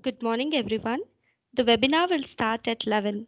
Good morning, everyone. The webinar will start at 11.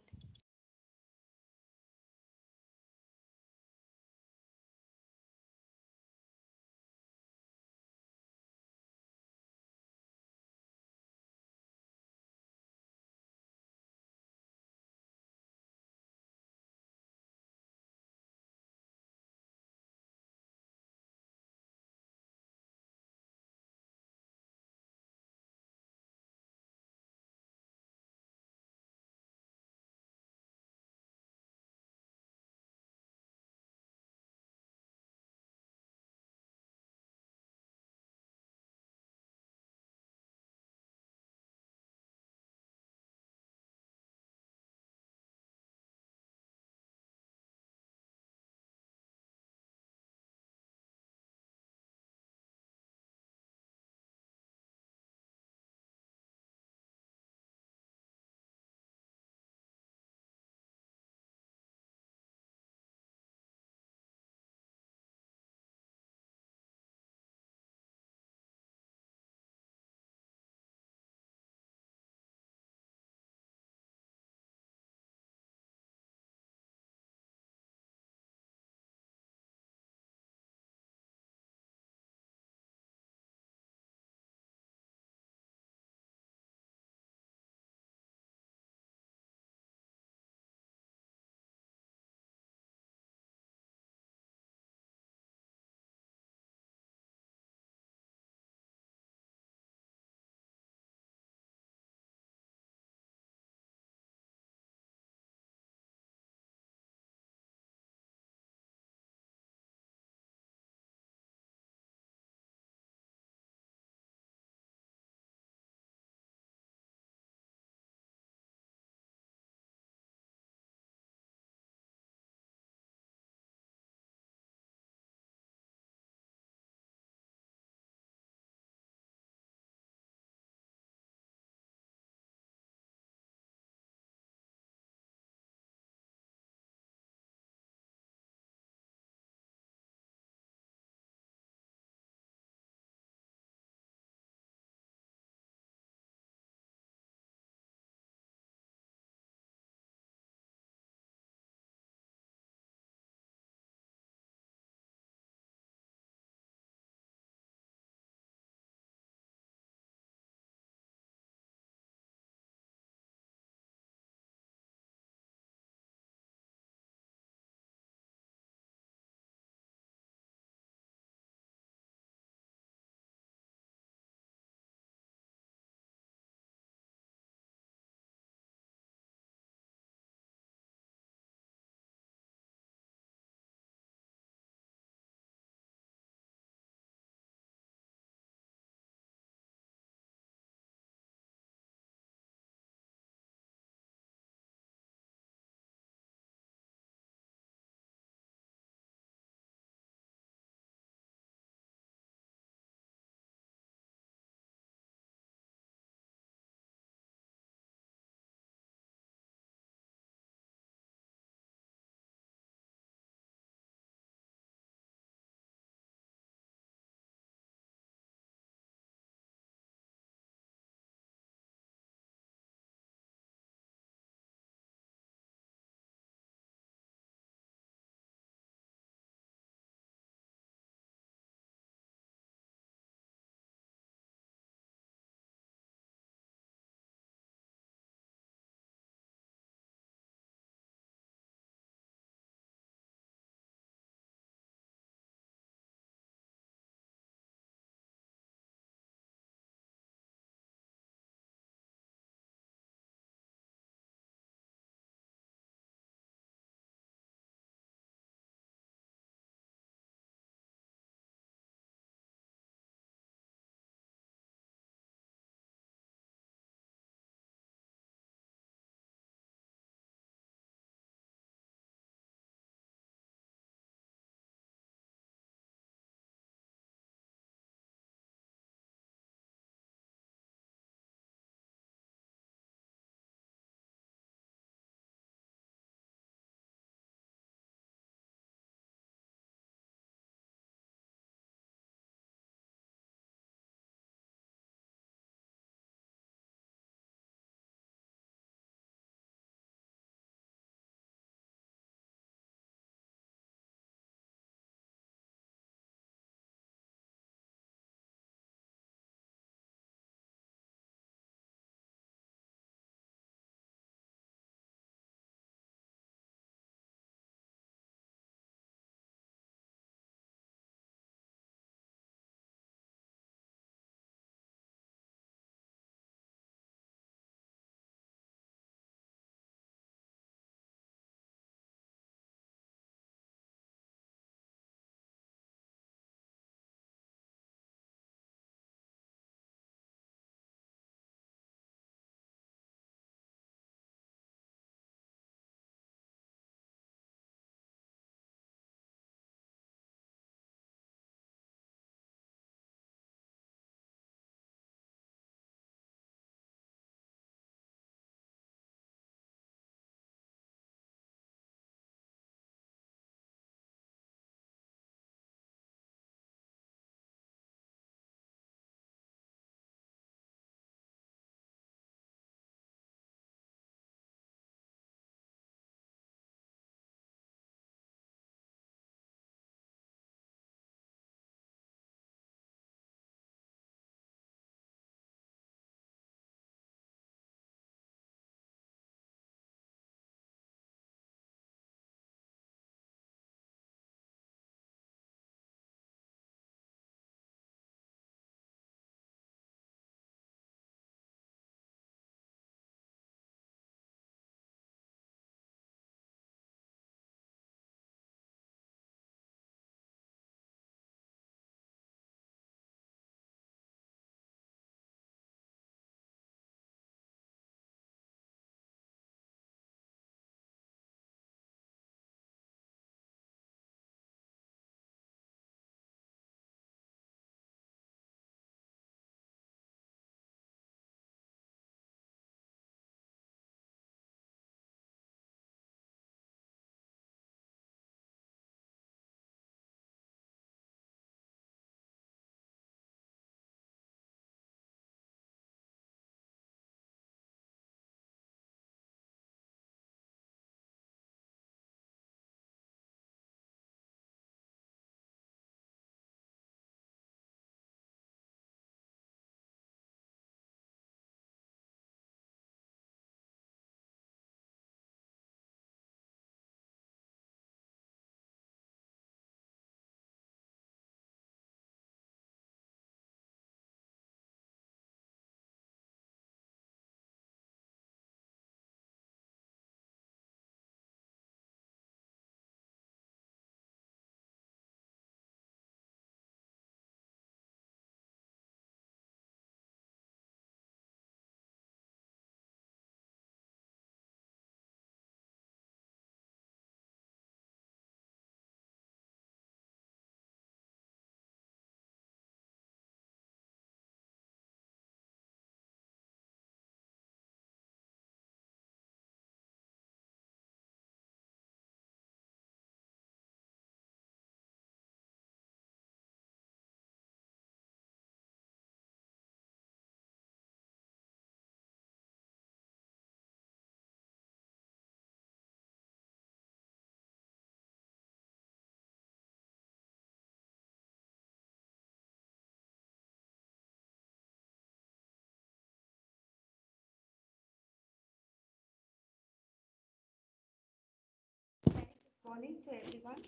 Morning to everyone.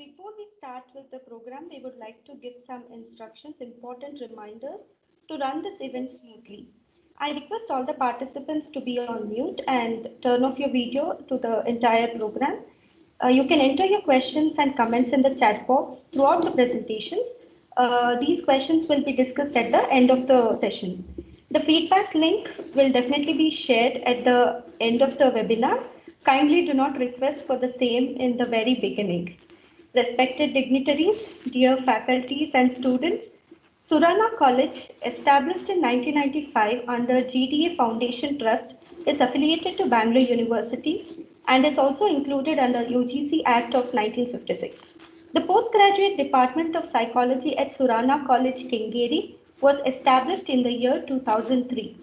Before we start with the program, we would like to give some instructions, important reminders to run this event smoothly. I request all the participants to be on mute and turn off your video to the entire program. You can enter your questions and comments in the chat box throughout the presentations. These questions will be discussed at the end of the session. The feedback link will definitely be shared at the end of the webinar. Kindly do not request for the same in the very beginning. Respected dignitaries, dear faculties and students, Surana College, established in 1995 under GDA Foundation Trust, is affiliated to Bangalore University and is also included under UGC Act of 1956. The postgraduate department of psychology at Surana College, Kengeri, was established in the year 2003.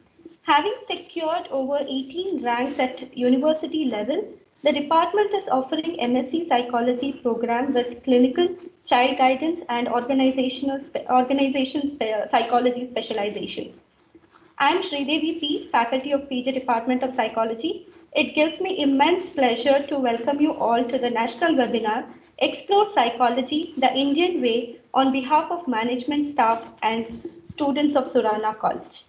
Having secured over 18 ranks at university level, the department is offering MSc Psychology program with clinical, child guidance and organization psychology specialization. I am Sridevi P, Faculty of PG Department of Psychology. It gives me immense pleasure to welcome you all to the national webinar, Explore Psychology, the Indian Way, on behalf of management staff and students of Surana College.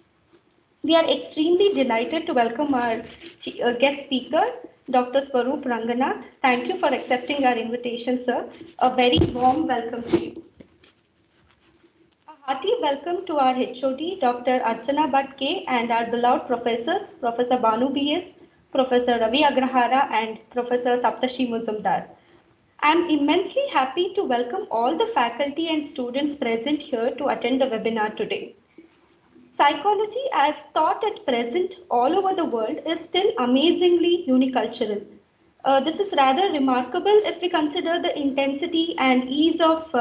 We are extremely delighted to welcome our guest speaker, Dr. Swaroop Ranganath. Thank you for accepting our invitation, sir. A very warm welcome to you. A hearty welcome to our HOD, Dr. Archana Bhatt and our beloved professors, Professor Banu B.S., Professor Ravi Agrahara, and Professor Saptashi Muzumdar. I am immensely happy to welcome all the faculty and students present here to attend the webinar today. Psychology, as taught at present all over the world, is still amazingly unicultural. This is rather remarkable if we consider the intensity and ease of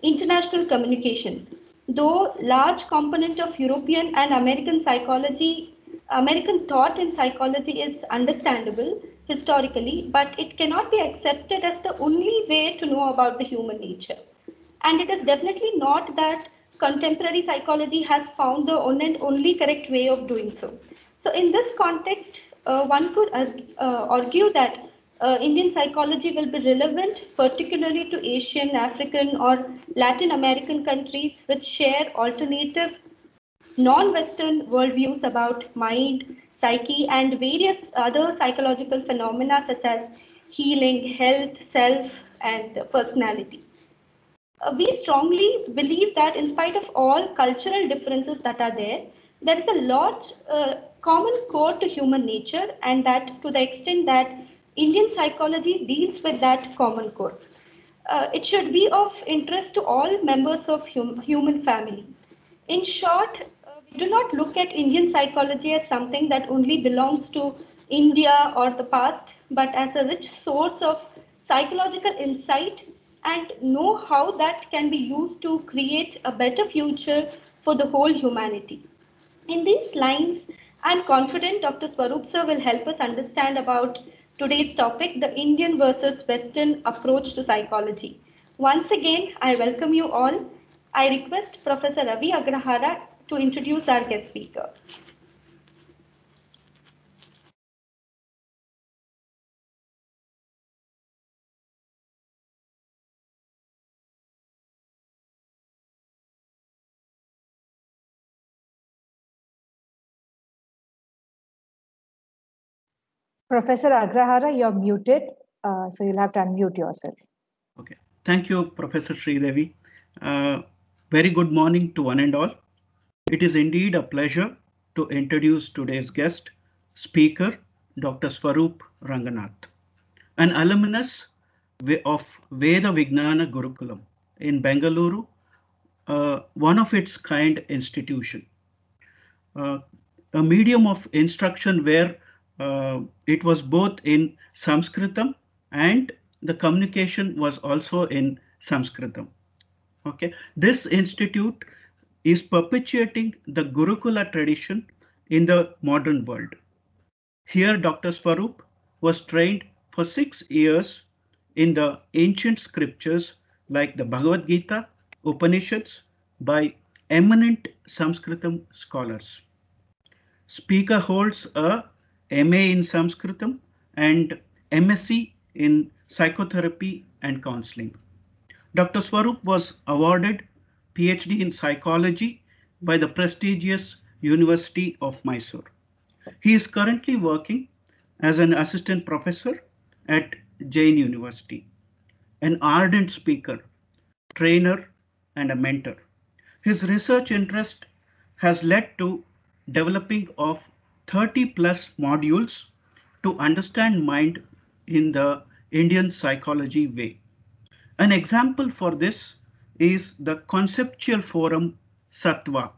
international communications. Though large component of European and American thought in psychology is understandable historically, but it cannot be accepted as the only way to know about the human nature. And it is definitely not that contemporary psychology has found the one and only correct way of doing so. So in this context, one could argue that Indian psychology will be relevant particularly to Asian, African or Latin American countries which share alternative non-Western worldviews about mind, psyche and various other psychological phenomena such as healing, health, self and personality. We strongly believe that in spite of all cultural differences that are there is a lot common core to human nature, and that to the extent that Indian psychology deals with that common core. It should be of interest to all members of human family. In short, we do not look at Indian psychology as something that only belongs to India or the past, but as a rich source of psychological insight and know how that can be used to create a better future for the whole humanity. In these lines, I'm confident Dr. Swaroop sir will help us understand about today's topic, the Indian versus Western approach to psychology. Once again, I welcome you all. I request Professor Ravi Agrahara to introduce our guest speaker. Professor Agrahara, you're muted, so you'll have to unmute yourself. Okay. Thank you, Professor Sridevi. Very good morning to one and all. It is indeed a pleasure to introduce today's guest, speaker, Dr. Swaroop Ranganath, an alumnus of Veda Vijnana Gurukulam in Bangalore, one of its kind institution. A medium of instruction where it was both in Sanskritam and the communication was also in Sanskritam. Okay, this institute is perpetuating the Gurukula tradition in the modern world. Here, Dr. Swaroop was trained for 6 years in the ancient scriptures like the Bhagavad Gita, Upanishads by eminent Sanskritam scholars. Speaker holds a MA in Sanskritam and MSc in psychotherapy and counseling. Dr. Swaroop was awarded PhD in psychology by the prestigious University of Mysore. He is currently working as an assistant professor at Jain University, an ardent speaker, trainer, and a mentor. His research interest has led to developing of 30 plus modules to understand mind in the Indian psychology way. An example for this is the conceptual forum Sattva,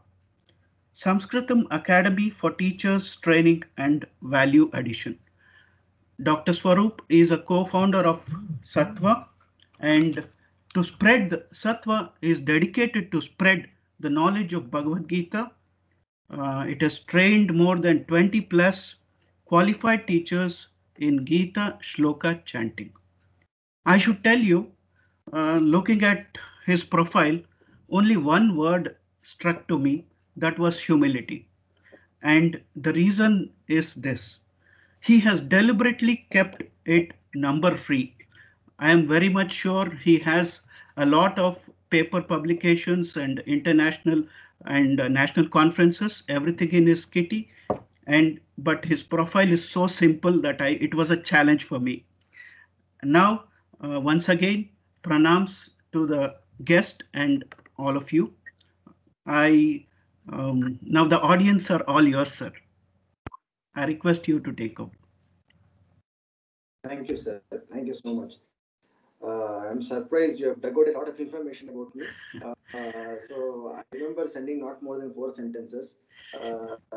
Sanskritam Academy for Teachers Training and Value Addition. Dr. Swaroop is a co-founder of Sattva, and to spread Sattva is dedicated to spread the knowledge of Bhagavad Gita. It has trained more than 20 plus qualified teachers in Gita Shloka chanting. I should tell you, looking at his profile, only one word struck to me, that was humility. And the reason is this: he has deliberately kept it number free. I am very much sure he has a lot of paper publications and international and national conferences, everything in his kitty. And but his profile is so simple that it was a challenge for me. Now, once again, pranams to the guest and all of you. I now the audience are all yours, sir. I request you to take over. Thank you, sir. Thank you so much. I'm surprised you have dug out a lot of information about me. So I remember sending not more than 4 sentences.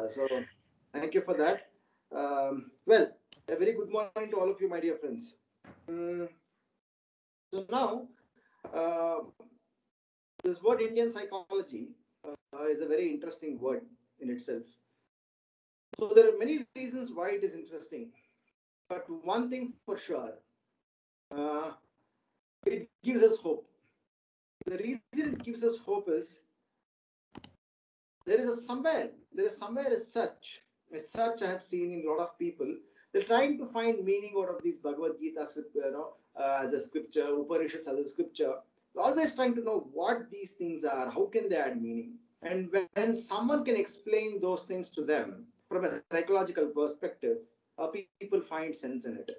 So thank you for that. Well, a very good morning to all of you, my dear friends. So now, uh, this word Indian psychology is a very interesting word in itself. So there are many reasons why it is interesting. But one thing for sure, it gives us hope. The reason it gives us hope is there is somewhere a search I have seen in a lot of people. They're trying to find meaning out of these Bhagavad Gita, as a scripture, Upanishads as a scripture. They're always trying to know what these things are, how can they add meaning. And when someone can explain those things to them from a psychological perspective, people find sense in it.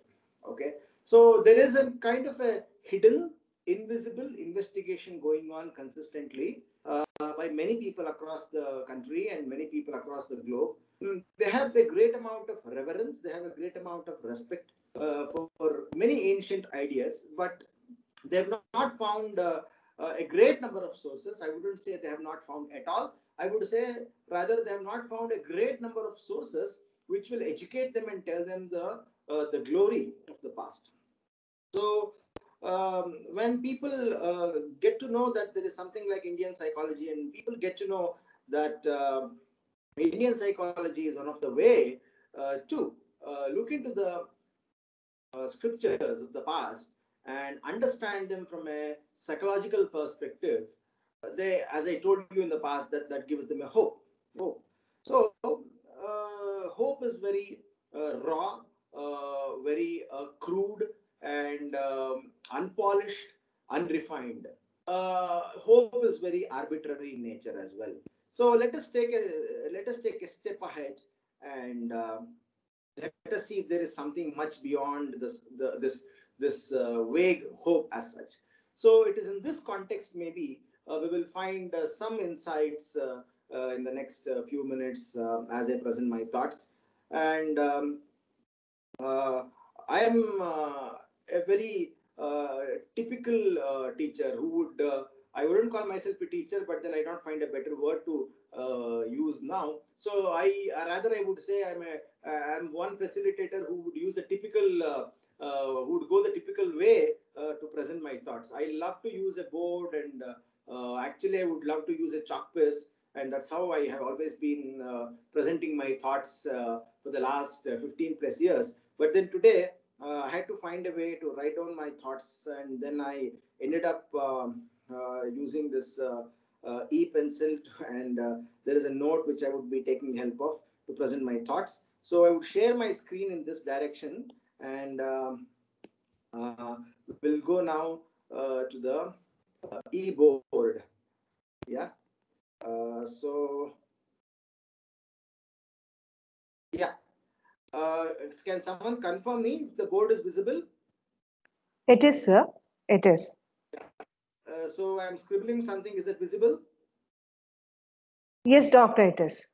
Okay, so there is a kind of a hidden, invisible investigation going on consistently by many people across the country and many people across the globe. They have a great amount of reverence, they have a great amount of respect for many ancient ideas, but they have not found a great number of sources. I wouldn't say they have not found at all. I would say rather they have not found a great number of sources which will educate them and tell them the glory of the past. So when people get to know that there is something like Indian psychology, and people get to know that Indian psychology is one of the way to look into the scriptures of the past and understand them from a psychological perspective, they, as I told you in the past, that gives them a hope. So hope is very raw, very crude, and unpolished, unrefined. Hope is very arbitrary in nature as well. So let us take a step ahead and let us see if there is something much beyond this vague hope as such. So it is in this context maybe we will find some insights in the next few minutes as I present my thoughts. And I am a very typical teacher who would, I wouldn't call myself a teacher, but then I don't find a better word to use now. So I would say I'm one facilitator who would use the typical, who would go the typical way to present my thoughts. I love to use a board, and actually I would love to use a chalk piece, and that's how I have always been presenting my thoughts for the last 15 plus years. But then today I had to find a way to write down my thoughts, and then I ended up using this e-pencil, and there is a note which I would be taking help of to present my thoughts. So I would share my screen in this direction, and We'll go now to the e-board. Yeah. So, yeah. Can someone confirm me if the board is visible? It is, sir. It is. So I'm scribbling something. Is it visible? Yes, doctor, it is.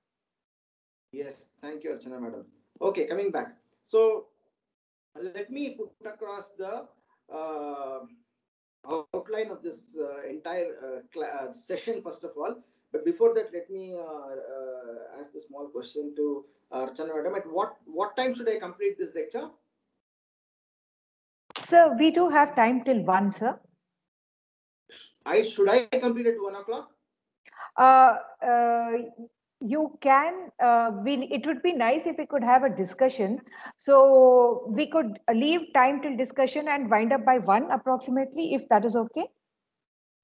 Yes. Thank you, Archana madam. Okay, coming back. So let me put across the outline of this entire session first of all. But before that, let me ask the small question to Archana madam. At what time should I complete this lecture? Sir, we do have time till 1, sir. Should I complete at 1 o'clock? Uh, uh, you can, it would be nice if we could have a discussion. So we could leave time till discussion and wind up by 1 approximately, if that is okay.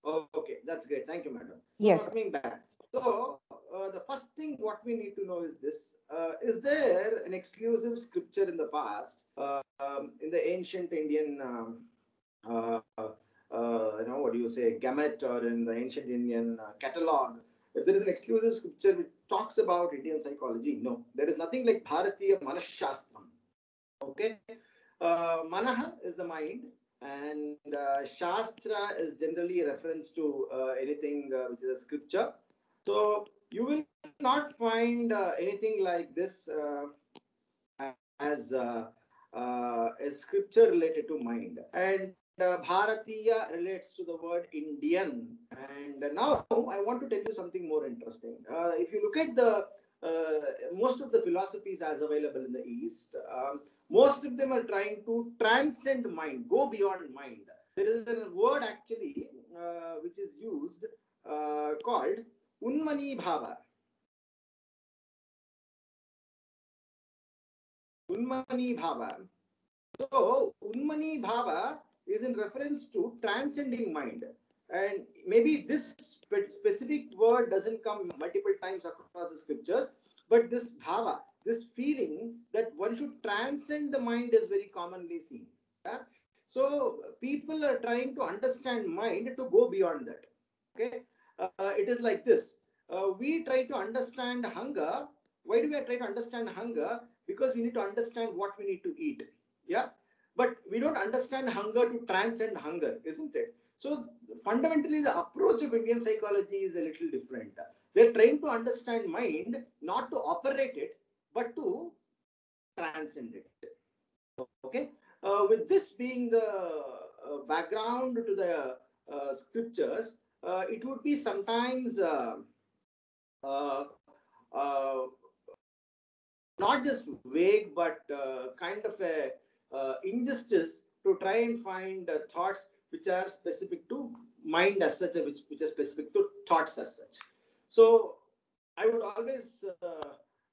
Okay, that's great. Thank you, madam. So yes. Coming back. So the first thing what we need to know is this: is there an exclusive scripture in the past, in the ancient Indian, what do you say, gamut, or in the ancient Indian catalog? If there is an exclusive scripture which talks about Indian psychology, no, there is nothing like Bharatiya Manashastram. Okay, Manaha is the mind, and Shastra is generally a reference to anything which is a scripture. So you will not find anything like this as a scripture related to mind. And Bharatiya relates to the word Indian. And now I want to tell you something more interesting. If you look at the most of the philosophies as available in the East, most of them are trying to transcend mind, go beyond mind. There is a word actually which is used called Unmani Bhava. Unmani Bhava. So, Unmani Bhava is in reference to transcending mind. And maybe this specific word doesn't come multiple times across the scriptures, but this bhava, this feeling that one should transcend the mind is very commonly seen. Yeah? So, people are trying to understand mind to go beyond that. Okay, it is like this. We try to understand hunger. Why do we try to understand hunger? Because we need to understand what we need to eat. Yeah, but we don't understand hunger to transcend hunger, isn't it? So fundamentally, the approach of Indian psychology is a little different. They're trying to understand mind, not to operate it, but to transcend it. Okay, with this being the background to the scriptures, it would be sometimes uh, uh, not just vague, but kind of a injustice to try and find thoughts which are specific to mind as such, which are specific to thoughts as such. So I would always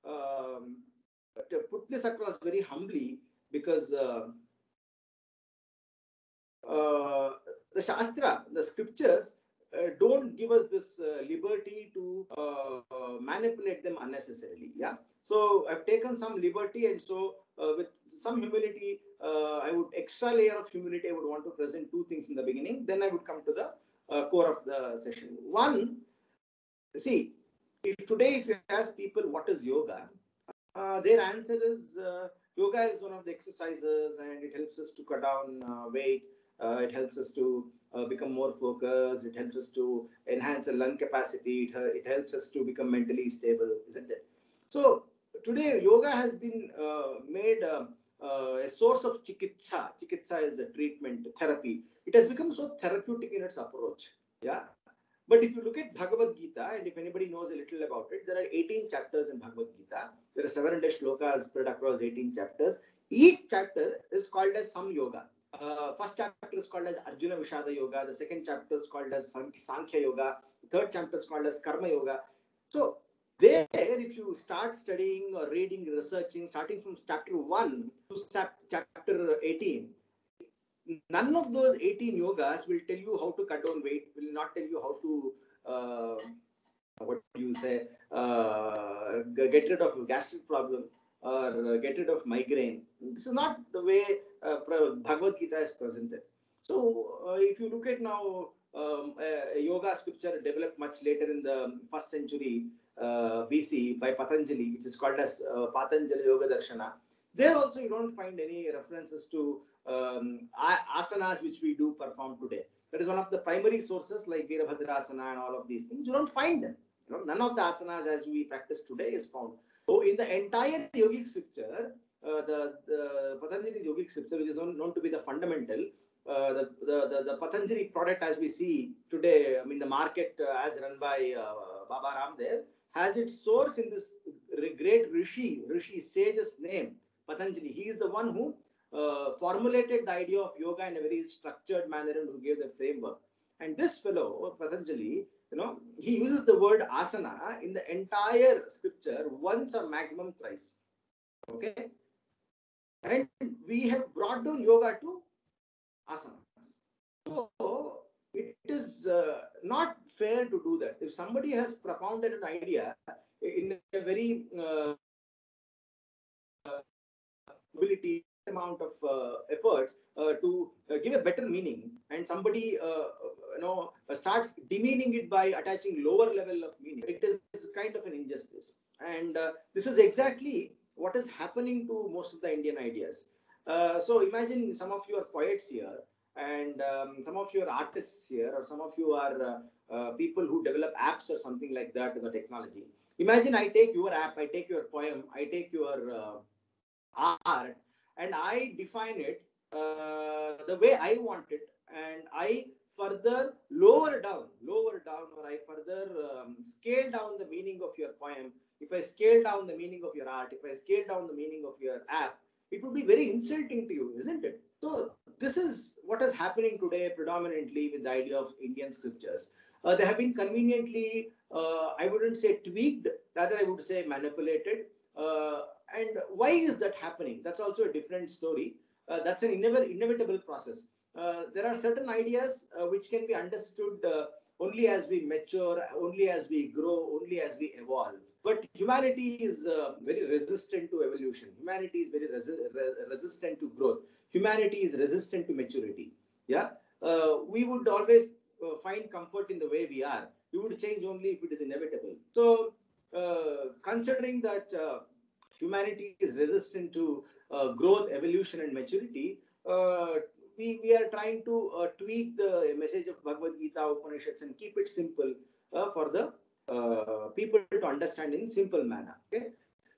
to put this across very humbly, because the Shastra, the scriptures, don't give us this liberty to manipulate them unnecessarily. Yeah. So I've taken some liberty, and so with some humility, I would extra layer of humility. I would want to present two things in the beginning. Then I would come to the core of the session. One, see, if you ask people what is yoga, their answer is yoga is one of the exercises, and it helps us to cut down weight. It helps us to become more focused. It helps us to enhance the lung capacity. It helps us to become mentally stable, isn't it? So today, yoga has been made a source of chikitsa. Chikitsa is a treatment, therapy. It has become so therapeutic in its approach. Yeah. But if you look at Bhagavad Gita, and if anybody knows a little about it, there are 18 chapters in Bhagavad Gita. There are 700 shlokas spread across 18 chapters. Each chapter is called as some yoga. First chapter is called as Arjuna Vishada Yoga. The second chapter is called as Sankhya Yoga. The third chapter is called as Karma Yoga. So there, if you start studying or reading, researching, starting from chapter 1 to chapter 18, none of those 18 yogas will tell you how to cut down weight, will not tell you how to what do you say, get rid of gastric problem or get rid of migraine. This is not the way Bhagavad Gita is presented. So if you look at now, a yoga scripture developed much later in the 1st century BC by Patanjali, which is called as Patanjali Yoga Darshana. There also you don't find any references to asanas which we do perform today. That is one of the primary sources like Virabhadrasana and all of these things. You don't find them. None of the asanas as we practice today is found. So in the entire yogic scripture, the Patanjali yogic scripture, which is known to be the fundamental, the Patanjali product as we see today, I mean the market as run by Baba Ramdev, has its source in this great Rishi sage's name, Patanjali. He is the one who formulated the idea of yoga in a very structured manner and who gave the framework. And this fellow, Patanjali, he uses the word asana in the entire scripture once or maximum thrice. Okay? And we have brought down yoga to asanas. So it is not fair to do that. If somebody has propounded an idea in a very ability amount of efforts to give a better meaning, and somebody starts demeaning it by attaching lower level of meaning, it is kind of an injustice. And this is exactly what is happening to most of the Indian ideas. So imagine some of you are poets here, and some of you are artists here, or some of you are people who develop apps or something like that in the technology. Imagine I take your app, I take your poem, I take your art, and I define it the way I want it, and I further lower down, or I further scale down the meaning of your poem. If I scale down the meaning of your art, if I scale down the meaning of your app, it would be very insulting to you, isn't it? So this is what is happening today predominantly with the idea of Indian scriptures. They have been conveniently, I wouldn't say tweaked, rather I would say manipulated. And why is that happening? That's also a different story. That's an inevitable process. There are certain ideas which can be understood only as we mature, only as we grow, only as we evolve. But humanity is very resistant to evolution. Humanity is very resistant to growth. Humanity is resistant to maturity. Yeah, we would always find comfort in the way we are. We would change only if it is inevitable. So, considering that humanity is resistant to growth, evolution, and maturity, we are trying to tweak the message of Bhagavad Gita, Upanishads, and keep it simple for the people to understand in simple manner. Okay,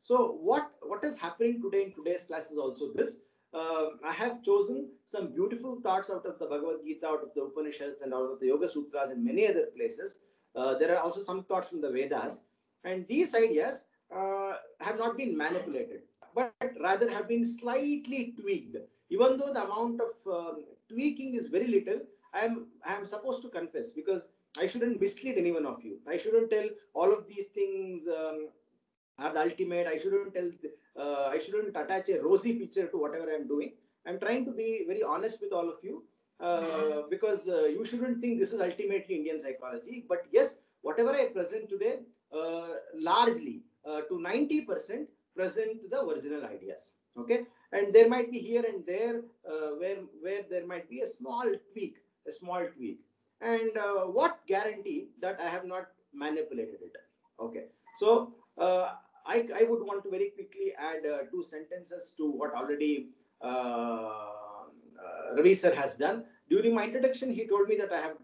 so what is happening today in today's class is also this. I have chosen some beautiful thoughts out of the Bhagavad Gita, out of the Upanishads, and out of the Yoga Sutras, and many other places. There are also some thoughts from the Vedas, and these ideas have not been manipulated, but rather have been slightly tweaked. Even though the amount of tweaking is very little, I am supposed to confess, because I shouldn't mislead any one of you. I shouldn't tell all of these things are the ultimate. I shouldn't tell. I shouldn't attach a rosy picture to whatever I'm doing. I'm trying to be very honest with all of you, because you shouldn't think this is ultimately Indian psychology. But yes, whatever I present today, largely to 90% present the original ideas. Okay, and there might be here and there where there might be a small tweak, and what guarantee that I have not manipulated it? Okay, so I would want to very quickly add 2 sentences to what already Ravi sir has done. During my introduction, he told me that I have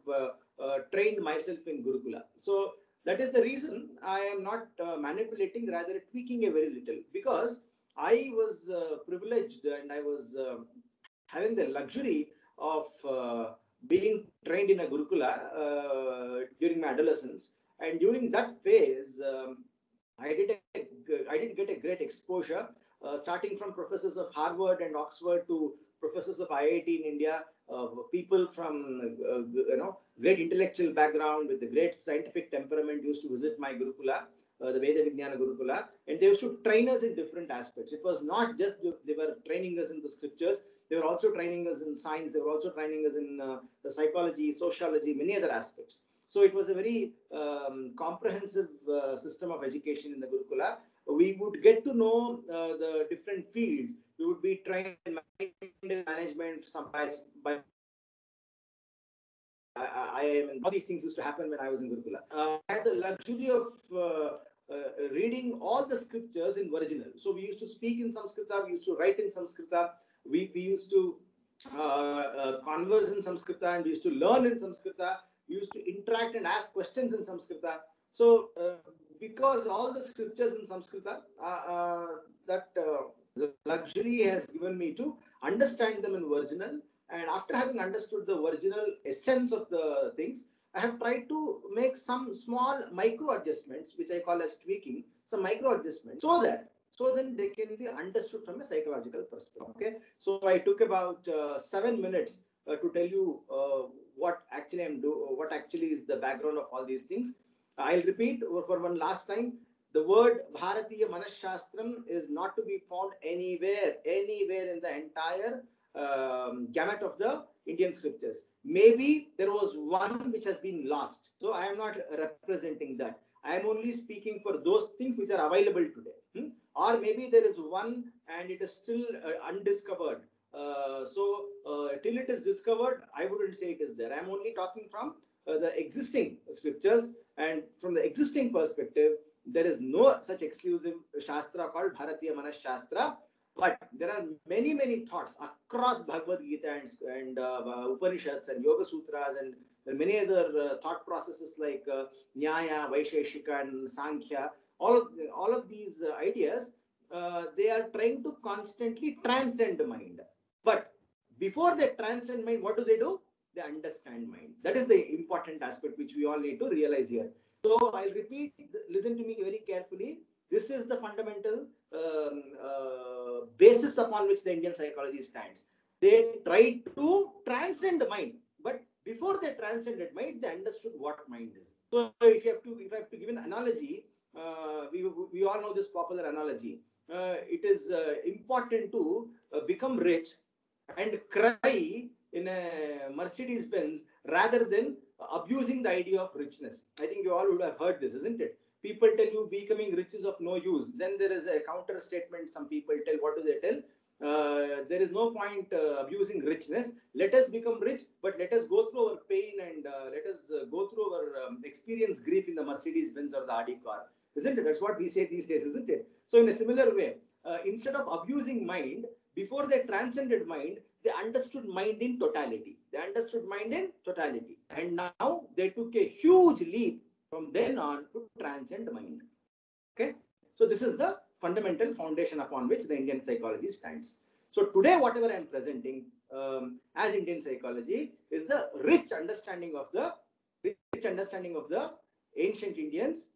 trained myself in Gurukula. So that is the reason I am not manipulating, rather tweaking a very little, because I was privileged and I was having the luxury of being trained in a Gurukula during my adolescence. And during that phase, I did get a great exposure, starting from professors of Harvard and Oxford to professors of IIT in India, people from great intellectual background with a great scientific temperament used to visit my Gurukula, the Veda Vijnana Gurukula, and they used to train us in different aspects. It was not just they were training us in the scriptures, they were also training us in science, they were also training us in the psychology, sociology, many other aspects. So it was a very comprehensive system of education in the Gurukula. We would get to know the different fields. We would be trained in management, some by IIM, and all these things used to happen when I was in Gurukula. I had the luxury of reading all the scriptures in original. So we used to speak in Samskrita, we used to write in Samskrita, we used to converse in Samskrita, and we used to learn in Samskrita. We used to interact and ask questions in Samskrita. So because all the scriptures in Samskrita, the luxury has given me to understand them in original. And after having understood the original essence of the things, I have tried to make some small micro adjustments, which I call as tweaking, some micro adjustments, so then they can be understood from a psychological perspective. Okay, so I took about 7 minutes to tell you what actually is the background of all these things. I'll repeat for one last time. The word Bharatiya Manashastram is not to be found anywhere in the entire gamut of the Indian scriptures. Maybe there was one which has been lost. So I am not representing that. I am only speaking for those things which are available today. Or maybe there is one and it is still undiscovered. Till it is discovered, I wouldn't say it is there. I am only talking from the existing scriptures, and from the existing perspective, there is no such exclusive Shastra called Bharatiya Manas Shastra. But there are many thoughts across Bhagavad Gita and Upanishads and Yoga Sutras and many other thought processes like Nyaya, Vaisheshika, and Sankhya. All of these ideas, they are trying to constantly transcend mind. But before they transcend mind, what do? They understand mind. That is the important aspect which we all need to realize here. So I'll repeat, listen to me very carefully. This is the fundamental basis upon which the Indian psychology stands. They tried to transcend mind, but before they transcended mind, they understood what mind is. So if I have to give an analogy, we all know this popular analogy. It is important to become rich and cry in a Mercedes Benz rather than abusing the idea of richness. I think you all would have heard this, isn't it? People tell you becoming rich is of no use. Then there is a counter statement. Some people tell, what do they tell? There is no point abusing richness. Let us become rich, but let us go through our pain and let us go through our experience grief in the Mercedes Benz or the Audi car. Isn't it? That's what we say these days, isn't it? So in a similar way, instead of abusing mind, before they transcended mind, they understood mind in totality. And now they took a huge leap from then on to transcend mind. Okay, so this is the fundamental foundation upon which the Indian psychology stands. So today, whatever I am presenting as Indian psychology is the rich understanding of the ancient Indians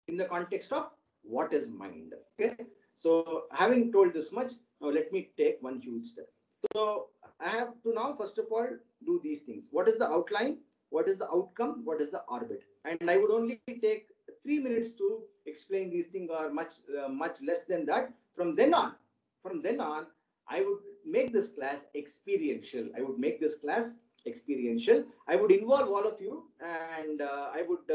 in the context of what is mind. Okay, so having told this much, now let me take one huge step. So I have to now, first of all, do these things. What is the outline? What is the outcome? What is the orbit? And I would only take 3 minutes to explain these things, or much less than that. From then on, I would make this class experiential. I would involve all of you, and I would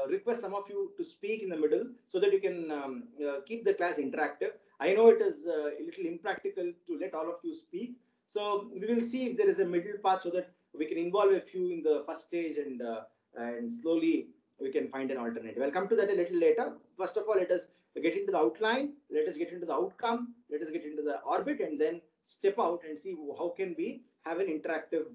request some of you to speak in the middle so that you can keep the class interactive. I know it is a little impractical to let all of you speak. So we will see if there is a middle path so that we can involve a few in the first stage, and slowly we can find an alternative. I'll come to that a little later. First of all, let us get into the outline. Let us get into the outcome. Let us get into the orbit, and then step out and see how can we have an interactive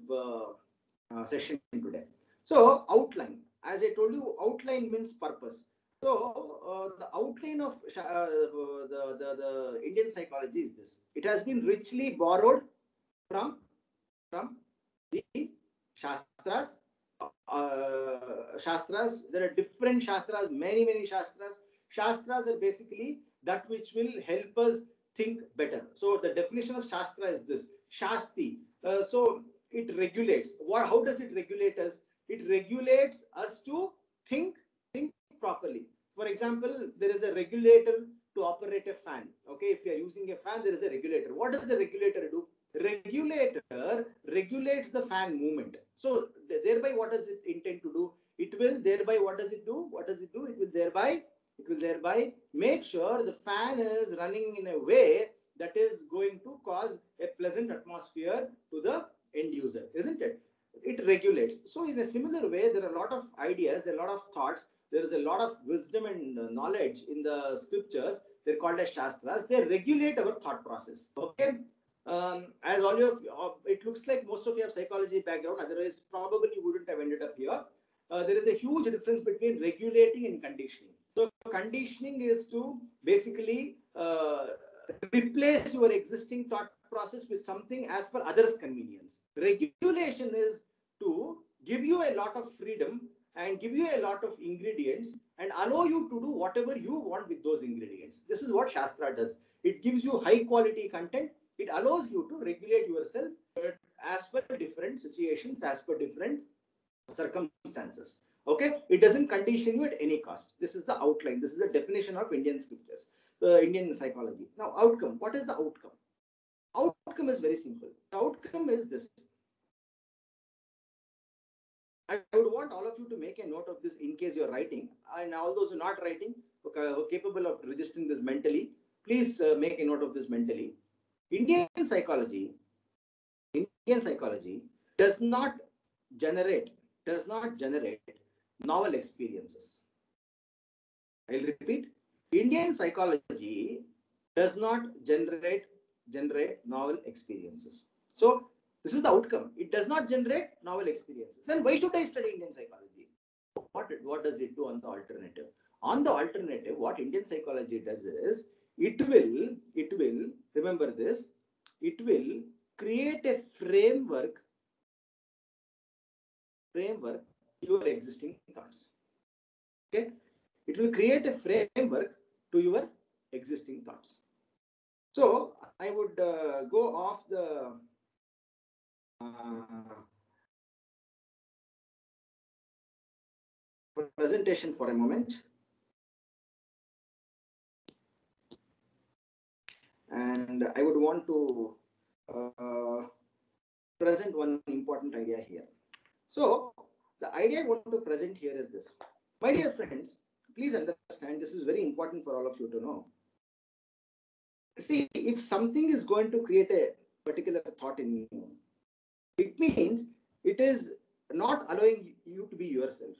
session today. So outline. As I told you, outline means purpose. So the outline of the Indian psychology is this. It has been richly borrowed from the Shastras. There are different Shastras, many Shastras. Shastras are basically that which will help us think better. So the definition of Shastra is this: Shasti. So it regulates. How does it regulate us? It regulates us to think properly. For example, there is a regulator to operate a fan. Okay, if you are using a fan, there is a regulator. What does the regulator do? Regulator regulates the fan movement. So thereby, what does it intend to do? It will thereby, what does it do? It will thereby make sure the fan is running in a way that is going to cause a pleasant atmosphere to the end user, isn't it? It regulates. So in a similar way, there are a lot of ideas, a lot of thoughts. There is a lot of wisdom and knowledge in the scriptures. They're called as shastras. They regulate our thought process. Okay. As all of you, it looks like most of you have psychology background. Otherwise, probably you wouldn't have ended up here. There is a huge difference between regulating and conditioning. So conditioning is to basically replace your existing thought process with something as per others' convenience. Regulation is to give you a lot of freedom and give you a lot of ingredients and allow you to do whatever you want with those ingredients. This is what Shastra does. It gives you high quality content. It allows you to regulate yourself as per different situations, as per different circumstances. Okay, it doesn't condition you at any cost. This is the outline. This is the definition of Indian scriptures, Indian psychology. Now, outcome. What is the outcome? Outcome is very simple. The outcome is this. I would want all of you to make a note of this in case you're writing, and all those who are not writing, capable of registering this mentally, please make a note of this mentally. Indian psychology does not generate novel experiences. I'll repeat. Indian psychology does not generate novel experiences. So this is the outcome. It does not generate novel experiences. Then why should I study Indian psychology? What does it do on the alternative? On the alternative, what Indian psychology does is it will remember this. It will create a framework to your existing thoughts. Okay, it will create a framework to your existing thoughts. So I would go off the presentation for a moment, and I would want to present one important idea here. So the idea I want to present here is this. My dear friends, please understand, this is very important for all of you to know. See, if something is going to create a particular thought in you, it means it is not allowing you to be yourself.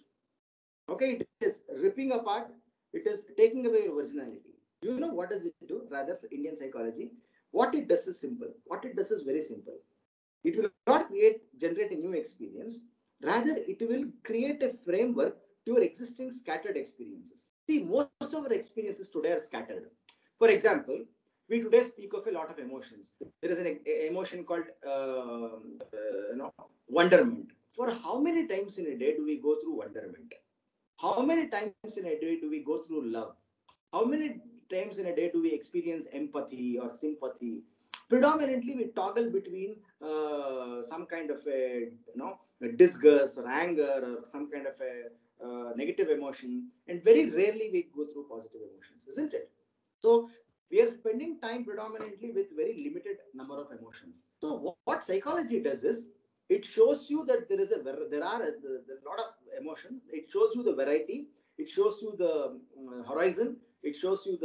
Okay, it is ripping apart, it is taking away your originality. You know what does it do? Rather, Indian psychology, what it does is simple. What it does is very simple. It will not generate a new experience. Rather, it will create a framework to your existing scattered experiences. See, most of our experiences today are scattered. For example, we today speak of a lot of emotions. There is an emotion called wonderment. For how many times in a day do we go through wonderment? How many times in a day do we go through love? How many times in a day do we experience empathy or sympathy? Predominantly, we toggle between some kind of a disgust or anger or some kind of a negative emotion, and very rarely we go through positive emotions, isn't it? So we are spending time predominantly with very limited number of emotions. So what psychology does is it shows you that there are a lot of emotions. It shows you the variety. It shows you the horizon. It shows you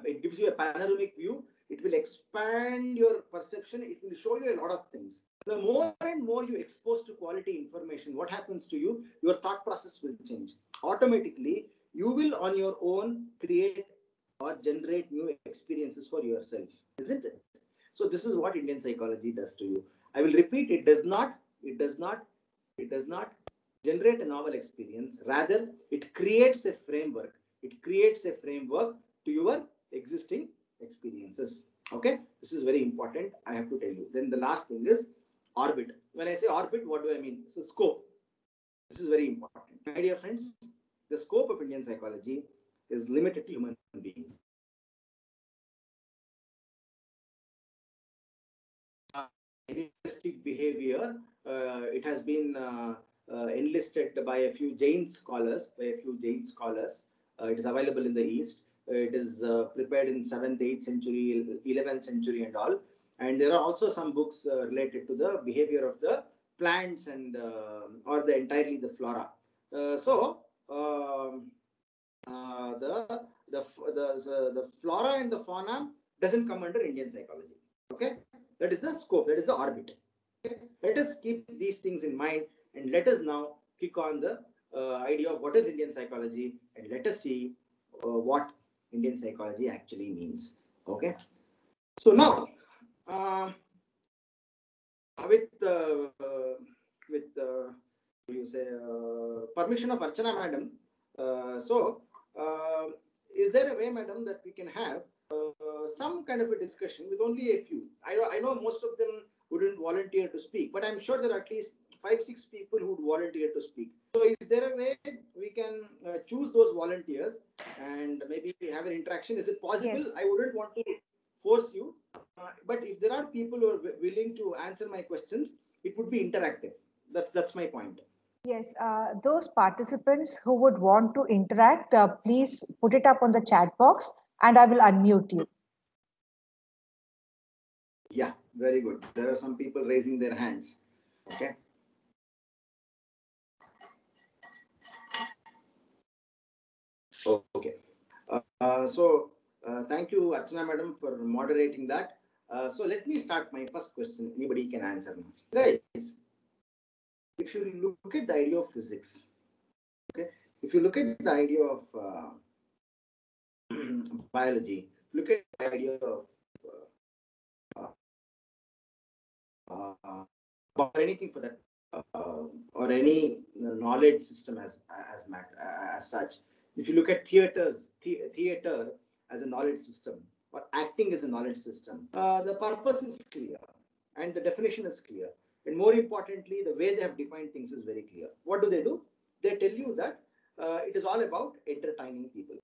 it gives you a panoramic view. It will expand your perception. It will show you a lot of things. The more and more you expose to quality information, what happens to you? Your thought process will change. Automatically, you will on your own create or generate new experiences for yourself, isn't it? So this is what Indian psychology does to you. I will repeat, it does not generate a novel experience. Rather, it creates a framework. It creates a framework to your existing experiences. Okay, this is very important. I have to tell you. Then the last thing is orbit. When I say orbit, what do I mean? It's a scope. This is very important. My dear friends, the scope of Indian psychology is limited to human beings. Hedonistic behavior, it has been enlisted by a few Jain scholars. It is available in the East. It is prepared in 7th, 8th century, 11th century and all. And there are also some books related to the behavior of the plants and or entirely the flora. The flora and the fauna doesn't come under Indian psychology. Okay, that is the scope, that is the orbit. Okay? Let us keep these things in mind, and let us now kick on the idea of what is Indian psychology, and let us see what Indian psychology actually means. Okay, so now with you say permission of Archana madam, is there a way, madam, that we can have some kind of a discussion with only a few? I know most of them wouldn't volunteer to speak, but I'm sure there are at least 5-6 people who would volunteer to speak. So is there a way we can choose those volunteers and maybe have an interaction? Is it possible? Yes. I wouldn't want to force you, but if there are people who are willing to answer my questions, it would be interactive. That's my point. Yes, those participants who would want to interact, please put it up on the chat box and I will unmute you. Yeah, very good. There are some people raising their hands. Okay. Okay. Thank you, Archana madam, for moderating that. So let me start my first question. Anybody can answer now. Guys, if you look at the idea of physics, okay, if you look at the idea of biology, look at the idea of or anything for that, or any knowledge system as such. If you look at theater as a knowledge system, or acting as a knowledge system, the purpose is clear and the definition is clear. And more importantly, the way they have defined things is very clear. What do? They tell you that it is all about entertaining people.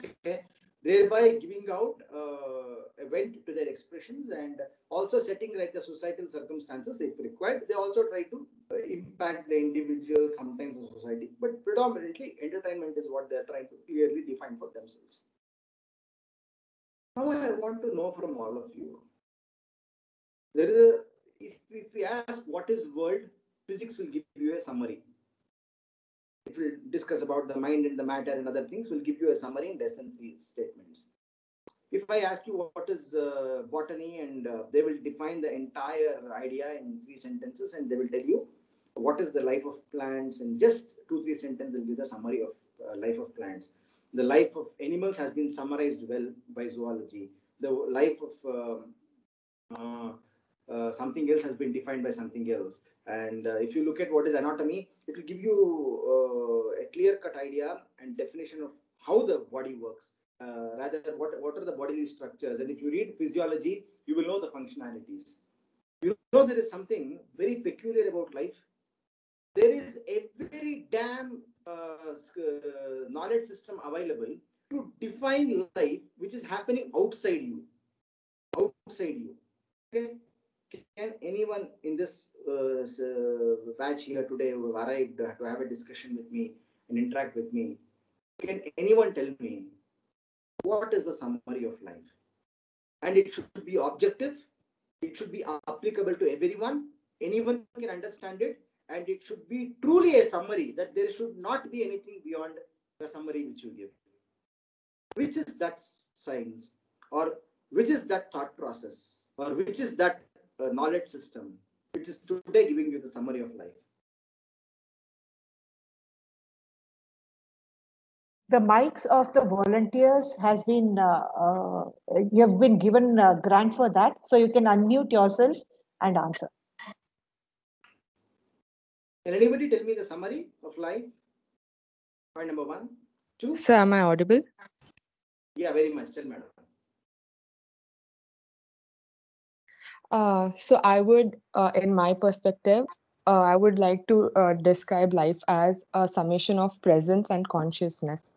Okay, thereby giving out a vent to their expressions and also setting right the societal circumstances if required. They also try to impact the individual, sometimes the society, but predominantly entertainment is what they are trying to clearly define for themselves. Now I want to know from all of you, there is a, if we ask what is world, physics will give you a summary. If we discuss about the mind and the matter and other things, we'll give you a summary in less than 3 statements. If I ask you what is botany, and they will define the entire idea in 3 sentences, and they will tell you what is the life of plants, and just 2-3 sentences will be the summary of life of plants. The life of animals has been summarized well by zoology. The life of something else has been defined by something else. And if you look at what is anatomy, it will give you a clear-cut idea and definition of how the body works. Rather, what are the bodily structures? And if you read physiology, you will know the functionalities. You know there is something very peculiar about life. There is a very damn knowledge system available to define life, which is happening outside you. Outside you. Okay? Can anyone in this batch here today who have arrived to have a discussion with me and interact with me, can anyone tell me what is the summary of life? And it should be objective, it should be applicable to everyone, anyone can understand it, and it should be truly a summary, that there should not be anything beyond the summary which you give. Which is that science, or which is that thought process, or which is that knowledge system which is today giving you the summary of life? The mics of the volunteers has been, you have been given a grant for that. So you can unmute yourself and answer. Can anybody tell me the summary of life? Point number 1, 2. Sir, am I audible? Yeah, very much. Tell madam. So I would, in my perspective, I would like to describe life as a summation of presence and consciousness.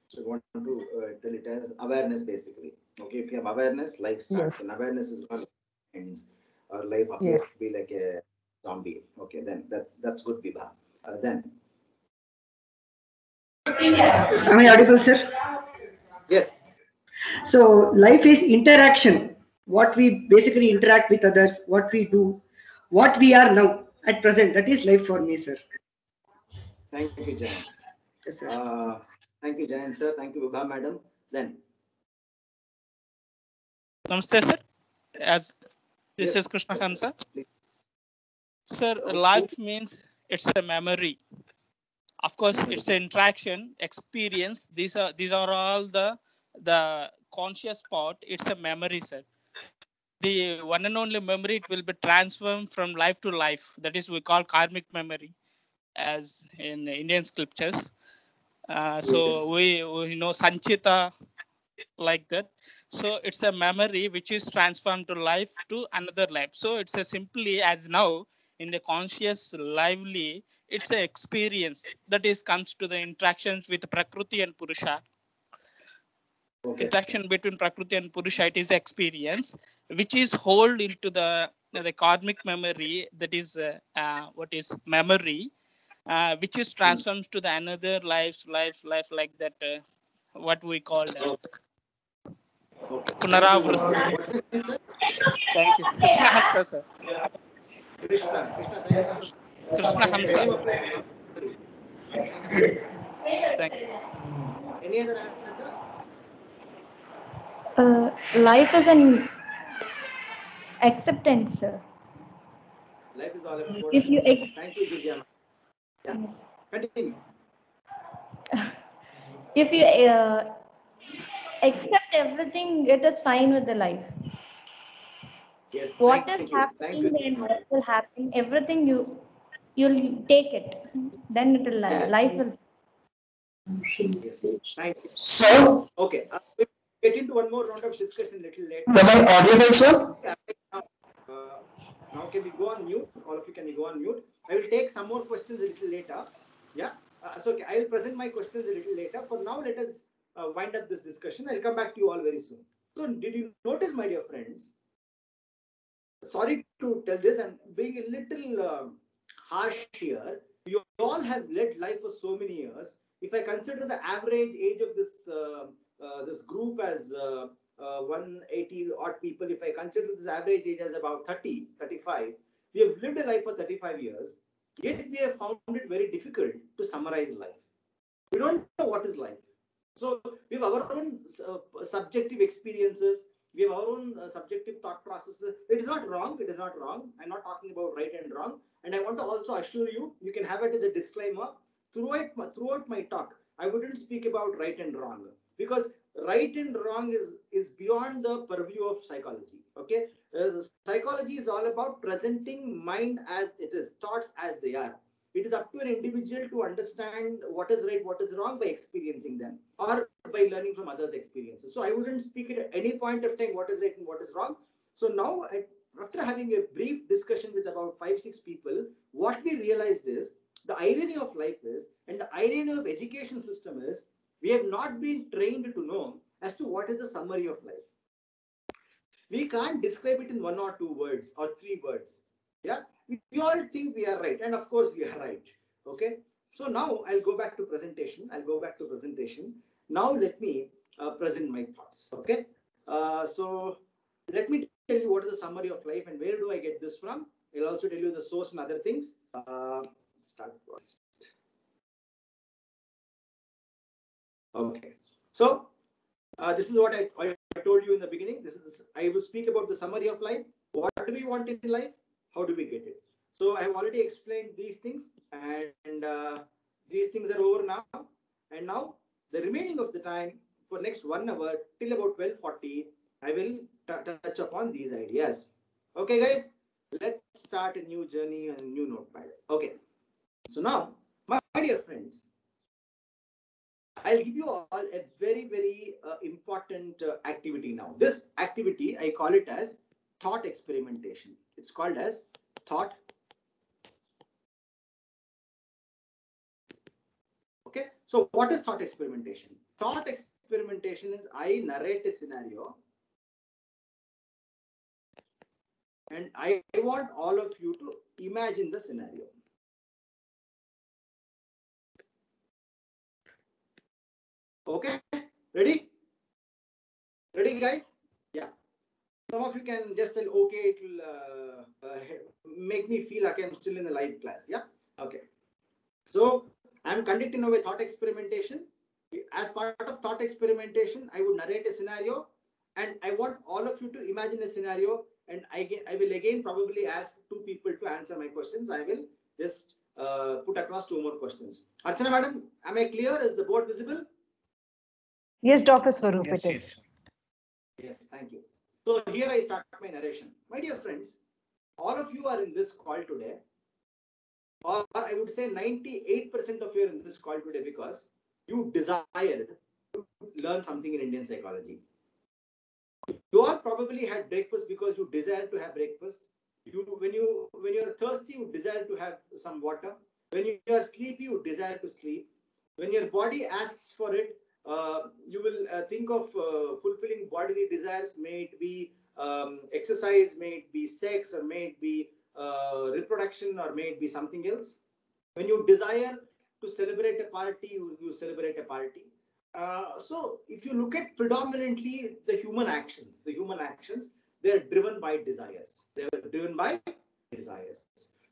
So you want to tell it as awareness, basically. Okay, if you have awareness, life starts. Yes. And awareness is what ends. Our life appears Yes. to be like a zombie. Okay, then that's good, Vibha. Then. Am I audible, sir? Yes. So life is interaction. What we basically interact with others, what we do, what we are now at present. That is life for me, sir. Thank you, Jayant. Yes, sir. Thank you, Jayant, sir. Thank you, Vibha, madam. Then. Namaste, sir. As this is Krishna Hamsa. Sir, life means it's a memory. Of course, it's an interaction, experience. These are all the conscious part. It's a memory, sir. The one and only memory, it will be transformed from life to life. That is, we call karmic memory, as in Indian scriptures. So we know Sanchita, like that. So it's a memory which is transformed to life to another life. So it's a simply as now in the conscious lively, it's an experience that is comes to the interactions with Prakriti and Purusha. Interaction between Prakriti and Purusha, it is experience which is hold into the karmic memory, that is what is memory, which is transforms to the another life like that, what we call Punaravritti. Thank you. Krishna Hamsa, sir. Krishna, thank you. Krishna Hamsa. Thank you. Any other answer? Life is an acceptance, sir. Life is all about If you acceptance. Thank you, Divya. Yeah. yes. Continue. If you accept everything, it is fine with the life. Yes. What Thank is you. Thank you. happening and what will happen, everything you'll take it. Then it will life will. Yes. Thank you. So, Okay. We'll get into one more round of discussion a little later. am I audible, sir? Now can we go on mute? All of you, can you go on mute? I will take some more questions a little later. Yeah. So okay, I will present my questions a little later. For now, let us wind up this discussion. I'll come back to you all very soon. So did you notice, my dear friends? Sorry to tell this, and being a little harsh here. You all have led life for so many years. If I consider the average age of this group as 180 odd people, if I consider this average age as about 30, 35, we have lived a life for 35 years, yet we have found it very difficult to summarize life. We don't know what is life. So we have our own subjective experiences. We have our own subjective thought processes. It is not wrong. It is not wrong. I'm not talking about right and wrong. And I want to also assure you, you can have it as a disclaimer. Throughout my talk, I wouldn't speak about right and wrong, because right and wrong is beyond the purview of psychology. Okay, psychology is all about presenting mind as it is, thoughts as they are. It is up to an individual to understand what is right, what is wrong by experiencing them or by learning from others' experiences. So I wouldn't speak at any point of time what is right and what is wrong. So now, after having a brief discussion with about 5-6 people, what we realized is the irony of life is, and the irony of education system is, we have not been trained to know as to what is the summary of life. We can't describe it in 1 or 2 words or 3 words. Yeah, we all think we are right, and of course we are right. Okay, so now I'll go back to presentation. Now let me present my thoughts. Okay, so let me tell you what is the summary of life and where do I get this from. I'll also tell you the source and other things. Start first. Okay, so this is what I told you in the beginning. I will speak about the summary of life. What do we want in life? How do we get it? So I have already explained these things, and these things are over now. And now the remaining of the time for next 1 hour till about 12:40, I will touch upon these ideas. Okay, guys, let's start a new journey and a new notepad. Okay, so now, my dear friends, I'll give you all a very, very important activity now. This activity, I call it as thought experimentation. It's called as thought. Okay, so what is thought experimentation? Thought experimentation is I narrate a scenario and I want all of you to imagine the scenario. Okay, ready? Ready, guys? Yeah. Some of you can just tell, okay, it will make me feel like I'm still in the live class. Yeah. Okay. So I'm conducting now a thought experimentation. As part of thought experimentation, I would narrate a scenario And I want all of you to imagine a scenario, and I will again probably ask two people to answer my questions. I will just put across two more questions. Archana madam, am I clear? Is the board visible? Yes, Dr. Swaroop, Yes, it is. Yes, thank you. So here I start my narration. My dear friends, all of you are in this call today, or I would say 98% of you are in this call today because you desired to learn something in Indian psychology. You all probably had breakfast because you desire to have breakfast. When you are thirsty, you desire to have some water. When you are sleepy, you desire to sleep. When your body asks for it, you will think of fulfilling bodily desires. May it be exercise, may it be sex, or may it be reproduction, or may it be something else. When you desire to celebrate a party, you celebrate a party. So if you look at predominantly the human actions, they are driven by desires. They are driven by desires.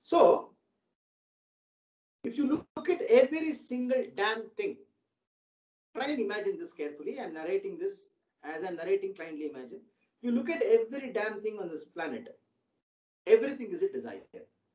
So if you look at every single damn thing, try and imagine this carefully. I'm narrating this as I'm narrating, kindly imagine. If you look at every damn thing on this planet, everything is a desire.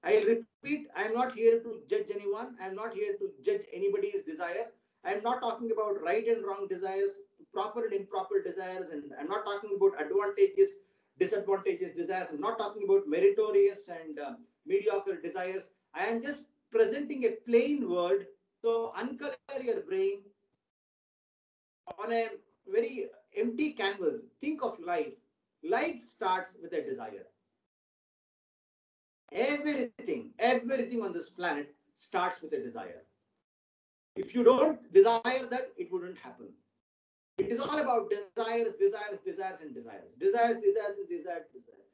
I'll repeat, I'm not here to judge anyone. I'm not here to judge anybody's desire. I'm not talking about right and wrong desires, proper and improper desires, and I'm not talking about advantageous, disadvantageous desires. I'm not talking about meritorious and mediocre desires. I am just presenting a plain word. So uncolor your brain on a very empty canvas. Think of life. Life starts with a desire. Everything on this planet starts with a desire. If you don't desire that, it wouldn't happen. It is all about desires, and desires.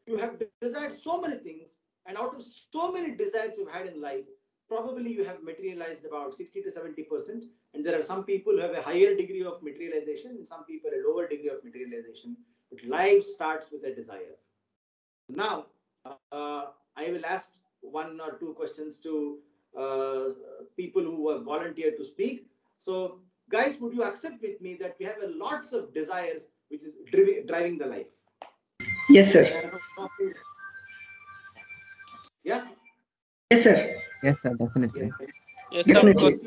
You have desired so many things, and out of so many desires you've had in life, probably you have materialized about 60 to 70%. And there are some people who have a higher degree of materialization, and some people a lower degree of materialization. But life starts with a desire. Now, I will ask one or two questions to people who have volunteered to speak. So, guys, would you accept with me that we have a lots of desires which is driving the life? Yes, sir. Yeah. Yes, sir. Yes, sir, definitely. Yes, Definitely.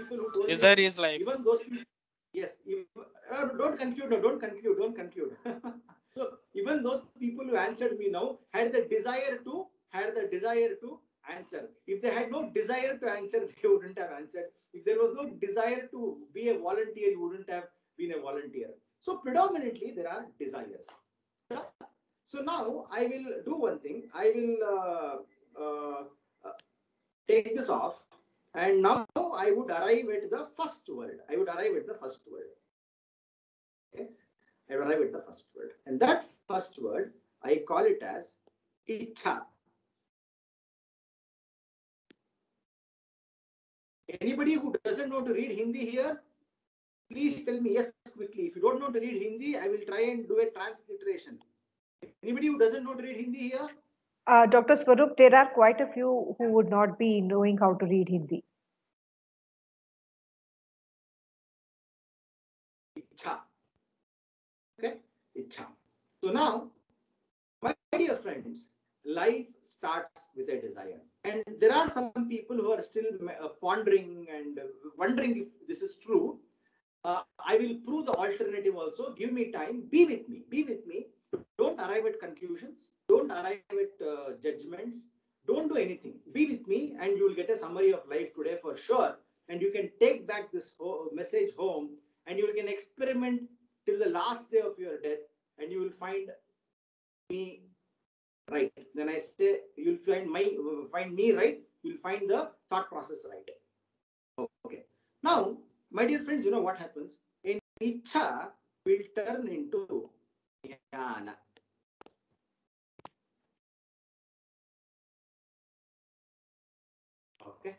desire is life. Even those people, yes. Don't conclude. No, don't conclude. So even those people who answered me now had the desire to answer. If they had no desire to answer, they wouldn't have answered. If there was no desire to be a volunteer, you wouldn't have been a volunteer. So predominantly there are desires. So now I will do one thing. I will take this off, and now I would arrive at the first word. Okay? I would arrive at the first word. And that first word, I call it as icha. Anybody who doesn't know to read Hindi here, please tell me yes quickly. If you don't know to read Hindi, I will try and do a transliteration. Anybody who doesn't know to read Hindi here? Dr. Swaroop, there are quite a few who would not be knowing how to read Hindi. Icha. Okay? Icha. So now, my dear friends, life starts with a desire. And there are some people who are still pondering and wondering if this is true. I will prove the alternative also. Give me time. Be with me. Don't arrive at conclusions. Don't arrive at judgments. Don't do anything. Be with me, and you will get a summary of life today for sure. And you can take back this message home, and you can experiment till the last day of your death, and you will find me right. Then I say you'll find me right. You'll find the thought process right. Okay. Now, my dear friends, you know what happens? In icha will turn into jnana. Okay.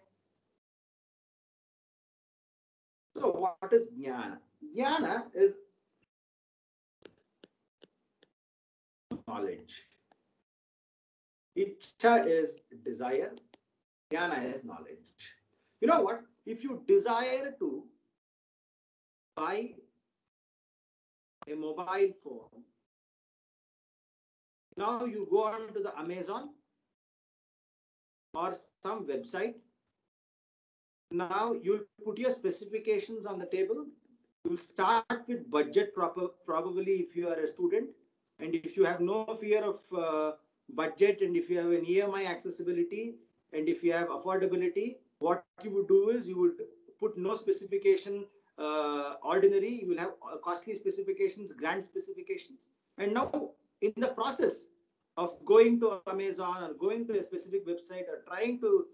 So what is jnana? Jnana is knowledge. Icha is desire. Jnana is knowledge. You know what? If you desire to buy a mobile phone Now you go on to the Amazon or some website. Now you'll put your specifications on the table. You'll start with budget probably if you are a student. And if you have no fear of budget, and if you have an EMI accessibility, and if you have affordability, what you would do is you would put no specification ordinary. You will have costly specifications, grand specifications. And now in the process of going to Amazon or going to a specific website or trying to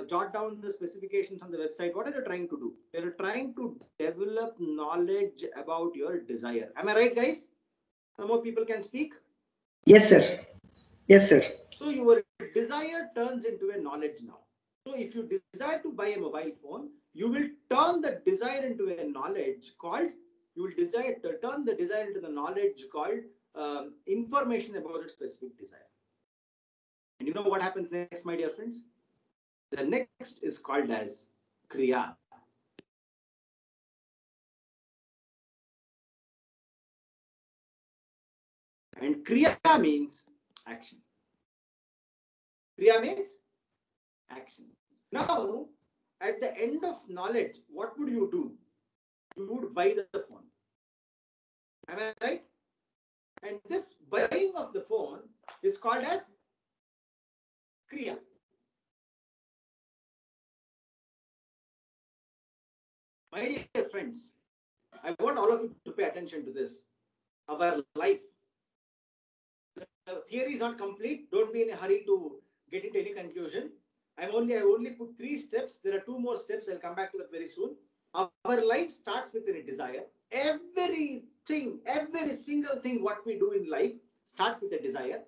jot down the specifications on the website, what are you trying to do? You're trying to develop knowledge about your desire. Am I right, guys? Some more people can speak? Yes, sir. Yes, sir. So your desire turns into a knowledge now. So if you desire to buy a mobile phone, you will turn the desire into a knowledge called, you will turn the desire into the knowledge called information about its specific desire. And you know what happens next, my dear friends? The next is called as Kriya. And Kriya means action. Kriya means action. Now, at the end of knowledge, what would you do? You would buy the phone. Am I right? And this buying of the phone is called as Kriya. My dear friends, I want all of you to pay attention to this. Our life. The theory is not complete. Don't be in a hurry to get into any conclusion. I only put 3 steps. There are 2 more steps. I'll come back to that very soon. Our life starts with a desire. Everything, every single thing what we do in life starts with a desire.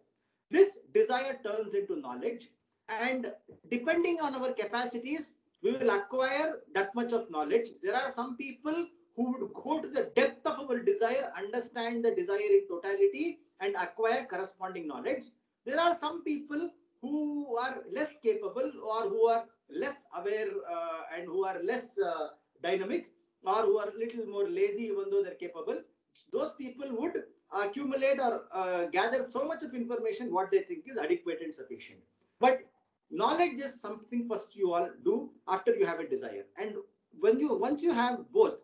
This desire turns into knowledge, and depending on our capacities, we will acquire that much of knowledge. There are some people who would go to the depth of our desire, understand the desire in totality, and acquire corresponding knowledge. There are some people who are less capable, or who are less aware, and who are less dynamic, or who are a little more lazy even though they're capable. Those people would accumulate or gather so much of information what they think is adequate and sufficient. But knowledge is something first you all do after you have a desire. And once you have both,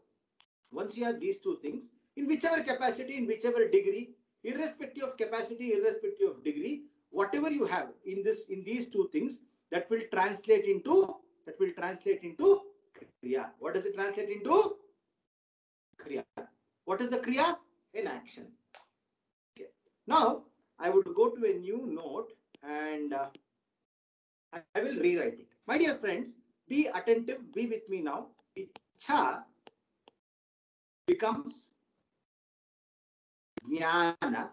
once you have these 2 things, in whichever capacity, in whichever degree, irrespective of capacity, irrespective of degree, whatever you have in these 2 things, that will translate into Kriya. What does it translate into? Kriya. What is the Kriya? An action. Okay. Now, I would go to a new note and I will rewrite it. My dear friends, be attentive, be with me now. Ichha becomes Jnana.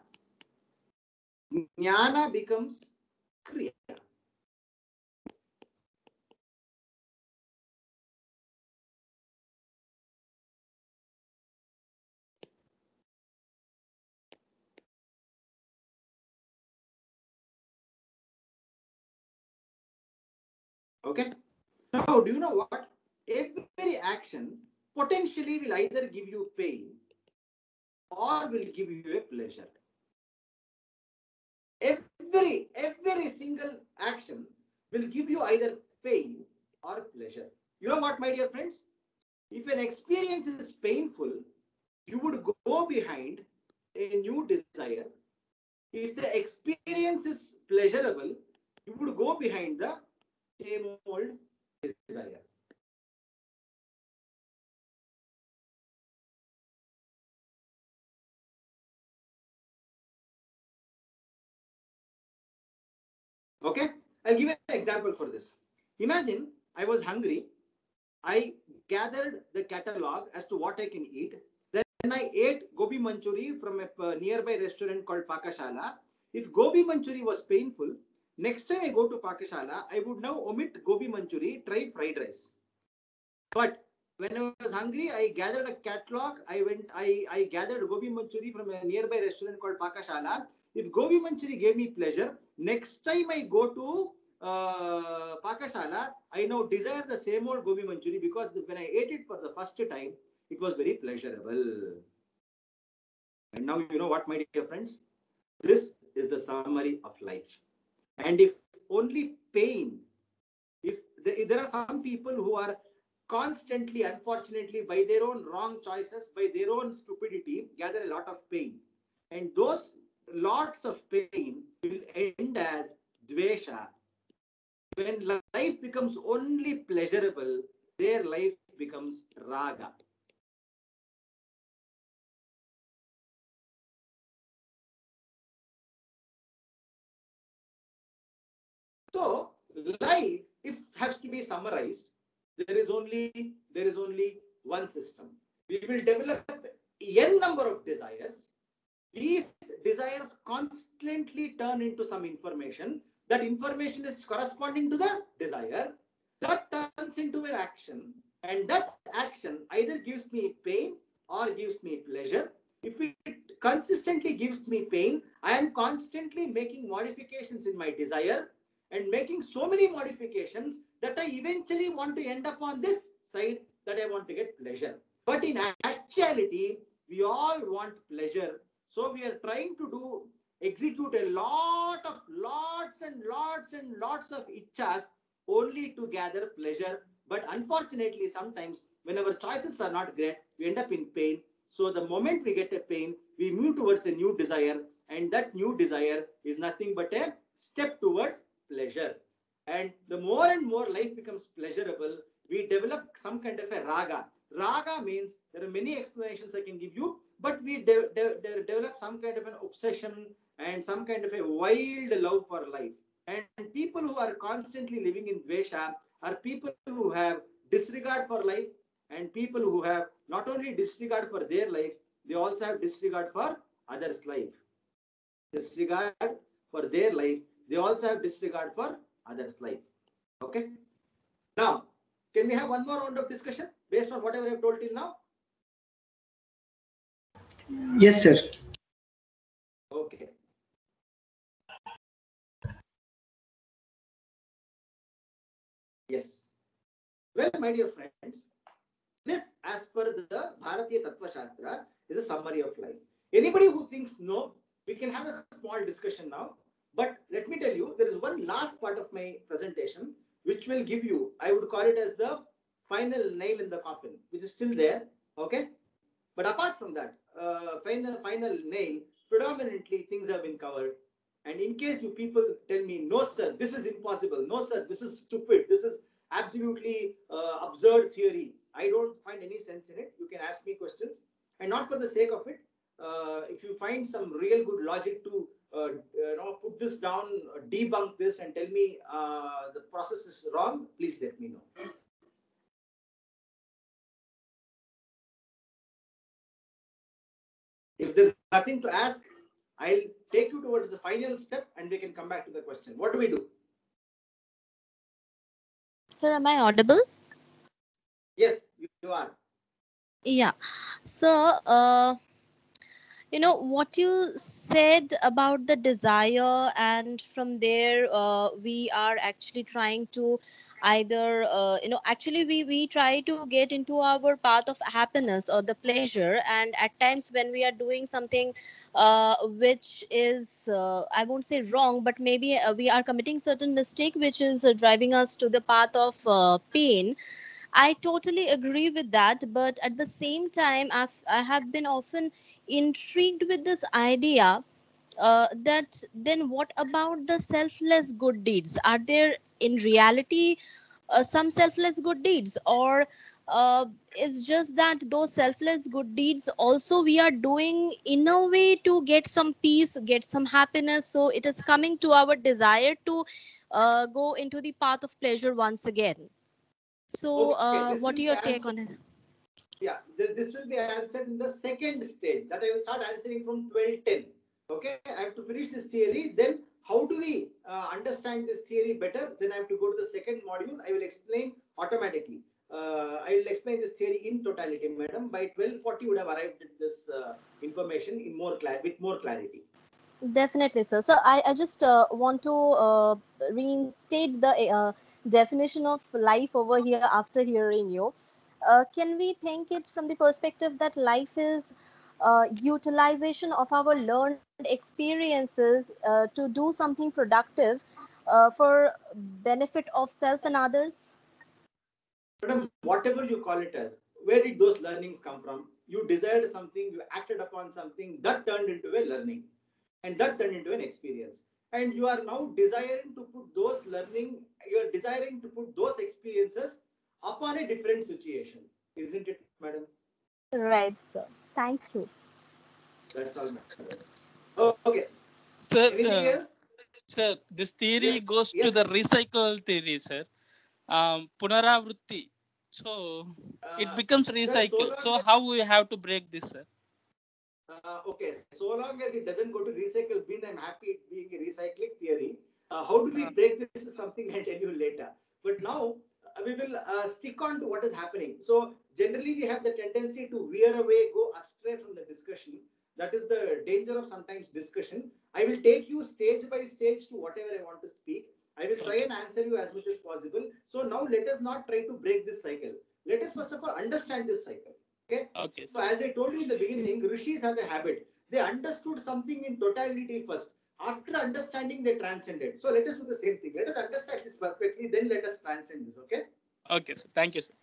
Jnana becomes Kriya. Okay. Now, do you know what? Every action potentially will either give you pain or will give you a pleasure. Every single action will give you either pain or pleasure. You know what, my dear friends? If an experience is painful, you would go behind a new desire. If the experience is pleasurable, you would go behind the same old desire. Okay, I'll give an example for this. Imagine I was hungry. I gathered the catalog as to what I can eat. Then I ate gobi manchuri from a nearby restaurant called Pakashala. If gobi manchuri was painful, next time I go to Pakashala, I would now omit gobi manchuri, try fried rice. But when I was hungry, I gathered a catalog. I gathered gobi manchuri from a nearby restaurant called Pakashala. If gobi manchuri gave me pleasure, next time I go to Pakashala, I now desire the same old gobi manchuri, because when I ate it for the first time, it was very pleasurable. And now you know what, my dear friends? This is the summary of life. And if only pain, if there are some people who are constantly, unfortunately, by their own wrong choices, by their own stupidity, gather a lot of pain. And those lots of pain will end as dvesha. When life becomes only pleasurable, their life becomes raga. So life, if has to be summarized, there is only one system. We will develop n number of desires. These desires constantly turn into some information. That information is corresponding to the desire. That turns into an action, and that action either gives me pain or gives me pleasure. If it consistently gives me pain, I am constantly making modifications in my desire and making so many modifications that I eventually want to end up on this side, that I want to get pleasure. But in actuality, we all want pleasure. So we are trying to execute a lots and lots of ichas only to gather pleasure. But unfortunately, sometimes when our choices are not great, we end up in pain. So the moment we get a pain, we move towards a new desire, and that new desire is nothing but a step towards pleasure. And the more and more life becomes pleasurable, we develop some kind of a raga. Raga means, there are many explanations I can give you, but we develop some kind of an obsession and some kind of a wild love for life. And people who are constantly living in dvesha are people who have disregard for life, and people who have not only disregard for their life, they also have disregard for others' life. Disregard for their life, they also have disregard for others' life. Okay. Now, can we have one more round of discussion based on whatever I have told till now? Yes, sir. Okay. Yes. Well, my dear friends, this, as per the Bharatiya Tattva Shastra, is a summary of life. Anybody who thinks no, we can have a small discussion now. But let me tell you, there is one last part of my presentation which will give you, I would call it as the final nail in the coffin, which is still there. Okay. But apart from that, final nail, predominantly things have been covered. And in case you people tell me, no, sir, this is impossible. No, sir, this is stupid. This is absolutely absurd theory. I don't find any sense in it. You can ask me questions, and not for the sake of it. If you find some real good logic to put this down, debunk this, and tell me the process is wrong, please let me know. If there's nothing to ask, I'll take you towards the final step, and we can come back to the question. What do we do? Sir, am I audible? Yes, you are. Yeah. So, what you said about the desire, and from there we are actually trying to either actually we try to get into our path of happiness or the pleasure, and at times when we are doing something which is I won't say wrong, but maybe we are committing certain mistake which is driving us to the path of pain. I totally agree with that, but at the same time, I have been often intrigued with this idea that then what about the selfless good deeds? Are there in reality some selfless good deeds, or it's just that those selfless good deeds also we are doing in a way to get some peace, get some happiness? So it is coming to our desire to go into the path of pleasure once again. So, what are your take on it? Yeah, this will be answered in the second stage, that I will start answering from 12:10. Okay, I have to finish this theory. Then, how do we understand this theory better? Then I have to go to the second module. I will explain automatically. I will explain this theory in totality, madam. By 12:40, would have arrived at this information in with more clarity. Definitely, sir. So I just want to reinstate the definition of life over here after hearing you. Can we think it from the perspective that life is utilization of our learned experiences to do something productive for benefit of self and others? Madam, whatever you call it as, where did those learnings come from? You desired something, you acted upon something, that turned into a learning, and that turned into an experience. And you are now desiring to put those learning, you are desiring to put those experiences upon a different situation. Isn't it, madam? Right, sir. Thank you. That's all, madam. Okay. Sir, Anything else? sir, this theory Yes, goes to yes. the recycle theory, sir. Punaravrutti. So it becomes Sir, recycle. So how we have to break this, sir? Okay, so long as it doesn't go to recycle bin, I'm happy it being a recycling theory. How do we break this is something I'll tell you later. But now we will stick on to what is happening. So generally we have the tendency to veer away, go astray from the discussion. That is the danger of sometimes discussion. I will take you stage by stage to whatever I want to speak. I will try and answer you as much as possible. So now let us not try to break this cycle. Let us first of all understand this cycle. Okay. Okay. So as I told you in the beginning, rishis have a habit. They understood something in totality first. After understanding, they transcended. So let us do the same thing. Let us understand this perfectly, then let us transcend this. Okay. Okay, sir. Thank you, sir.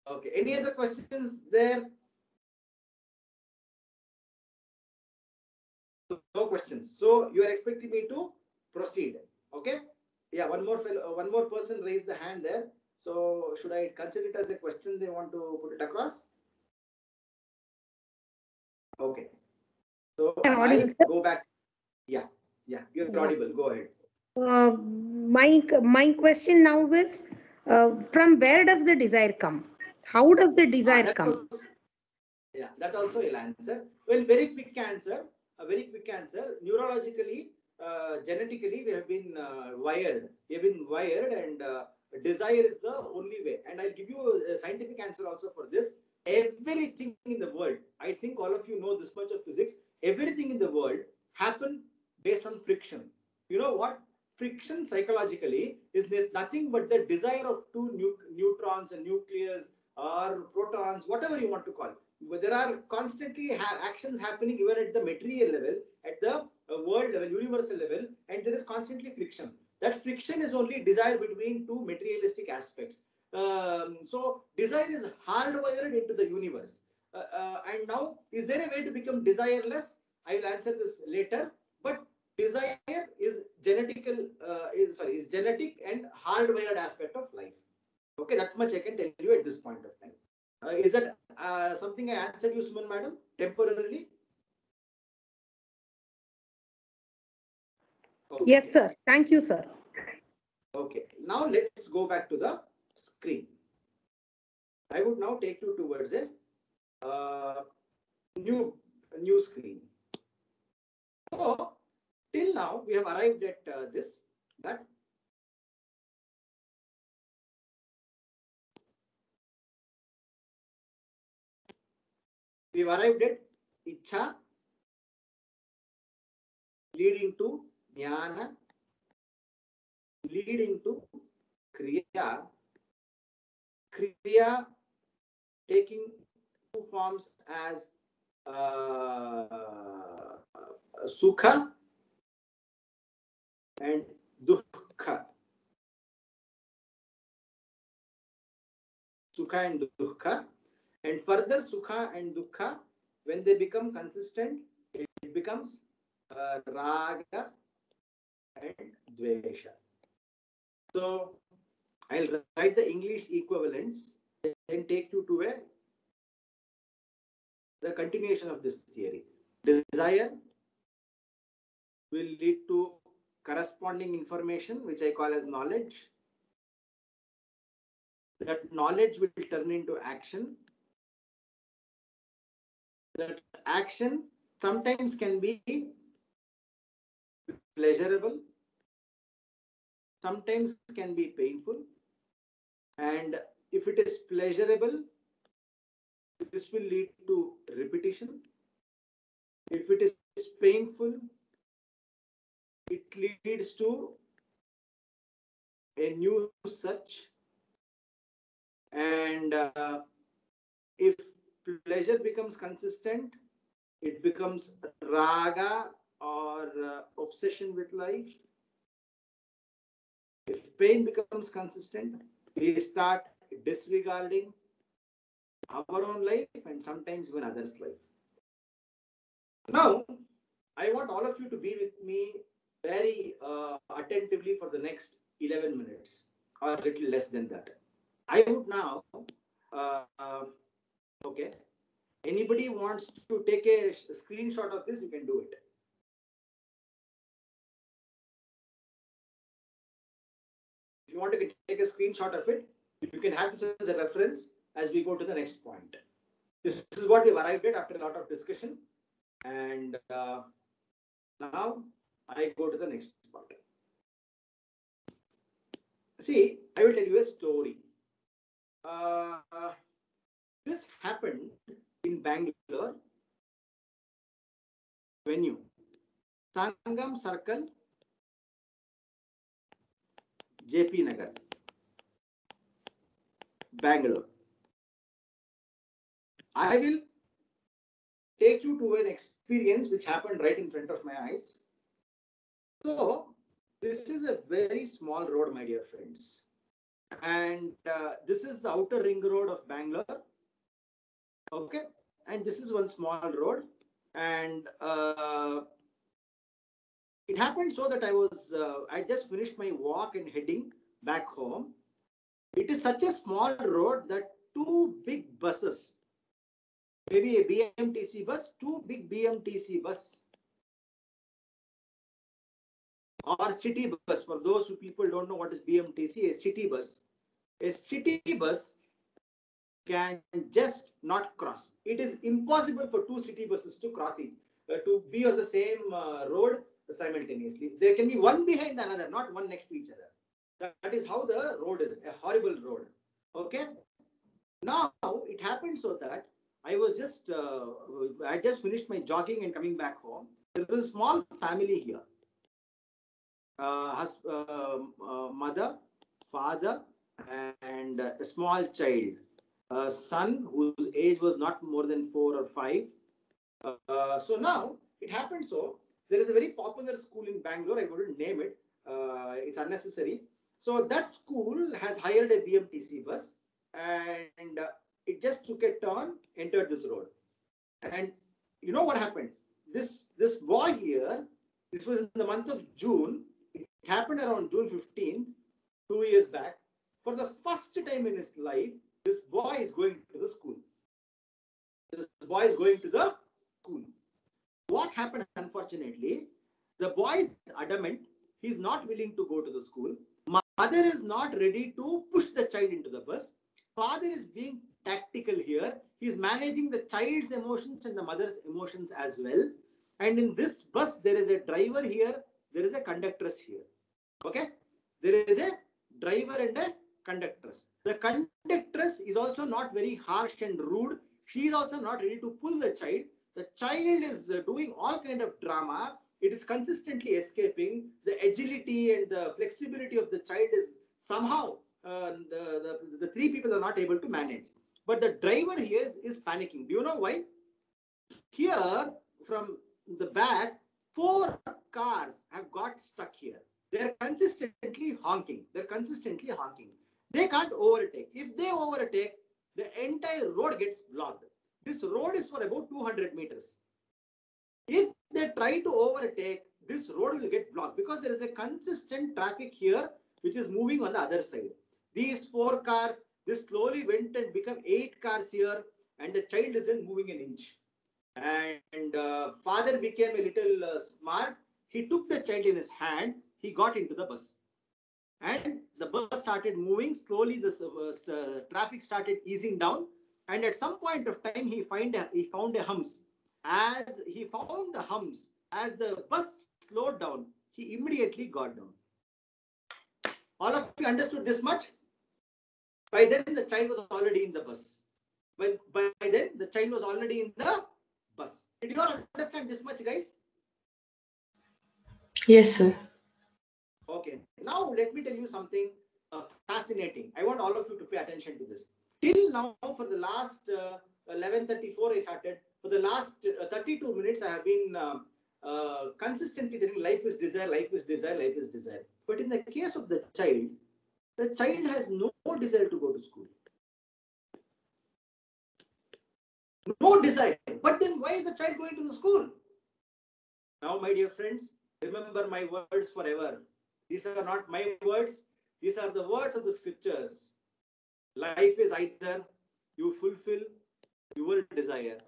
Okay. Any other questions there? No questions. So you are expecting me to proceed. Okay. Yeah. One more person raised the hand there. So should I consider it as a question they want to put it across? Okay. So I'll go back. Yeah. Yeah. You're audible. Go ahead. My question now is, from where does the desire come? How does the desire come? Yeah, that also I'll answer. Well, very quick answer. A very quick answer. Neurologically, genetically, we have been wired. We have been wired, and desire is the only way. And I'll give you a scientific answer also for this. Everything in the world, I think all of you know this much of physics. Everything in the world happen based on friction. You know what? Friction psychologically is nothing but the desire of two neutrons and nucleus or protons, whatever you want to call. There are constantly actions happening even at the material level, at the world level, universal level, and there is constantly friction. That friction is only desire between two materialistic aspects. So desire is hardwired into the universe. And now, is there a way to become desireless? I will answer this later. But desire is is genetic and hardwired aspect of life. Okay, that much I can tell you at this point of time. Is that something I answered you, Suman madam, temporarily? Okay. Yes, sir. Thank you, sir. Okay. Now let's go back to the screen. I would now take you towards a new screen. So till now we have arrived at this, that we've arrived at Icha leading to Jnana, leading to Kriya, Kriya taking two forms as Sukha and Dukkha. Sukha and Dukkha. And further, Sukha and Dukkha, when they become consistent, it becomes Raga and Dvesha. So I'll write the English equivalents and take you to the continuation of this theory. Desire will lead to corresponding information, which I call as knowledge. That knowledge will turn into action. That action sometimes can be pleasurable, sometimes can be painful. And if it is pleasurable, this will lead to repetition. If it is painful, it leads to a new search. And if pleasure becomes consistent, it becomes raga or obsession with life. If pain becomes consistent, we start disregarding our own life and sometimes even others' life. Now, I want all of you to be with me very attentively for the next 11 minutes or a little less than that. I would now, okay, anybody wants to take a screenshot of this, you can do it. If you want to take a screenshot of it, you can have this as a reference as we go to the next point. This is what we've arrived at after a lot of discussion. And now I go to the next part. See, I will tell you a story. This happened in Bangalore venue, Sangam Circle, JP Nagar, Bangalore. I will take you to an experience which happened right in front of my eyes. So, this is a very small road, my dear friends. And this is the outer ring road of Bangalore. Okay. And this is one small road. And it happened so that I just finished my walk and heading back home. It is such a small road that two big buses, maybe a BMTC bus, two big BMTC bus or city bus. For those who people don't know what is BMTC, a city bus. A city bus can just not cross. It is impossible for two city buses to cross it, to be on the same road simultaneously. There can be one behind another, not one next to each other. That is how the road is, a horrible road. Okay. Now it happened so that I just finished my jogging and coming back home. There was a small family here. Mother, father, and a small child. A son whose age was not more than 4 or 5. So now it happened so there is a very popular school in Bangalore. I wouldn't name it. It's unnecessary. So that school has hired a BMTC bus and it just took a turn, entered this road. And you know what happened? This boy here, this was in the month of June. It happened around June 15th, 2 years back. For the first time in his life, this boy is going to the school. This boy is going to the school. What happened, unfortunately, the boy is adamant. He's not willing to go to the school. Mother is not ready to push the child into the bus. Father is being tactical here. He's managing the child's emotions and the mother's emotions as well. And in this bus, there is a driver here. There is a conductress here. Okay? There is a driver and a conductress. The conductress is also not very harsh and rude. She is also not ready to pull the child. The child is doing all kind of drama. It is consistently escaping. The agility and the flexibility of the child is somehow the three people are not able to manage. But the driver here is panicking. Do you know why? Here, from the back, 4 cars have got stuck here. They're consistently honking. They can't overtake. If they overtake, the entire road gets blocked. This road is for about 200 meters. If they try to overtake, this road will get blocked because there is a consistent traffic here which is moving on the other side. These 4 cars, this slowly went and become 8 cars here, and the child isn't moving an inch. And father became a little smart. He took the child in his hand. He got into the bus. And the bus started moving. Slowly, the traffic started easing down. And at some point of time, he found a humps. As he found the humps, as the bus slowed down, he immediately got down. All of you understood this much? By then, the child was already in the bus. By then, the child was already in the bus. Did you all understand this much, guys? Yes, sir. Okay. Now, let me tell you something fascinating. I want all of you to pay attention to this. Till now, for the last 11:34, I started. for the last 32 minutes, I have been consistently telling life is desire, life is desire, life is desire. But in the case of the child has no desire to go to school. No desire. But then why is the child going to the school? Now, my dear friends, remember my words forever. These are not my words. These are the words of the scriptures. Life is either you fulfill your desire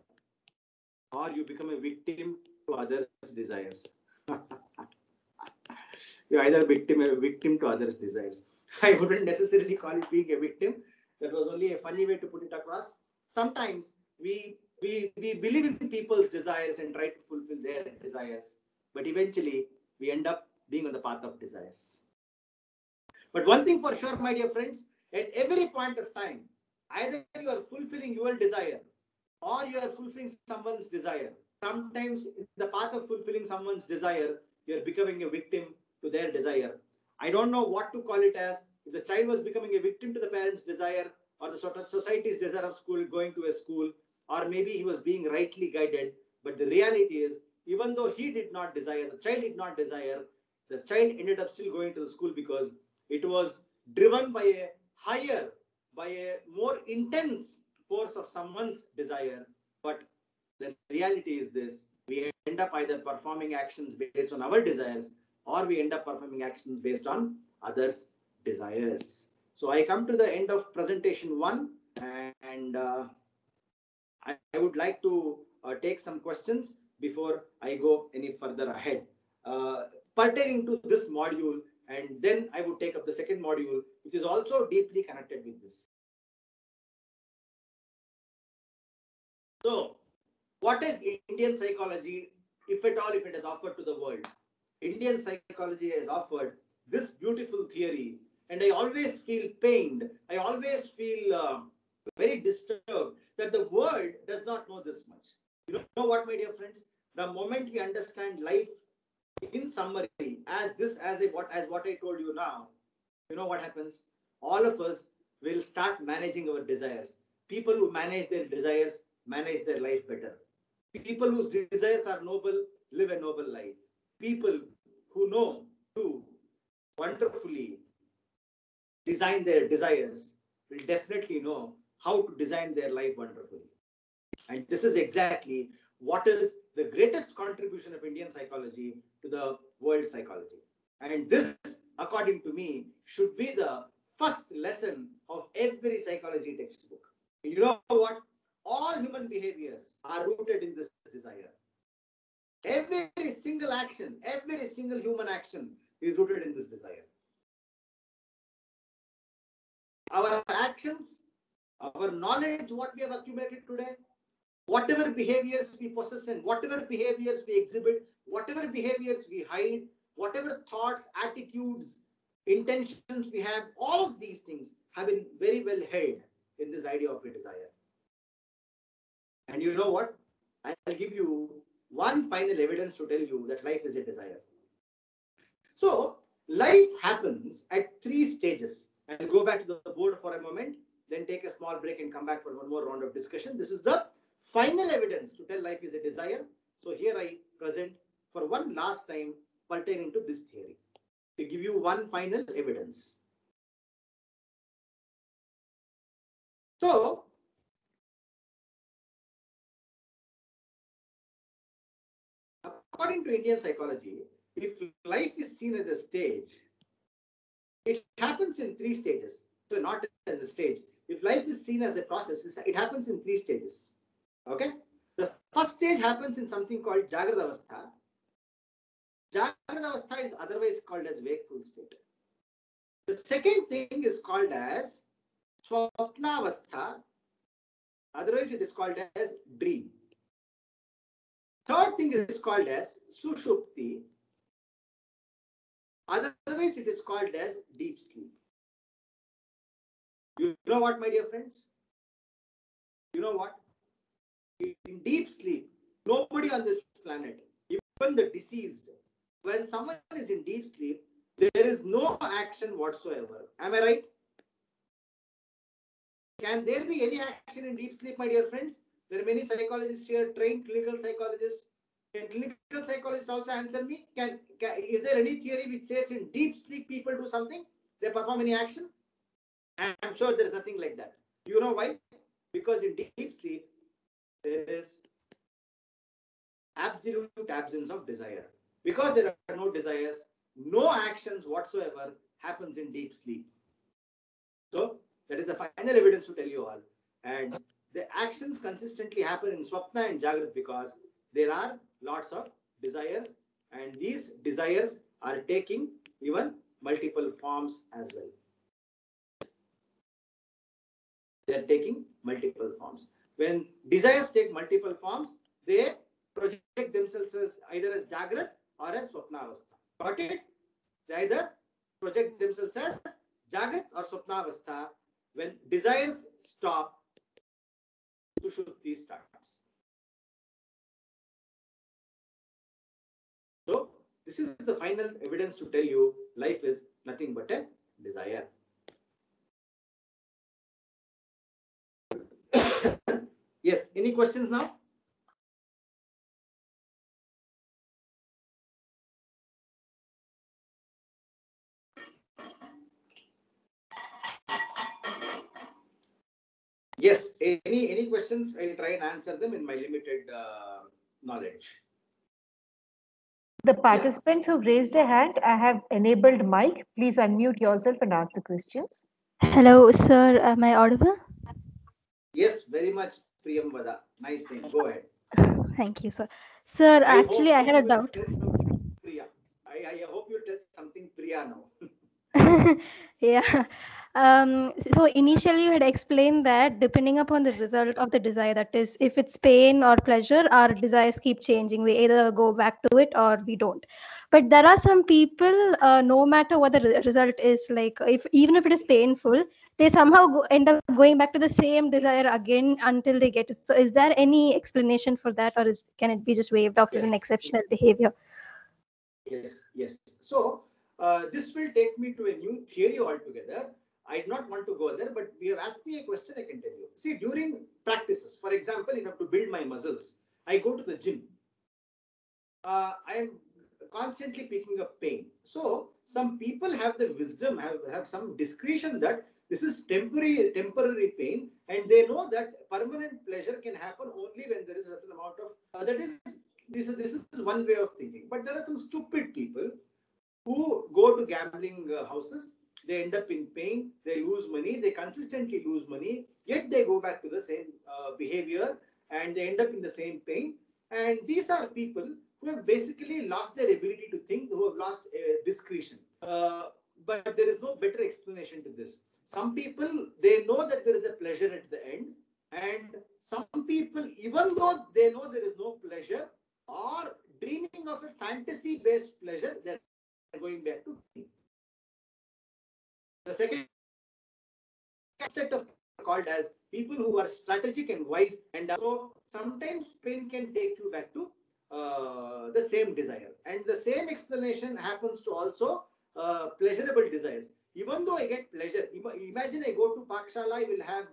or you become a victim to others' desires. You either become a victim to others' desires. I wouldn't necessarily call it being a victim. That was only a funny way to put it across. Sometimes we believe in people's desires and try to fulfill their desires, but eventually we end up being on the path of desires. But one thing for sure, my dear friends, at every point of time, either you are fulfilling your desire or you are fulfilling someone's desire. Sometimes in the path of fulfilling someone's desire, you are becoming a victim to their desire. I don't know what to call it as. If the child was becoming a victim to the parents' desire or the sort of society's desire of school, going to a school, or maybe he was being rightly guided. But the reality is, even though he did not desire, the child did not desire, the child ended up still going to the school because it was driven by a higher, by a more intense force of someone's desire. But the reality is this: we end up either performing actions based on our desires or we end up performing actions based on others' desires. So I come to the end of presentation 1, and I would like to take some questions before I go any further ahead pertaining to this module, and then I would take up the second module, which is also deeply connected with this. So, what is Indian psychology, if at all, if it has offered to the world? Indian psychology has offered this beautiful theory, and I always feel pained. I always feel very disturbed that the world does not know this much. You know what, my dear friends? The moment we understand life in summary, as what I told you now, you know what happens? All of us will start managing our desires. People who manage their desires manage their life better. People whose desires are noble live a noble life. People who know to wonderfully design their desires will definitely know how to design their life wonderfully. And this is exactly what is the greatest contribution of Indian psychology to the world psychology. And this, according to me, should be the first lesson of every psychology textbook. You know what? All human behaviors are rooted in this desire. Every single action, every single human action is rooted in this desire. Our actions, our knowledge, what we have accumulated today, whatever behaviors we possess and whatever behaviors we exhibit, whatever behaviors we hide, whatever thoughts, attitudes, intentions we have, all of these things have been very well held in this idea of a desire. And you know what? I'll give you one final evidence to tell you that life is a desire. So, life happens at 3 stages. I'll go back to the board for a moment, then take a small break and come back for one more round of discussion. This is the final evidence to tell life is a desire. So here I present for one last time pertaining to this theory, to give you one final evidence. So, according to Indian psychology, if life is seen as a stage, it happens in 3 stages. So not as a stage. If life is seen as a process, it happens in 3 stages. Okay? The first stage happens in something called Jagrada Avastha. Jagrada Avastha is otherwise called as wakeful state. The second thing is called as Swapna Avastha. Otherwise it is called as dream. Third thing is called as Sushupti. Otherwise it is called as deep sleep. You know what, my dear friends? You know what? In deep sleep, nobody on this planet, even the deceased, when someone is in deep sleep, there is no action whatsoever. Am I right? Can there be any action in deep sleep, my dear friends? There are many psychologists here, trained clinical psychologists. Can clinical psychologists also answer me? Is there any theory which says in deep sleep people do something? They perform any action? I'm sure there is nothing like that. You know why? Because in deep sleep, there is absolute absence of desire. Because there are no desires, no actions whatsoever happens in deep sleep. So that is the final evidence to tell you all. And the actions consistently happen in Swapna and Jagrat because there are lots of desires, and these desires are taking even multiple forms as well. They are taking multiple forms. When desires take multiple forms, they project themselves as either as Jagrat or as Swapnavastha. Got it? They either project themselves as Jagrat or Swapnavastha. When desires stop, Sushuti starts. So this is the final evidence to tell you life is nothing but a desire. Yes, any questions now? Yes, any questions? I'll try and answer them in my limited knowledge. The participants who've raised a hand, I have enabled mic. Please unmute yourself and ask the questions. Hello, sir. Am I audible? Yes, very much, Priyamvada. Nice name. Go ahead. Thank you, sir. Sir, actually, I had a doubt. Priya. I hope you tell something Priya now. Yeah. So initially you had explained that depending upon the result of the desire, that is, if it's pain or pleasure, our desires keep changing. We either go back to it or we don't. But there are some people, no matter what the result is, like even if it is painful, they somehow end up going back to the same desire again until they get it. So is there any explanation for that, or can it be just waved off as an exceptional behavior? Yes. So this will take me to a new theory altogether. I do not want to go there, but you have asked me a question, I can tell you. See, during practices, for example, you have to build my muscles. I go to the gym. I am constantly picking up pain. So some people have the wisdom, have some discretion that this is temporary pain, and they know that permanent pleasure can happen only when there is a certain amount of this is one way of thinking. But there are some stupid people who go to gambling houses. They end up in pain, they lose money, they consistently lose money, yet they go back to the same behavior and they end up in the same pain. And these are people who have basically lost their ability to think, who have lost discretion. But there is no better explanation to this. Some people, they know that there is a pleasure at the end, and some people, even though they know there is no pleasure, are dreaming of a fantasy-based pleasure, they're going back to pain. The second set of called as people who are strategic and wise, and so sometimes pain can take you back to the same desire. And the same explanation happens to also pleasurable desires. Even though I get pleasure, imagine I go to Pakshala, I will have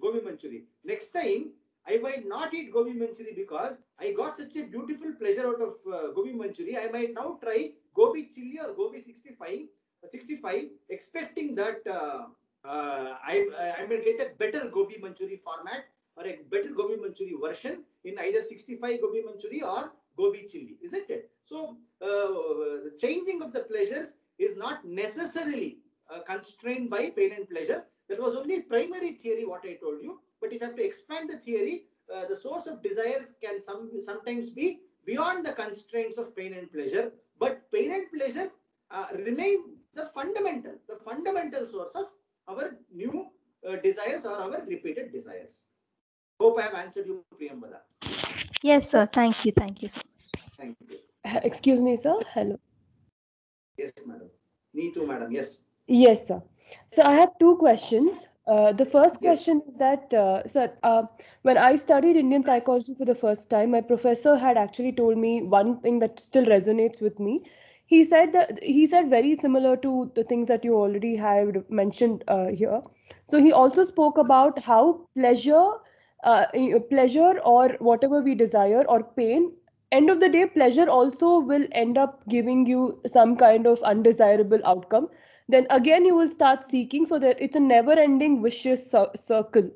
gobi manchuri. Next time, I might not eat gobi manchuri because I got such a beautiful pleasure out of gobi manchuri. I might now try gobi chili or gobi 65, expecting that I may get a better gobi manchuri format or a better gobi manchuri version in either 65 gobi manchuri or gobi chili, isn't it? So the changing of the pleasures is not necessarily constrained by pain and pleasure. That was only primary theory what I told you. But if you have to expand the theory, the source of desires can sometimes be beyond the constraints of pain and pleasure. But pain and pleasure remain the fundamental source of our new desires or our repeated desires. Hope I have answered you, Priyambada. Yes, sir. Thank you so much. Thank you. Excuse me, sir. Hello. Yes, madam. Me too, madam. Yes. Yes, sir. So I have two questions. The first question is that, sir, when I studied Indian psychology for the first time, my professor had actually told me one thing that still resonates with me. He said very similar to the things that you already had mentioned here. So he also spoke about how pleasure pleasure or whatever we desire or pain, end of the day, pleasure also will end up giving you some kind of undesirable outcome. Then again, you will start seeking, so that it's a never ending vicious circle.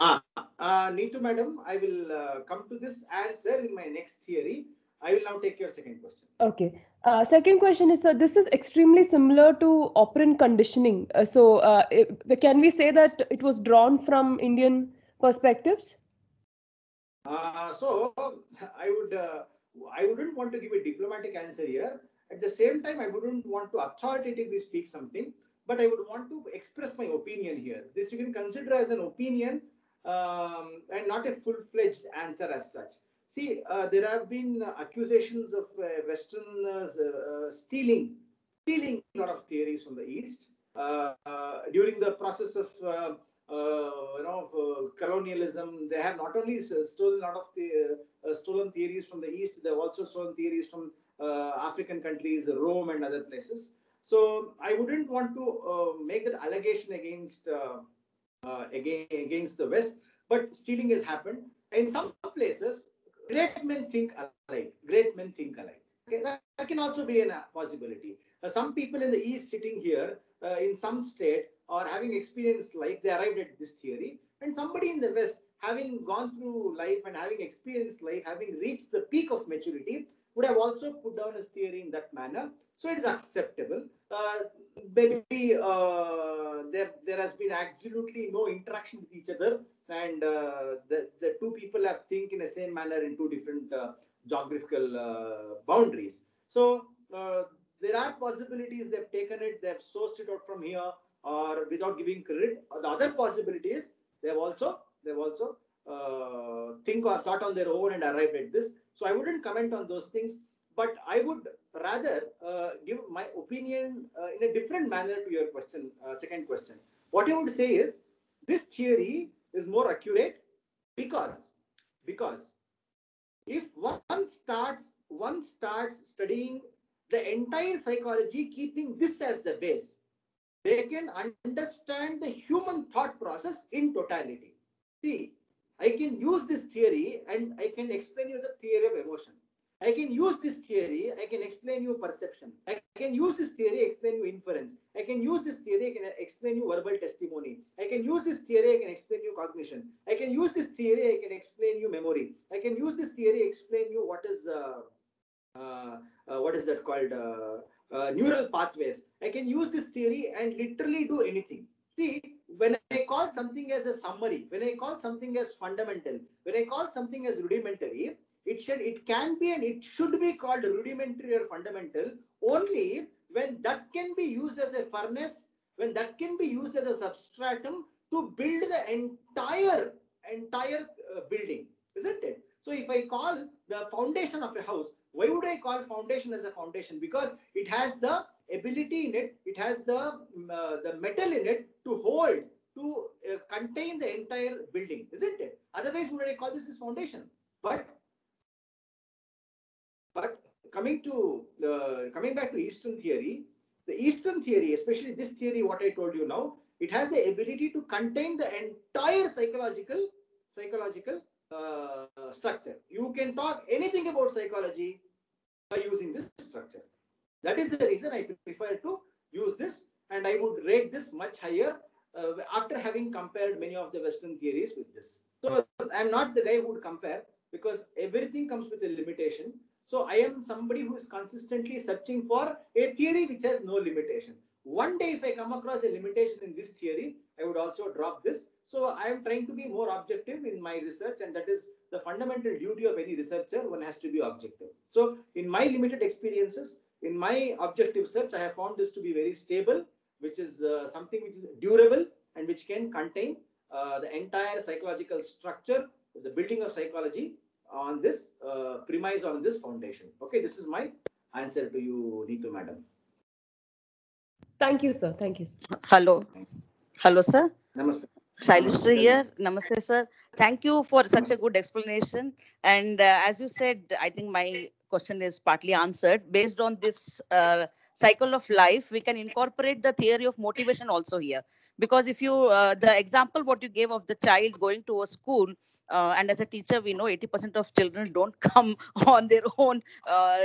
Neetu madam, I will come to this answer in my next theory. I will now take your second question. Okay. Second question is, this is extremely similar to operant conditioning. Can we say that it was drawn from Indian perspectives? So I wouldn't want to give a diplomatic answer here. At the same time, I wouldn't want to authoritatively speak something, but I would want to express my opinion here. This you can consider as an opinion and not a full-fledged answer as such. See, there have been accusations of Westerners stealing a lot of theories from the East during the process of colonialism. They have not only stolen a lot of the stolen theories from the East, they have also stolen theories from African countries, Rome and other places. So I wouldn't want to make that allegation against against the West, but stealing has happened. In some places, great men think alike. Great men think alike. Okay, that can also be a possibility. Some people in the East sitting here in some state or having experienced life, they arrived at this theory. And somebody in the West, having gone through life and having experienced life, having reached the peak of maturity, would have also put down his theory in that manner. So it is acceptable. Maybe there has been absolutely no interaction with each other, and the two people have think in the same manner in two different geographical boundaries. So there are possibilities they've taken it, they've sourced it out from here, or without giving credit. The other possibility is they've also think or thought on their own and arrived at this. So I wouldn't comment on those things, but I would rather give my opinion in a different manner to your question, second question. What I would say is this theory is more accurate because if one starts studying the entire psychology, keeping this as the base, they can understand the human thought process in totality. See, I can use this theory and I can explain you the theory of emotion. I can use this theory, I can explain you perception. I can use this theory, explain you inference. I can use this theory, I can explain you verbal testimony. I can use this theory, I can explain you cognition. I can use this theory, I can explain you memory. I can use this theory, explain you what is that called? Neural pathways. I can use this theory and literally do anything. See, when I call something as a summary, when I call something as fundamental, when I call something as rudimentary, it can be and it should be called rudimentary or fundamental only when that can be used as a furnace, when that can be used as a substratum to build the entire building, isn't it? So if I call the foundation of a house, why would I call foundation as a foundation? Because it has the ability in it, it has the metal in it to hold, to contain the entire building, isn't it? Otherwise, would I call this as foundation? But coming back to Eastern theory, the Eastern theory, especially this theory, what I told you now, it has the ability to contain the entire psychological structure. You can talk anything about psychology by using this structure. That is the reason I prefer to use this, and I would rate this much higher after having compared many of the Western theories with this. So I'm not the guy who would compare, because everything comes with a limitation. So I am somebody who is consistently searching for a theory which has no limitation. One day, if I come across a limitation in this theory, I would also drop this. So I am trying to be more objective in my research, and that is the fundamental duty of any researcher. One has to be objective. So in my limited experiences, in my objective search, I have found this to be very stable, which is something which is durable and which can contain the entire psychological structure, the building of psychology on this premise, on this foundation. Okay, this is my answer to you, Neetu madam. Thank you, sir. Thank you, sir. Hello, sir. Namaste. Shailishri here. Namaste, sir. Thank you for such a good explanation. And as you said, I think my question is partly answered. Based on this cycle of life, we can incorporate the theory of motivation also here. Because if you, the example what you gave of the child going to a school, and as a teacher, we know 80% of children don't come on their own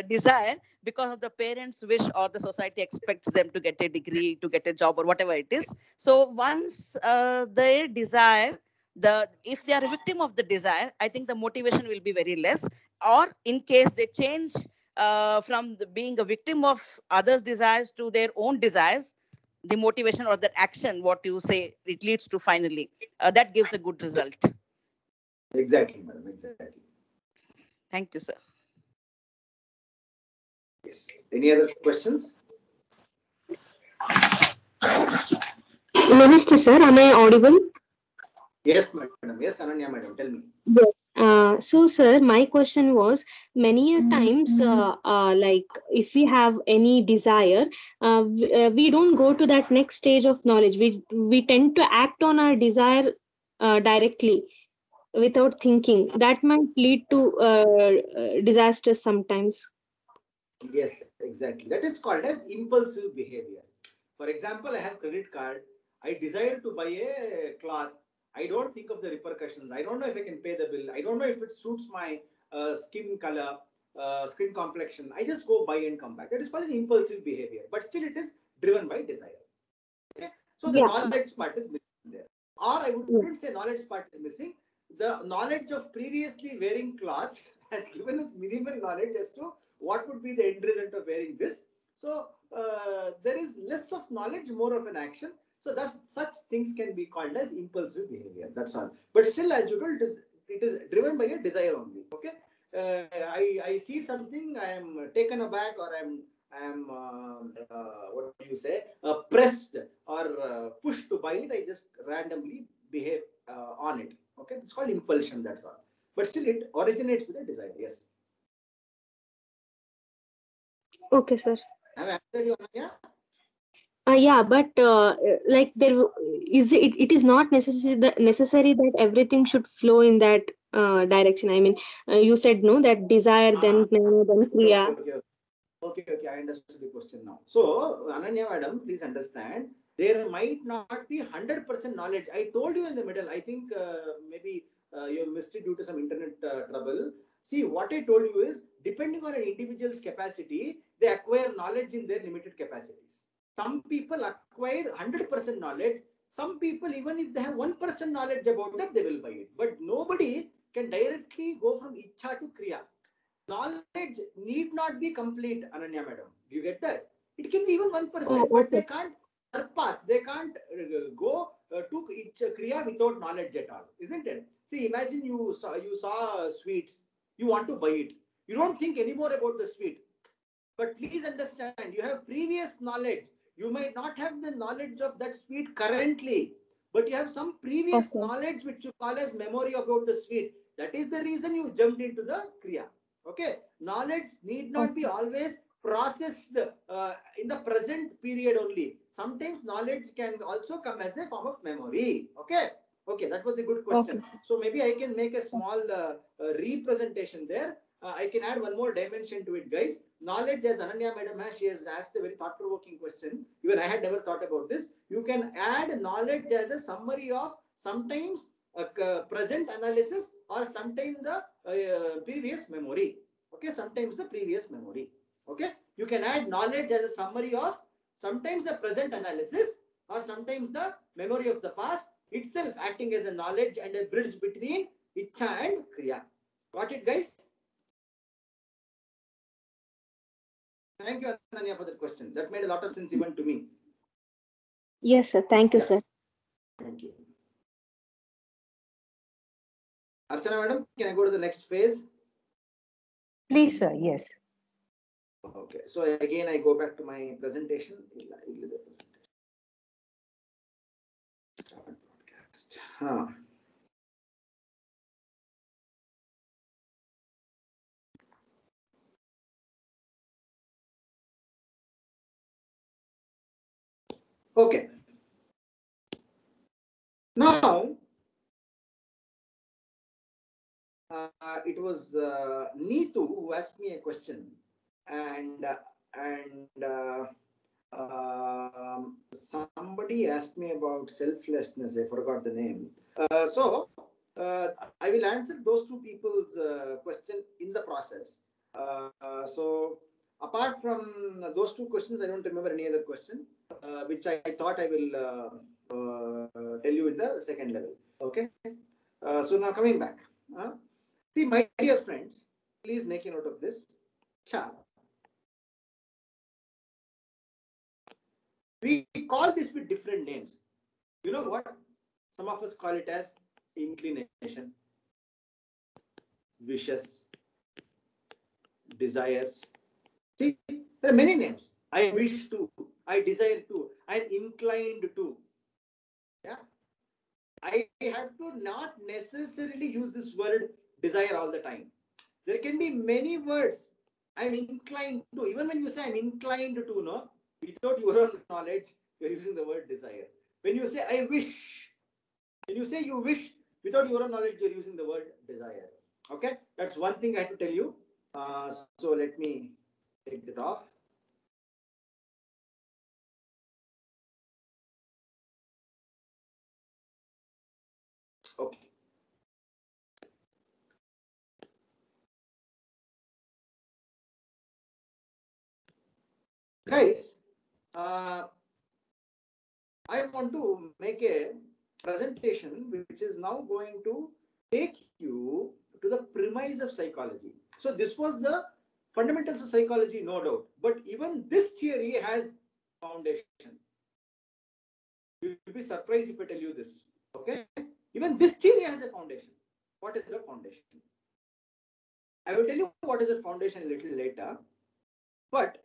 desire, because of the parents' wish or the society expects them to get a degree, to get a job, or whatever it is. So once they desire, if they are a victim of the desire, I think the motivation will be very less. Or in case they change from being a victim of others' desires to their own desires, the motivation or that action, what you say, it leads to finally, that gives a good result. Exactly, madam. Exactly. Thank you, sir. Yes. Any other questions? Namaste, sir. Am I audible? Yes, madam. Yes, Ananya, madam. Tell me. Yes. So, sir, my question was many a times, like if we have any desire, we don't go to that next stage of knowledge. We tend to act on our desire directly without thinking. That might lead to disasters sometimes. Yes, exactly. That is called as impulsive behavior. For example, I have credit card. I desire to buy a cloth. I don't think of the repercussions. I don't know if I can pay the bill. I don't know if it suits my skin color, skin complexion. I just go buy and come back. That is called an impulsive behavior. But still, it is driven by desire. Okay? So the knowledge part is missing there. Or I wouldn't say knowledge part is missing. The knowledge of previously wearing clothes has given us minimal knowledge as to what would be the end result of wearing this. So there is less of knowledge, more of an action. So thus such things can be called as impulsive behavior. That's all. But still, as you told, it is driven by a desire only. Okay. I see something, I am taken aback, or I am what do you say, pressed or pushed to buy it. I just randomly behave on it. Okay, it's called impulsion. That's all. But still, it originates with a desire. Yes. Okay, sir. Have I answered you, Ananya? Yeah, but like there is it is not necessary that everything should flow in that direction. I mean, you said no, that desire, then jnana, then kriya. Okay, I understood the question now. So, Ananya madam, please understand, there might not be 100% knowledge. I told you in the middle, I think maybe you missed it due to some internet trouble. See, what I told you is, depending on an individual's capacity, they acquire knowledge in their limited capacities. Some people acquire 100% knowledge. Some people, even if they have 1% knowledge about that, they will buy it. But nobody can directly go from Ichha to Kriya. Knowledge need not be complete, Ananya madam. Do you get that? It can be even 1%, but they can't surpass. They can't go to Kriya without knowledge at all, isn't it? See, imagine you saw sweets. You want to buy it. You don't think anymore about the sweet. But please understand, you have previous knowledge. You might not have the knowledge of that sweet currently, but you have some previous knowledge which you call as memory about the sweet. That is the reason you jumped into the Kriya. Okay, knowledge need not be always processed in the present period only. Sometimes knowledge can also come as a form of memory. Okay, that was a good question. So maybe I can make a small representation there. I can add one more dimension to it, guys. Knowledge, as Ananya madam has, she has asked a very thought-provoking question. Even I had never thought about this. You can add knowledge as a summary of sometimes present analysis, or sometimes the previous memory. Okay, sometimes the previous memory. Okay, you can add knowledge as a summary of sometimes the present analysis, or sometimes the memory of the past itself, acting as a knowledge and a bridge between Ichha and Kriya. Got it, guys? Thank you, Ananya, for that question. That made a lot of sense even to me. Yes, sir. Thank you, sir. Thank you. Archana madam, can I go to the next phase? Please, sir. Yes. Okay. So again, I go back to my presentation. Okay. Now, it was Neetu who asked me a question, and and somebody asked me about selflessness. I forgot the name. I will answer those two people's question in the process. So apart from those two questions, I don't remember any other question, which I thought I will tell you in the second level. Okay. So now coming back. See, my dear friends, please make a note of this. Cha. We call this with different names. You know what? Some of us call it as inclination, wishes, desires. See, there are many names. I wish to, I desire to, I'm inclined to. Yeah. I have to not necessarily use this word desire all the time. There can be many words. I'm inclined to. Even when you say I'm inclined to, no, without your own knowledge, you're using the word desire. When you say I wish, when you say you wish, without your own knowledge, you're using the word desire. Okay, that's one thing I have to tell you. So let me take that off. Okay. Guys, I want to make a presentation which is now going to take you to the premise of psychology. So this was the fundamentals of psychology, no doubt. But even this theory has foundation. You'll be surprised if I tell you this. Okay? Even this theory has a foundation. What is a foundation? I will tell you what is a foundation a little later. But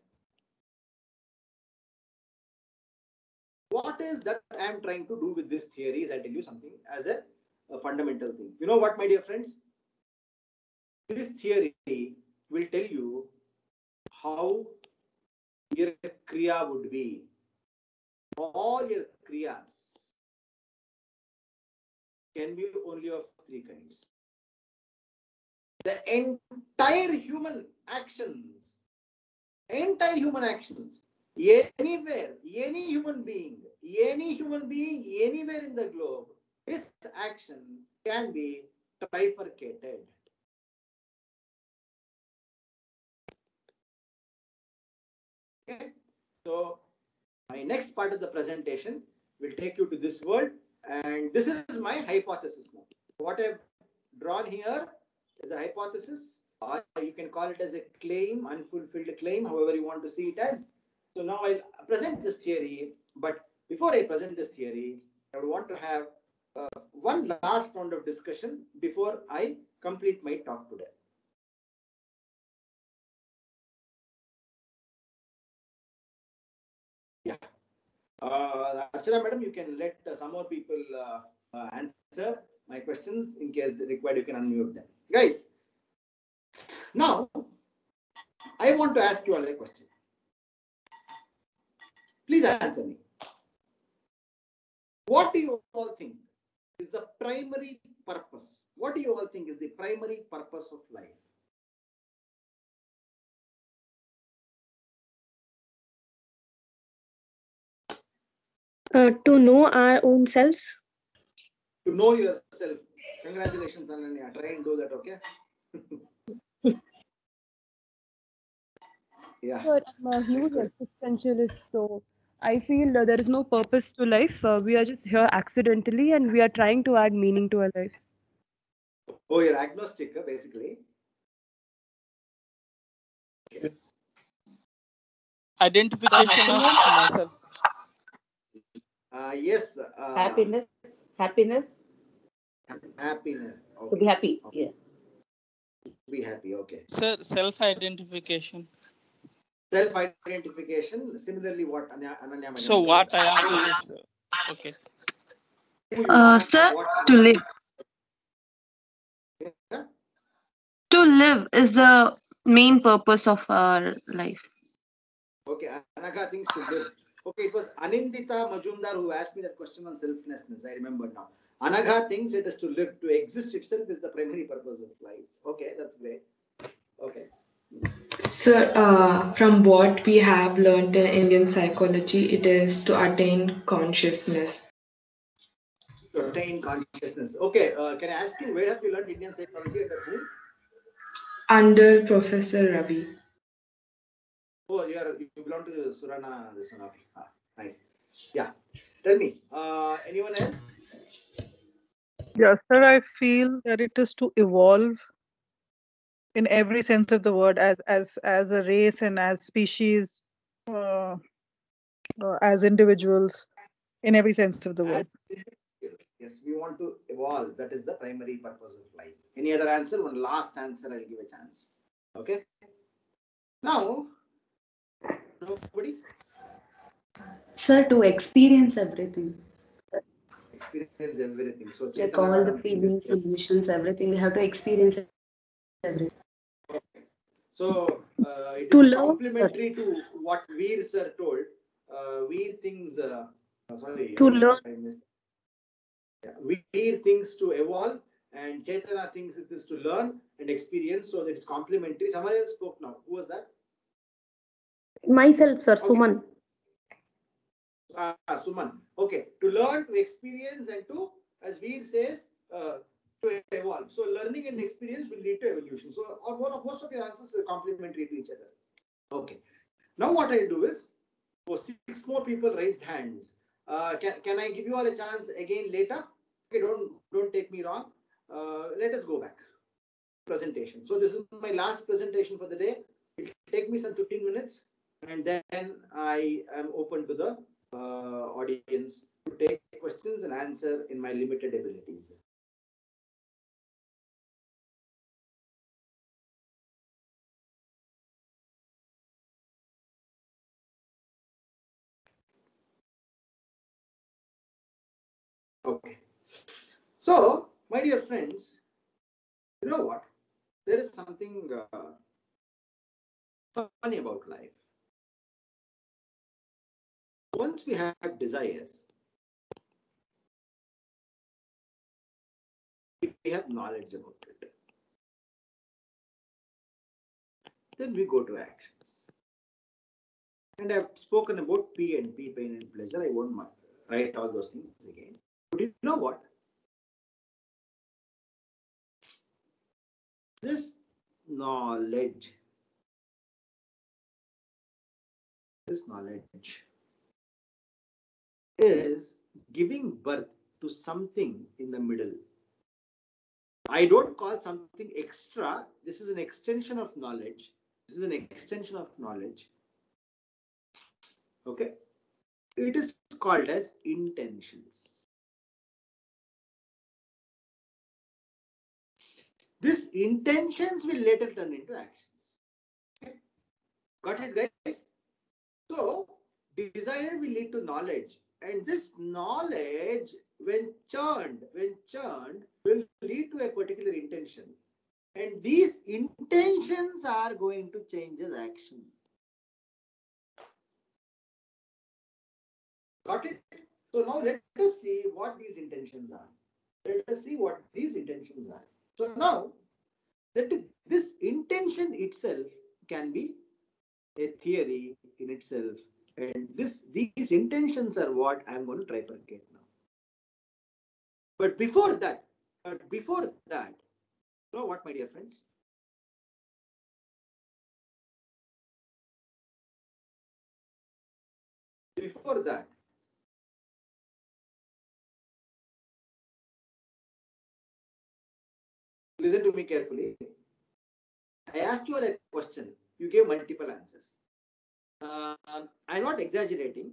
what is that I am trying to do with this theory is I'll tell you something as a fundamental thing. You know what, my dear friends? This theory will tell you how your kriya would be. All your kriyas can be only of three kinds. The entire human actions, anywhere, any human being, anywhere in the globe, his action can be trifurcated. Okay. So my next part of the presentation will take you to this world, and this is my hypothesis now. What I've drawn here is a hypothesis, or you can call it as a claim, unfulfilled claim, however you want to see it as. So now I'll present this theory, but before I present this theory, I would want to have one last round of discussion before I complete my talk today. Yeah. Archana madam, you can let some more people answer my questions. In case required, you can unmute them. Guys, now I want to ask you all a question. Please answer me. What do you all think is the primary purpose? What do you all think is the primary purpose of life? To know our own selves. To know yourself. Congratulations, Ananya. Try and do that, okay? Yeah. Sir, I'm a huge existentialist, so I feel there is no purpose to life. We are just here accidentally, and we are trying to add meaning to our lives. Oh, you're agnostic, basically. Yes. Identification of myself. Yes. Happiness. Happiness. Happiness. Okay. To be happy. Okay. Yeah. To be happy. Okay. Sir, self-identification. Self-identification. Similarly, what Ananya? So what I am is okay. Sir, to live. Yeah? To live is the main purpose of our life. Okay, Anagha thinks to live. Okay, it was Anindita Majumdar who asked me that question on selflessness. I remember now. Anagha thinks it is to live. To exist itself is the primary purpose of life. Okay, that's great. Okay. Sir, from what we have learned in Indian psychology, it is to attain consciousness. To attain consciousness. Okay, can I ask you, where have you learned Indian psychology, under whom? Under Professor Ravi. Oh, you belong to Surana, this one. Okay. Nice. Yeah. Tell me, anyone else? Yes, sir, I feel that it is to evolve in every sense of the word, as a race and as species, as individuals, in every sense of the word. Yes, we want to evolve. That is the primary purpose of life. Any other answer? One last answer, I'll give a chance. Okay. Now, nobody? Sir, to experience everything. Experience everything. So, Like Chaitanya all the madam, feelings, emotions, everything. We have to experience everything. so it To is learn, complementary to what Veer sir told. Veer thinks, sorry, to learn. I missed. Yeah. Veer thinks to evolve, and Chaitanya thinks it is to learn and experience. So it's complementary. Someone else spoke now. Who was that? Myself, sir, Okay. Suman. Suman. Okay. To learn, to experience, and to, as Veer says, to evolve. So learning and experience will lead to evolution. So most of your answers are complementary to each other. Okay. Now what I'll do is, 6 more people raised hands. Can I give you all a chance again later? Okay, don't take me wrong. Let us go back. Presentation. So this is my last presentation for the day. It will take me some 15 minutes, and then I am open to the audience to take questions and answer in my limited abilities. Okay. So, my dear friends, you know what? There is something funny about life. Once we have desires, we have knowledge about it. Then we go to actions. And I've spoken about P and P, pain and pleasure. I won't write all those things again. But you know what? This knowledge is giving birth to something in the middle. I don't call something extra. This is an extension of knowledge. Okay. It is called as intentions. These intentions will later turn into actions. Okay. Got it, guys? So, desire will lead to knowledge. And this knowledge, when churned, will lead to a particular intention. And these intentions are going to change as action. Got it? So now let us see what these intentions are. So now, this intention itself can be a theory in itself. And these intentions are what I'm going to trifurcate now. But before that, you know what, my dear friends? Before that, listen to me carefully. I asked you all a question. You gave multiple answers. I'm not exaggerating.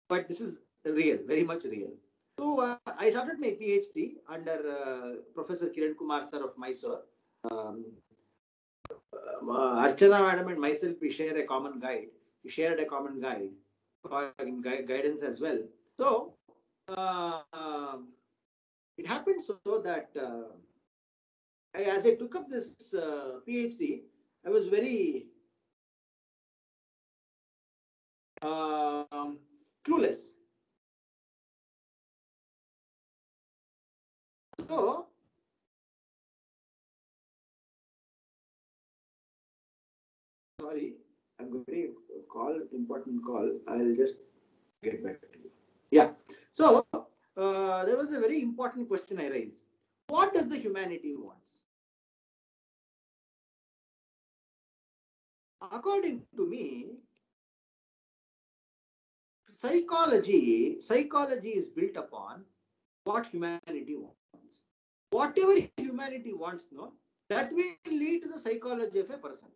But this is real, very much real. So I started my PhD under Professor Kiran Kumar sir of Mysore. Archana madam and myself, we shared a common guide for guidance as well. So it happened so that as I took up this PhD, I was very clueless. So sorry, I'm getting a call, important call. I'll just get back to you. Yeah. So there was a very important question I raised. What does the humanity wants? According to me, psychology is built upon what humanity wants. Whatever humanity wants, no, that will lead to the psychology of a person.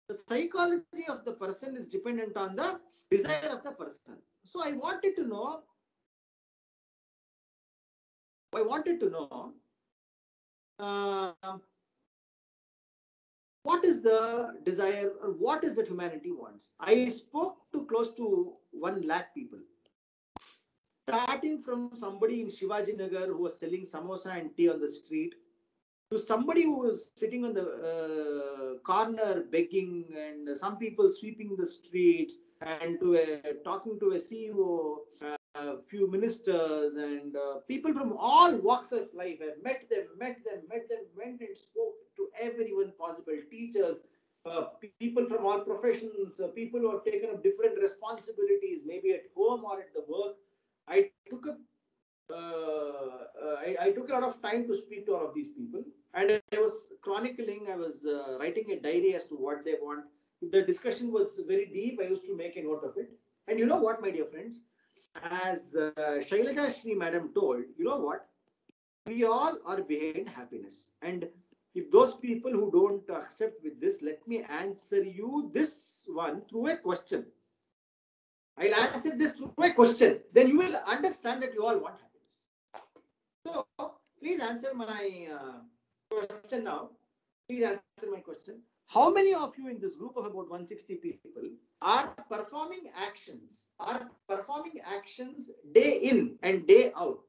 The psychology of the person is dependent on the desire of the person. So I wanted to know what is the desire or what is that humanity wants. I spoke to close to 1 lakh people, starting from somebody in Shivaji Nagar who was selling samosa and tea on the street, to somebody who was sitting on the corner begging, and some people sweeping the streets, and talking to a CEO, a few ministers, and people from all walks of life. I met them, went and spoke to everyone possible, teachers, people from all professions, people who have taken up different responsibilities, maybe at home or at the work. I took up I took a lot of time to speak to all of these people, and I was chronicling, I was writing a diary as to what they want. If the discussion was very deep, I used to make a note of it. And you know what, my dear friends, as Shailaja Shri Madam told, you know what, we all are behind happiness. And if those people who don't accept with this, let me answer you this one through a question. I'll answer this through a question. Then you will understand that you all want happiness. So, please answer my question now. Please answer my question. How many of you in this group of about 160 people are performing actions day in and day out?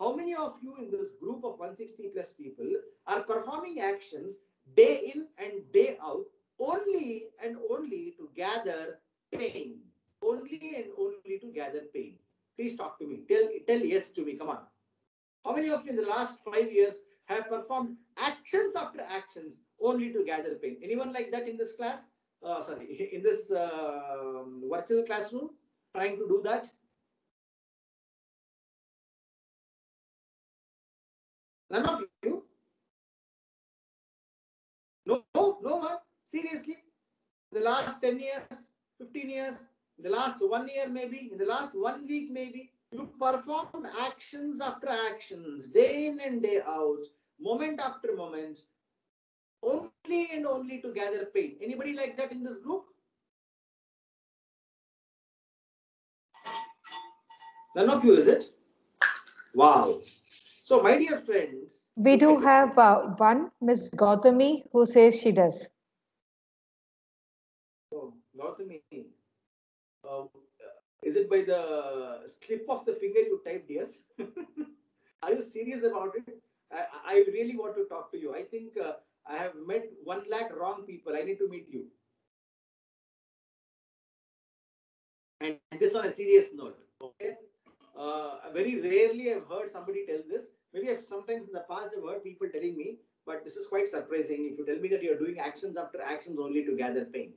How many of you in this group of 160 plus people are performing actions day in and day out only and only to gather pain? Only and only to gather pain. Please talk to me. Tell yes to me. Come on. How many of you in the last 5 years have performed actions after actions only to gather pain? Anyone like that in this class? In this virtual classroom, trying to do that? None of you? No one? Seriously? The last 10 years, 15 years, the last 1 year maybe, in the last 1 week maybe, you performed actions after actions, day in and day out, moment after moment, only and only to gather pain. Anybody like that in this group? None of you, is it? Wow. So, my dear friends, we do have one, Miss Gautami, who says she does. Oh, Gautami. Is it by the slip of the finger you typed yes? Are you serious about it? I really want to talk to you. I think I have met 1 lakh wrong people. I need to meet you. And this on a serious note. Okay. Very rarely I've heard somebody tell this. Maybe sometimes in the past I've heard people telling me, but this is quite surprising. If you tell me that you're doing actions after actions only to gather pain.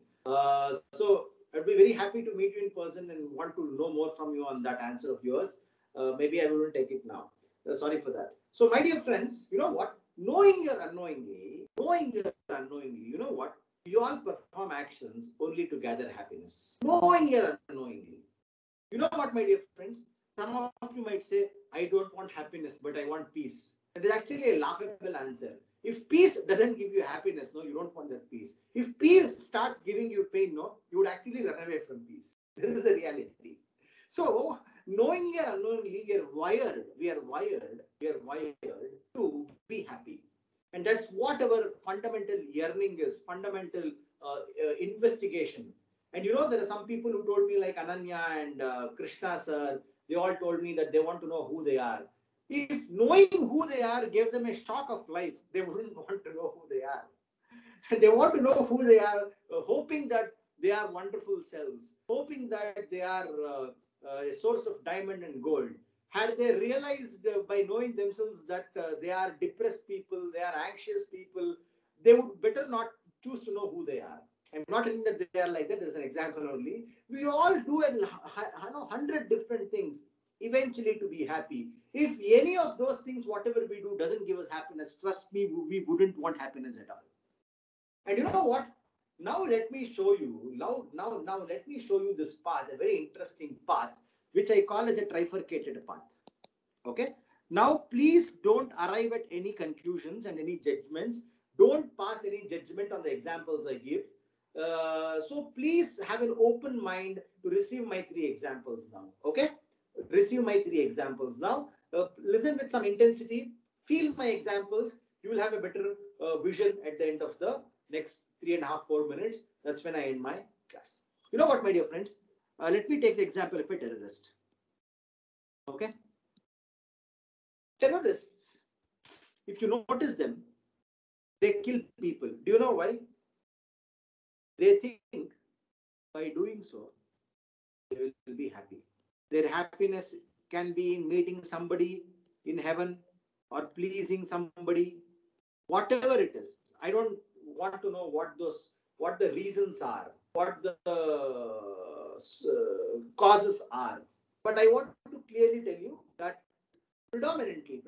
So I'd be very happy to meet you in person and want to know more from you on that answer of yours. Maybe I will take it now. Sorry for that. So my dear friends, you know what? Knowing or unknowingly, you know what? You all perform actions only to gather happiness. Knowing or unknowingly. You know what, my dear friends? Some of you might say, I don't want happiness, but I want peace. That is actually a laughable answer. If peace doesn't give you happiness, no, you don't want that peace. If peace starts giving you pain, no, you would actually run away from peace. This is the reality. So, knowing or unknowingly, we are wired to be happy. And that's what our fundamental yearning is, fundamental investigation. And you know, there are some people who told me, like Ananya and Krishna sir, they all told me that they want to know who they are. If knowing who they are gave them a shock of life, they wouldn't want to know who they are. They want to know who they are, hoping that they are wonderful selves, hoping that they are a source of diamond and gold. Had they realized by knowing themselves that they are depressed people, they are anxious people, they would better not choose to know who they are. I'm not telling that they are like that. There's an example only. We all do 100 different things eventually to be happy. If any of those things, whatever we do, doesn't give us happiness, trust me, we wouldn't want happiness at all. And you know what? Now let me show you. Now let me show you this path, a very interesting path, which I call as a trifurcated path. Okay. Now, please don't arrive at any conclusions and any judgments. Don't pass any judgment on the examples I give. So please have an open mind to receive my 3 examples now. Okay. Receive my 3 examples now. Listen with some intensity. Feel my examples. You will have a better vision at the end of the next 3.5-4 minutes. That's when I end my class. You know what, my dear friends? Let me take the example of a terrorist. Okay. Terrorists, if you notice them, they kill people. Do you know why? They think by doing so, they will be happy. Their happiness can be in meeting somebody in heaven or pleasing somebody, whatever it is. I don't want to know what the reasons are, what the causes are. But I want to clearly tell you that predominantly,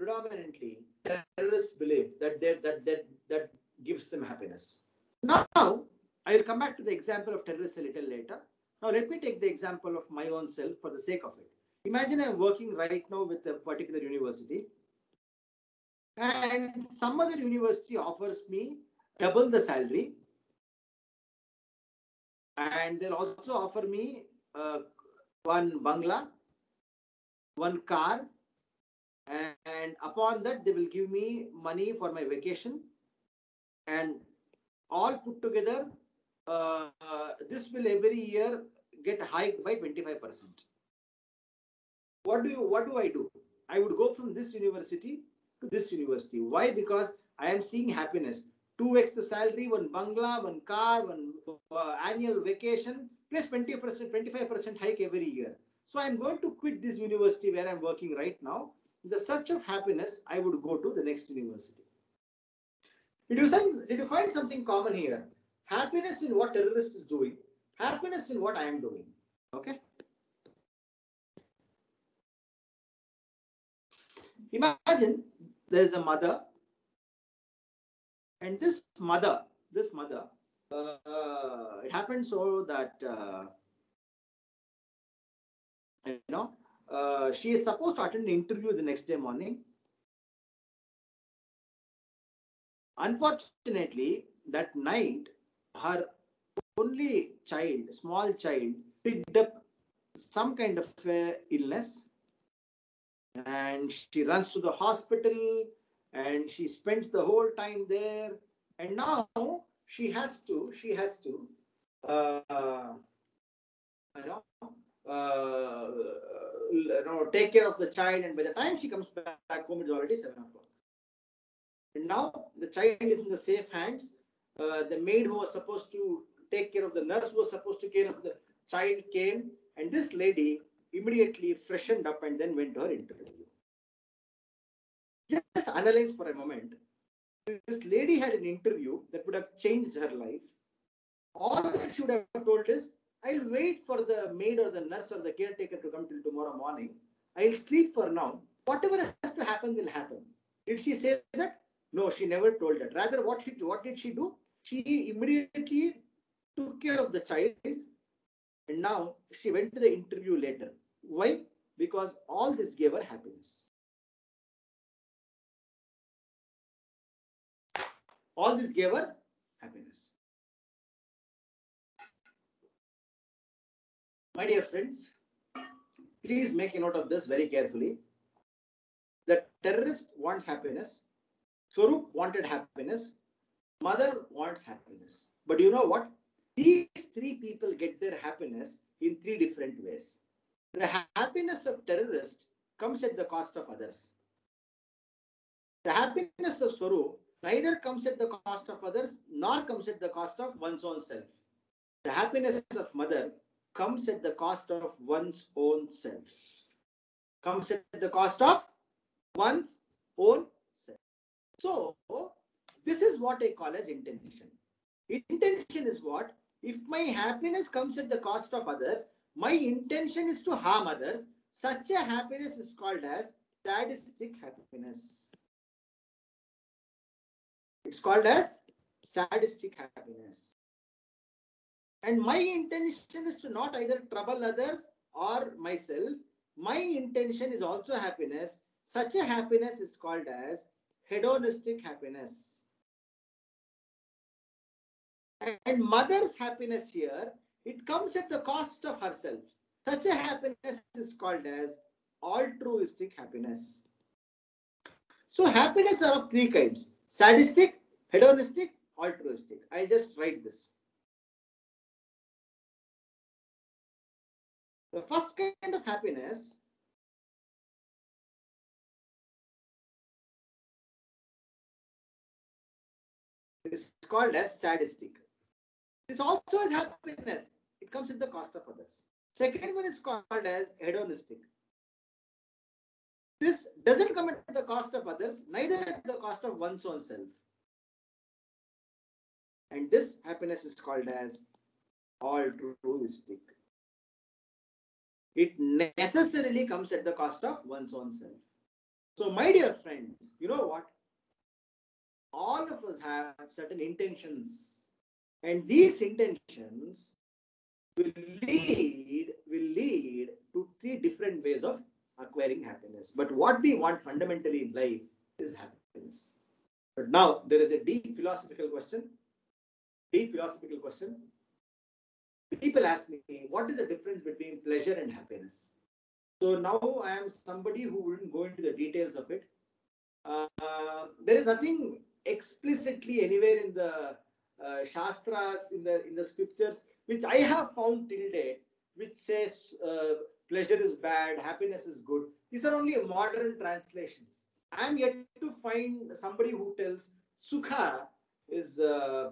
terrorists believe that gives them happiness. Now, I will come back to the example of terrorists a little later. Now, let me take the example of my own self for the sake of it. Imagine I'm working right now with a particular university, and some other university offers me double the salary, and they'll also offer me one bungalow, one car, and upon that they will give me money for my vacation, and all put together this will every year get hiked by 25%. What do I do? I would go from this university to this university. Why? Because I am seeing happiness. 2x the salary, one bungalow, one car, one annual vacation, plus 20%, 25% hike every year. So I am going to quit this university where I am working right now. In the search of happiness, I would go to the next university. Did you find something common here? Happiness in what terrorist is doing, happiness in what I am doing. Okay. Imagine there is a mother, and this mother, it happened so that she is supposed to attend an interview the next day morning. Unfortunately, that night, her only child, small child, picked up some kind of illness, and she runs to the hospital, and she spends the whole time there, and now she has to take care of the child, and by the time she comes back home, it's already 7 o'clock. And now the child is in the safe hands. The maid who was supposed to take care of the nurse who was supposed to take care of the child came, and this lady immediately freshened up and then went to her interview. Just analyze for a moment. This lady had an interview that would have changed her life. All that she would have told is, I'll wait for the maid or the nurse or the caretaker to come till tomorrow morning. I'll sleep for now. Whatever has to happen will happen. Did she say that? No, she never told that. Rather, what did she do? She immediately took care of the child, and now she went to the interview later. Why? Because all this gave her happiness. All this gave her happiness. My dear friends, please make a note of this very carefully. The terrorist wants happiness. Swaroop wanted happiness. Mother wants happiness. But you know what? These 3 people get their happiness in 3 different ways. The happiness of terrorist comes at the cost of others. The happiness of Swaroop neither comes at the cost of others nor comes at the cost of one's own self. The happiness of mother comes at the cost of one's own self. Comes at the cost of one's own self. So, this is what I call as intention. Intention is what? If my happiness comes at the cost of others, my intention is to harm others, such a happiness is called as sadistic happiness. It's called as sadistic happiness. And my intention is to not either trouble others or myself. My intention is also happiness. Such a happiness is called as hedonistic happiness. And mother's happiness here, it comes at the cost of herself. Such a happiness is called as altruistic happiness. So happiness are of three kinds: sadistic, hedonistic, altruistic. I just write this. The first kind of happiness is called as sadistic. This also is happiness. It comes at the cost of others. Second one is called as hedonistic. This doesn't come at the cost of others, neither at the cost of one's own self. And this happiness is called as altruistic. It necessarily comes at the cost of one's own self. So, my dear friends, you know what? All of us have certain intentions, and these intentions will lead to three different ways of acquiring happiness. But what we want fundamentally in life is happiness. But now there is a deep philosophical question. People ask me, what is the difference between pleasure and happiness? So now I am somebody who wouldn't go into the details of it. There is nothing explicitly anywhere in the Shastras, in the scriptures, which I have found till date, which says pleasure is bad, happiness is good. These are only modern translations. I am yet to find somebody who tells sukha is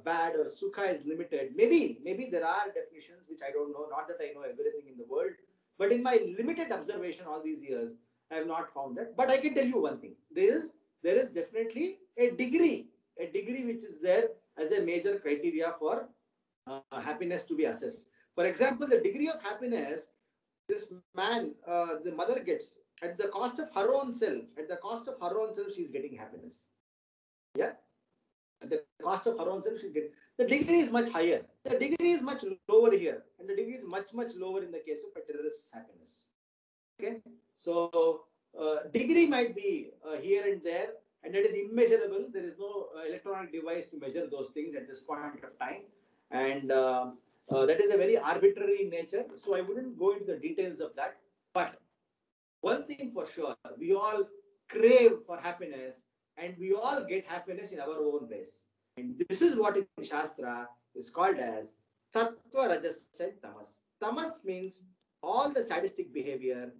bad or sukha is limited. Maybe there are definitions which I don't know. Not that I know everything in the world, but in my limited observation all these years, I have not found that. But I can tell you one thing: there is definitely a degree which is there as a major criteria for happiness to be assessed. For example, the degree of happiness this man, the mother gets at the cost of her own self. At the cost of her own self, she is getting happiness. Yeah. At the cost of her own self, she's getting. The degree is much higher. The degree is much lower here, and the degree is much lower in the case of a terrorist's happiness. Okay. So degree might be here and there, and that is immeasurable. There is no electronic device to measure those things at this point of time, and that is a very arbitrary nature. So I wouldn't go into the details of that. But one thing for sure, we all crave for happiness, and we all get happiness in our own ways. And this is what in Shastra is called as Sattva, Rajas, and Tamas. Tamas means all the sadistic behavior.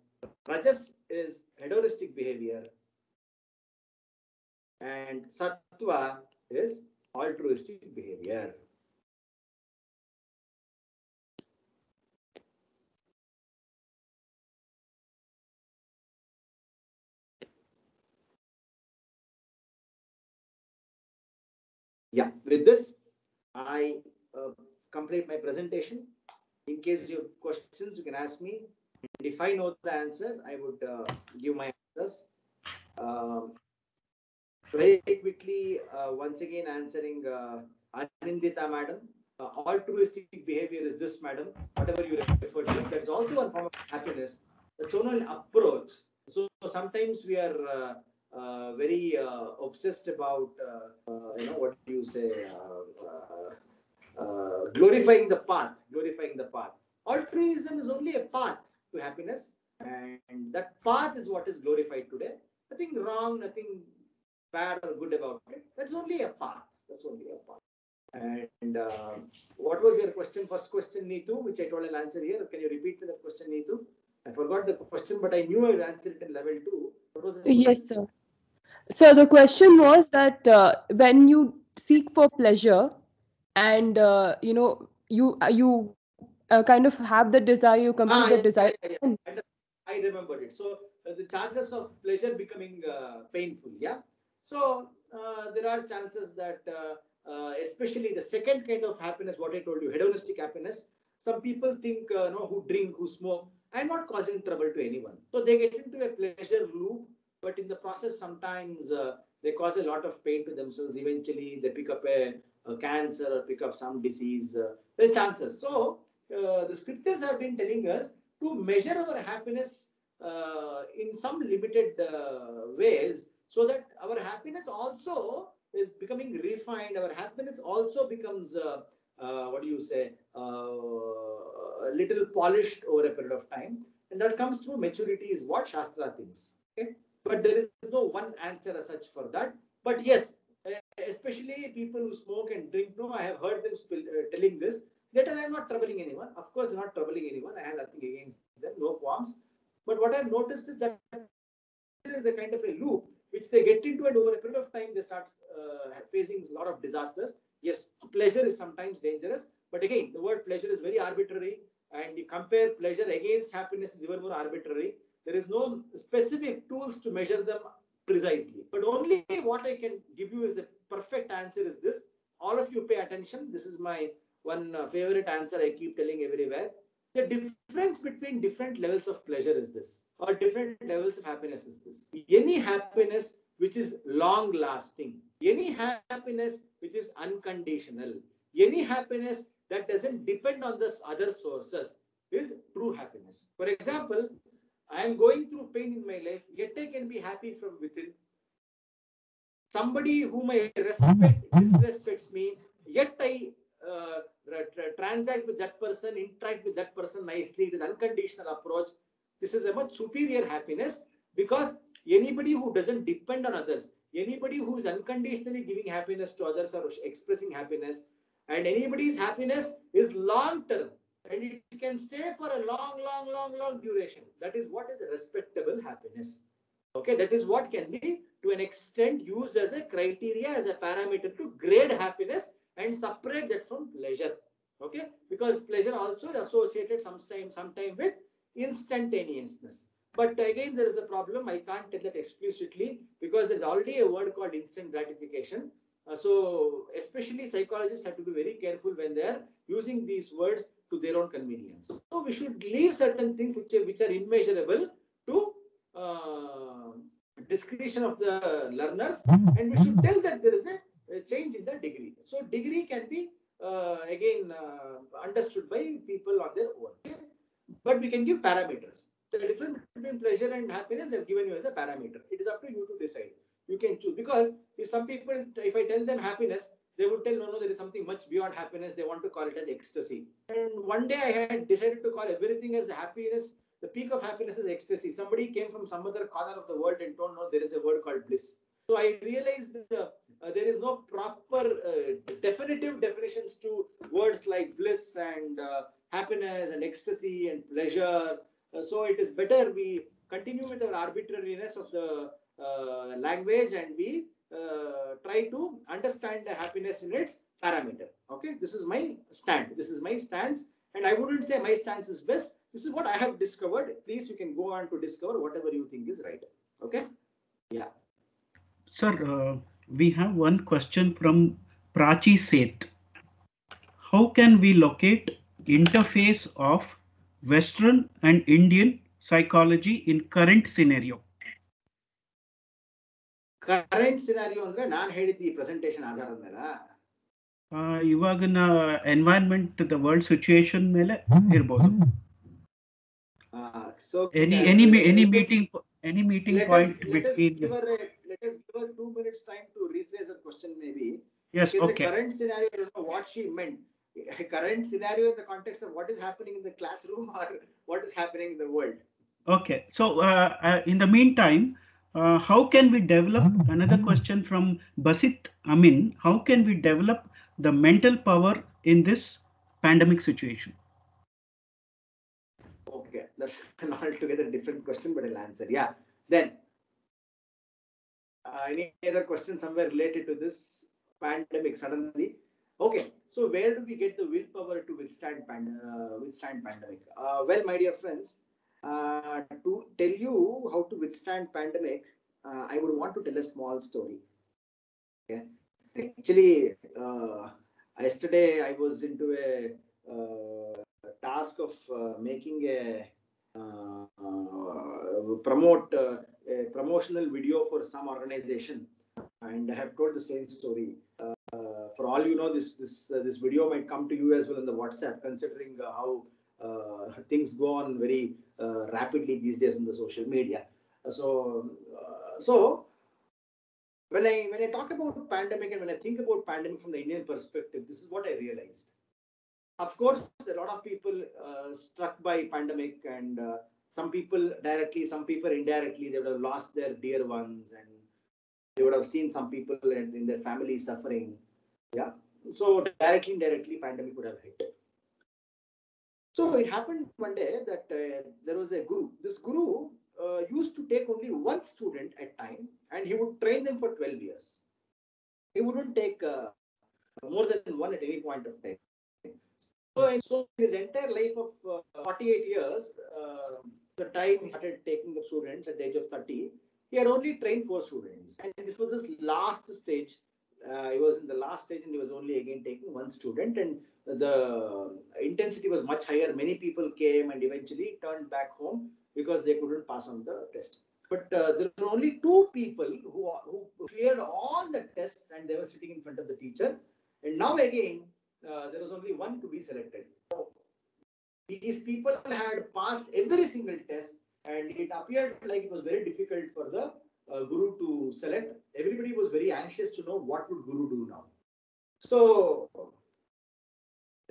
Rajas is hedonistic behavior, and Sattva is altruistic behavior. Yeah, with this, I complete my presentation. In case you have questions, you can ask me. And if I know the answer, I would give my answers. Very quickly, once again answering Anindita madam. Altruistic behavior is this, madam. Whatever you refer to, that's also one form of happiness. That's only an approach. So sometimes we are very obsessed about, what do you say, glorifying the path. Altruism is only a path to happiness, and that path is what is glorified today. Nothing wrong, nothing bad or good about it. That's only a path. And what was your question? First question, Neetu, which I told I'll answer here. Can you repeat that question, Neetu? I forgot the question, but I knew I would answer it in level 2. What was the Yes, sir. So the question was that when you seek for pleasure and you kind of have the desire, you complete the desire. Yeah. I remembered it. So the chances of pleasure becoming painful. Yeah. So there are chances that especially the second kind of happiness, what I told you, hedonistic happiness. Some people think, who drink, who smoke, I'm not causing trouble to anyone. So they get into a pleasure loop, but in the process, sometimes they cause a lot of pain to themselves. Eventually, they pick up a cancer or pick up some disease. There are chances. So the scriptures have been telling us to measure our happiness in some limited ways, so that our happiness also is becoming refined. Our happiness also becomes what do you say, a little polished over a period of time, and that comes through maturity, is what Shastra thinks. Okay, but there is no one answer as such for that. But yes, especially people who smoke and drink, no, I have heard them telling this. That I am not troubling anyone. Of course, not troubling anyone. I have nothing against them, no qualms. But what I have noticed is that there is a kind of a loop which they get into, and over a period of time they start facing a lot of disasters. Yes, pleasure is sometimes dangerous, but again, the word pleasure is very arbitrary, and you compare pleasure against happiness is even more arbitrary. There is no specific tools to measure them precisely, but only what I can give you is a perfect answer is this. All of you pay attention. This is my one favorite answer I keep telling everywhere. The difference between different levels of pleasure is this, or different levels of happiness is this. Any happiness which is long lasting, any happiness which is unconditional, any happiness that doesn't depend on the other sources is true happiness. For example, I am going through pain in my life, yet I can be happy from within. Somebody whom I respect disrespects me, yet I transact with that person, interact with that person nicely. It is unconditional approach. This is a much superior happiness, because anybody who doesn't depend on others, anybody who is unconditionally giving happiness to others or expressing happiness, and anybody's happiness is long term, and it can stay for a long duration. That is what is respectable happiness. Okay, that is what can be to an extent used as a criteria, as a parameter to grade happiness and separate that from pleasure. Okay, because pleasure also is associated sometime with instantaneousness. But again, there is a problem. I can't tell that explicitly because there's already a word called instant gratification. So especially psychologists have to be very careful when they are using these words to their own convenience. So we should leave certain things which are immeasurable to discretion of the learners, and we should tell that there is a change in the degree. So degree can be again understood by people on their own. Okay? But we can give parameters. The difference between pleasure and happiness I've given you as a parameter. It is up to you to decide. You can choose, because if some people, if I tell them happiness, they would tell no, there is something much beyond happiness. They want to call it as ecstasy. And one day I had decided to call everything as happiness. The peak of happiness is ecstasy. Somebody came from some other corner of the world and told no, there is a word called bliss. So I realized there is no proper definitive definitions to words like bliss and happiness and ecstasy and pleasure. So it is better we continue with our arbitrariness of the language, and we try to understand the happiness in its parameter. Okay, this is my stand. This is my stance, and I wouldn't say my stance is best. This is what I have discovered. Please, you can go on to discover whatever you think is right. Okay. Yeah. Sir, we have one question from Prachi Seth. How can we locate interface of Western and Indian psychology in current scenario? Current scenario ಅಂದ್ರೆ ನಾನು ಹೇಳಿದ್ದು ಈ presentation ಆಧಾರದ ಮೇಲೆ ಇವಾಗಿನ environment the world situation ಮೇಲೆ ಇರಬಹುದು. So any meeting point between. Let us give her 2 minutes time to rephrase her question maybe. Yes, in okay. The current scenario, I don't know what she meant. Current scenario in the context of what is happening in the classroom or what is happening in the world. Okay, so in the meantime, how can we develop, another question from Basit Amin, how can we develop the mental power in this pandemic situation? Okay, that's an altogether different question, but I'll answer. Yeah, then any other question somewhere related to this pandemic suddenly? Okay, so where do we get the willpower to withstand pandemic? Well, my dear friends, to tell you how to withstand pandemic, I would want to tell a small story. Okay, Actually, yesterday I was into a task of making a a promotional video for some organization, and I have told the same story. For all you know, this video might come to you as well in the WhatsApp, considering how things go on very rapidly these days in the social media. So when I talk about pandemic and when I think about pandemic from the Indian perspective, this is what I realized. Of course, a lot of people struck by pandemic, and some people directly, some people indirectly, they would have lost their dear ones, and they would have seen some people in their family suffering. Yeah. So directly, indirectly, pandemic would have hit. So it happened one day that there was a guru. This guru used to take only one student at a time, and he would train them for 12 years. He wouldn't take more than one at any point of time. So in his entire life of 48 years, the time he started taking the students at the age of 30, he had only trained 4 students. And this was his last stage. He was in the last stage and he was only again taking 1 student. And the intensity was much higher. Many people came and eventually turned back home because they couldn't pass on the test. But there were only 2 people who cleared all the tests and they were sitting in front of the teacher. And now again, there was only 1 to be selected. So these people had passed every single test, and it appeared like it was very difficult for the guru to select. Everybody was very anxious to know what would guru do now. So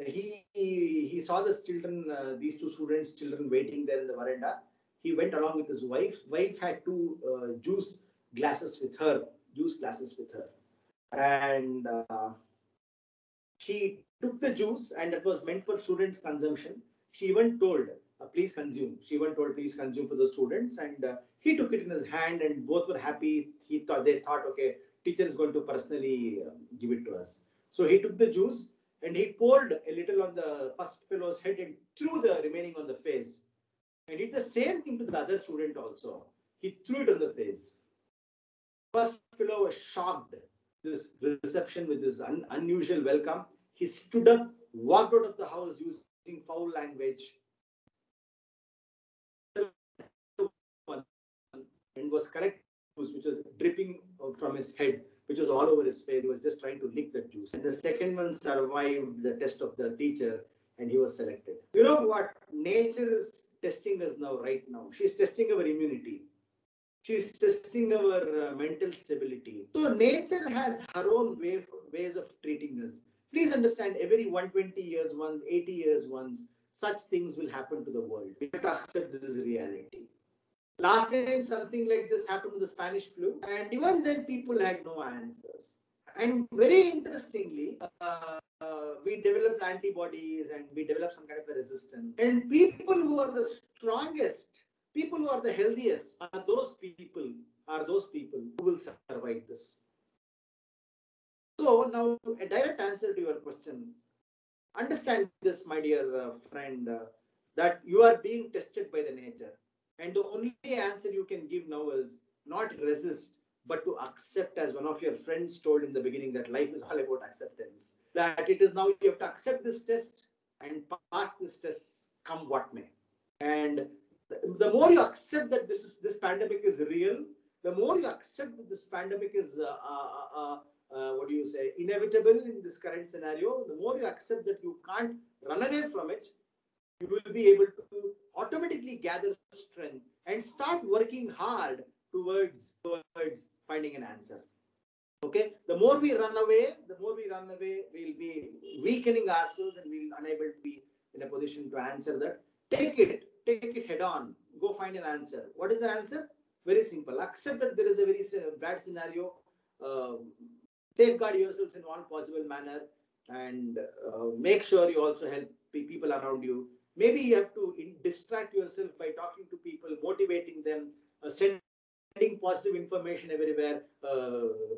he saw the children, these 2 students, children waiting there in the veranda. He went along with his wife. Wife had 2 juice glasses with her, and she took the juice, and it was meant for students' consumption. She even told, please consume. She even told, please consume for the students. And he took it in his hand, and both were happy. They thought, okay, teacher is going to personally give it to us. So he took the juice and he poured a little on the first fellow's head and threw the remaining on the face. And did the same thing to the other student also. He threw it on the face. First fellow was shocked. This reception with this unusual welcome. He stood up, walked out of the house using foul language, and was collecting juice, which was dripping from his head, which was all over his face. He was just trying to lick the juice. And the second one survived the test of the teacher, and he was selected. You know what? Nature is testing us now, right now. She's testing our immunity. She's testing our mental stability. So nature has her own ways of treating us. Please understand, every 120 years once, 80 years once, such things will happen to the world. We have to accept this reality. Last time something like this happened with the Spanish flu, and even then people had no answers. And very interestingly, we developed antibodies and we developed some kind of a resistance. And people who are the strongest, people who are the healthiest, are those people who will survive this. So now a direct answer to your question. Understand this, my dear friend, that you are being tested by the nature. And the only answer you can give now is not resist, but to accept, as one of your friends told in the beginning, that life is all about acceptance. That it is now you have to accept this test and pass this test, come what may. And the more you accept that this pandemic is real, the more you accept that this pandemic is inevitable in this current scenario, the more you accept that you can't run away from it, you will be able to automatically gather strength and start working hard towards finding an answer. Okay, the more we run away, we'll be weakening ourselves and we'll unable to be in a position to answer that. Take it head on. Go find an answer. What is the answer? Very simple. Accept that there is a very bad scenario. Safeguard yourselves in all possible manner, and make sure you also help people around you. Maybe you have to distract yourself by talking to people, motivating them, sending positive information everywhere,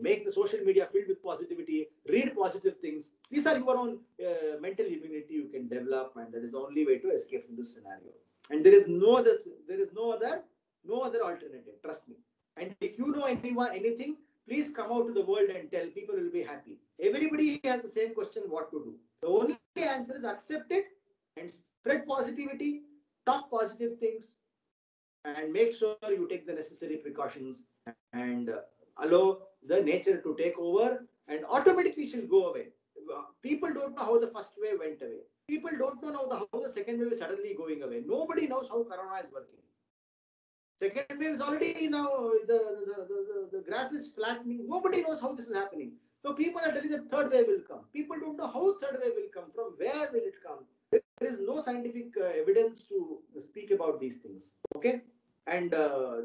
make the social media filled with positivity, read positive things. These are your own mental immunity you can develop, and that is the only way to escape from this scenario. And there is no other alternative. Trust me. And if you know anything, please come out to the world and tell, people will be happy. Everybody has the same question, what to do. The only answer is accept it and spread positivity, talk positive things, and make sure you take the necessary precautions and allow the nature to take over, and automatically she'll go away. People don't know how the first wave went away. People don't know how the second wave is suddenly going away. Nobody knows how corona is working. Second wave is already now, the graph is flattening. Nobody knows how this is happening. So people are telling that third wave will come. People don't know how third wave will come, from where will it come. There is no scientific evidence to speak about these things. Okay, and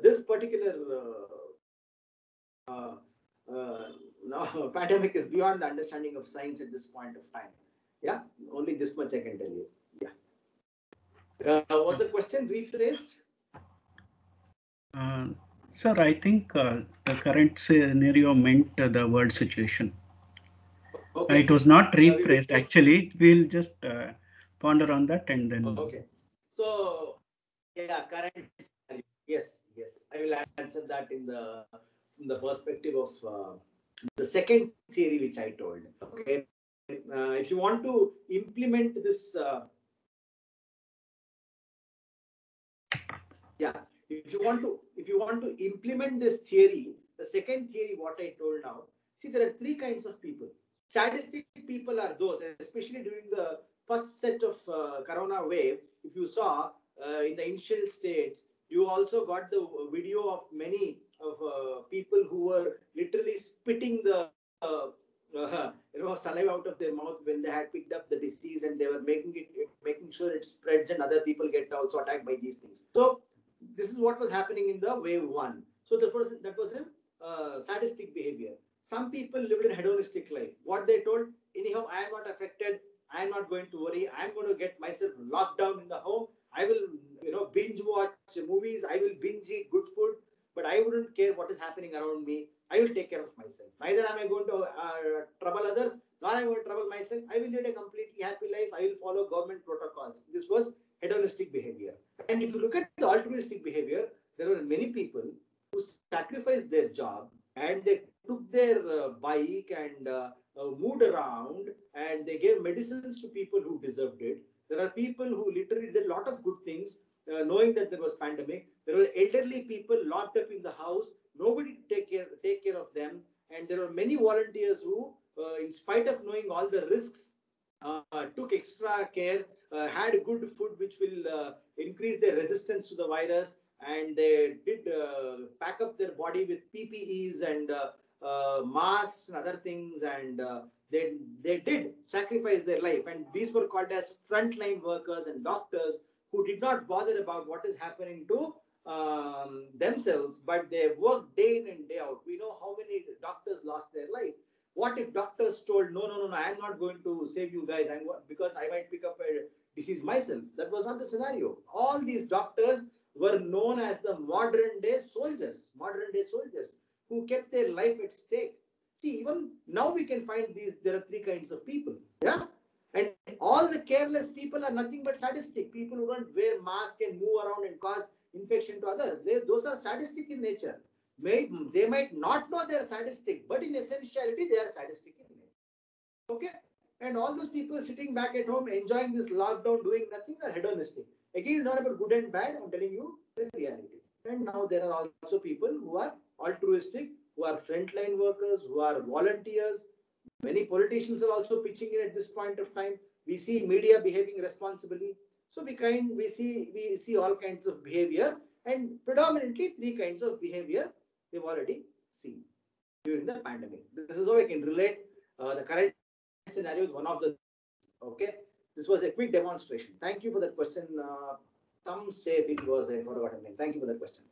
this particular pandemic is beyond the understanding of science at this point of time. Yeah, only this much I can tell you. Yeah. Was the question rephrased? Sir, I think the current scenario meant the world situation. Okay. It was not rephrased. Actually, we'll just ponder on that and then. Okay. So, yeah, current scenario. Yes. I will answer that from the perspective of the second theory which I told. Okay. If you want to implement this, if you want to implement this theory, the second theory, what I told now. See, there are three kinds of people. Sadistic people are those, especially during the first set of corona wave. If you saw in the initial states, you also got the video of many of people who were literally spitting the saliva out of their mouth when they had picked up the disease, and they were making sure it spreads and other people get also attacked by these things. So this is what was happening in the wave one. So that was a sadistic behavior. Some people lived in hedonistic life. What they told, anyhow, I am not affected. I am not going to worry. I am going to get myself locked down in the home. I will, binge watch movies. I will binge eat good food. But I wouldn't care what is happening around me. I will take care of myself. Neither am I going to trouble others, nor am I going to trouble myself. I will lead a completely happy life. I will follow government protocols. This was hedonistic behavior. And if you look at the altruistic behavior, there were many people who sacrificed their job and they took their bike and moved around, and they gave medicines to people who deserved it. There are people who literally did a lot of good things, knowing that there was pandemic. There were elderly people locked up in the house, nobody to take care of them. And there were many volunteers who, in spite of knowing all the risks, took extra care, had good food which will increase their resistance to the virus, and they did pack up their body with PPEs and masks and other things, and they did sacrifice their life. And these were called as frontline workers and doctors who did not bother about what is happening to themselves, but they worked day in and day out. We know how many doctors lost their life. What if doctors told, no, I am not going to save you guys, because I might pick up a disease myself? That was not the scenario. All these doctors were known as the modern day soldiers who kept their life at stake. See, even now we can find there are three kinds of people. Yeah. And all the careless people are nothing but sadistic. People who don't wear mask and move around and cause infection to others. Those are sadistic in nature. They might not know they are sadistic, but in essentiality, they are sadistic in nature. Okay? And all those people sitting back at home, enjoying this lockdown, doing nothing, are hedonistic. Again, it's not about good and bad. I'm telling you the reality. And now there are also people who are altruistic, who are frontline workers, who are volunteers. Many politicians are also pitching in at this point of time. We see media behaving responsibly. So we see all kinds of behavior, and predominantly three kinds of behavior we've already seen during the pandemic. This is how I can relate the current scenario is one of the. Okay, this was a quick demonstration. Thank you for that question. Some say it was I forgot her name. Thank you for that question.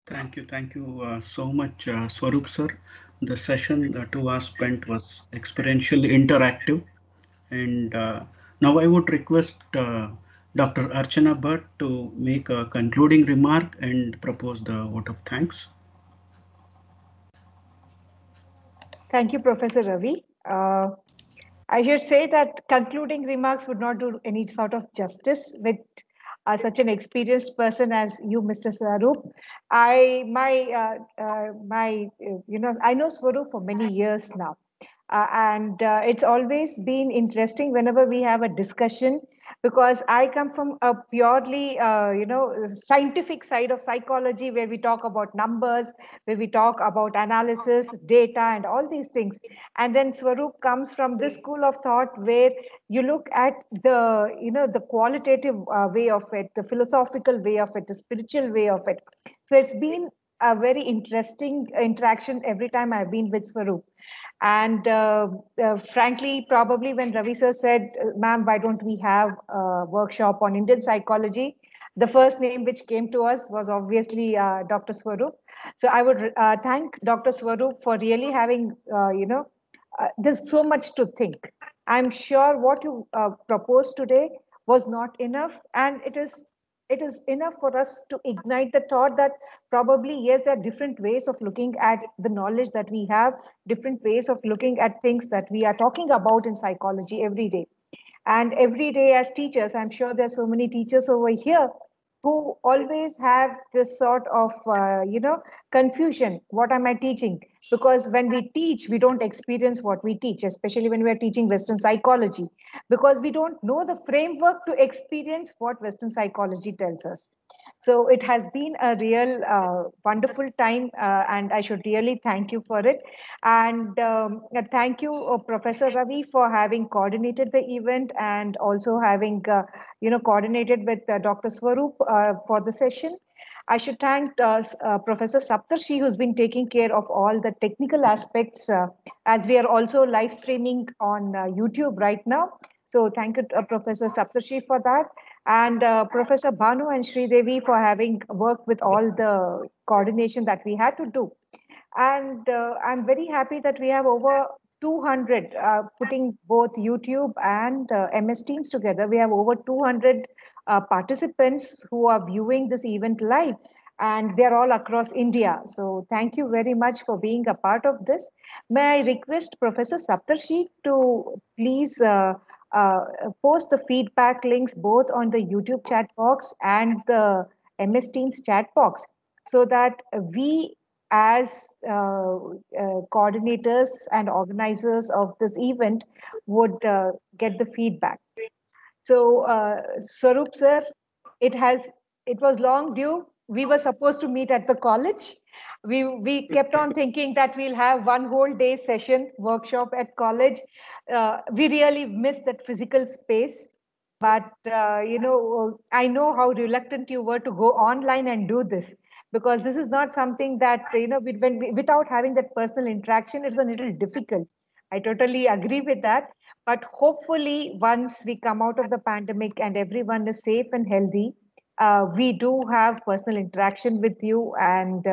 Thank you so much, Swaroop sir. The session, the 2 hours spent, was experientially interactive. And now I would request Dr. Archana Bhatt to make a concluding remark and propose the vote of thanks. Thank you, Professor Ravi. I should say that concluding remarks would not do any sort of justice with such an experienced person as you, Mr. Swaroop. I know Swaroop for many years now. And it's always been interesting whenever we have a discussion, because I come from a purely, scientific side of psychology, where we talk about numbers, where we talk about analysis, data, and all these things. And then Swaroop comes from this school of thought where you look at the qualitative way of it, the philosophical way of it, the spiritual way of it. So it's been a very interesting interaction every time I've been with Swaroop. And frankly, probably when Ravi sir said, ma'am, why don't we have a workshop on Indian psychology? The first name which came to us was obviously Dr. Swaroop. So I would thank Dr. Swaroop for really having, there's so much to think. I'm sure what you proposed today was not enough, and it is enough for us to ignite the thought that probably, yes, there are different ways of looking at the knowledge that we have, different ways of looking at things that we are talking about in psychology every day. And every day as teachers, I'm sure there's so many teachers over here who always have this sort of, confusion. What am I teaching? Because when we teach, we don't experience what we teach, especially when we're teaching Western psychology, because we don't know the framework to experience what Western psychology tells us. So it has been a real wonderful time, and I should really thank you for it. And thank you, Professor Ravi, for having coordinated the event, and also having coordinated with Dr. Swaroop for the session. I should thank Professor Saptarshi, who's been taking care of all the technical aspects, as we are also live streaming on YouTube right now. So thank you, Professor Saptarshi, for that. And Professor Bhanu and Sri Devi for having worked with all the coordination that we had to do. And I'm very happy that we have over 200, putting both YouTube and MS Teams together. We have over 200 participants who are viewing this event live, and they're all across India. So thank you very much for being a part of this. May I request Professor Saptarshi to please uh, post the feedback links both on the YouTube chat box and the MS Teams chat box, so that we as coordinators and organizers of this event would get the feedback. So, Swaroop sir, it was long due. We were supposed to meet at the college. We kept on thinking that we'll have one whole day session workshop at college. We really missed that physical space. But I know how reluctant you were to go online and do this, because this is not something that without having that personal interaction, it's a little difficult. I totally agree with that. But hopefully, once we come out of the pandemic and everyone is safe and healthy, we do have personal interaction with you, and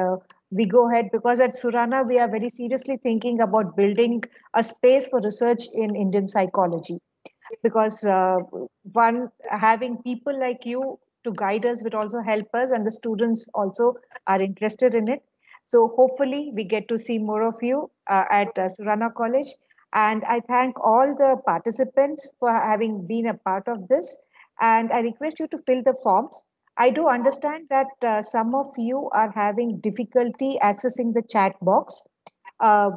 we go ahead, because at Surana, we are very seriously thinking about building a space for research in Indian psychology, because one, having people like you to guide us would also help us, and the students also are interested in it. So hopefully we get to see more of you at Surana College. And I thank all the participants for having been a part of this, and I request you to fill the forms. I do understand that some of you are having difficulty accessing the chat box. uh,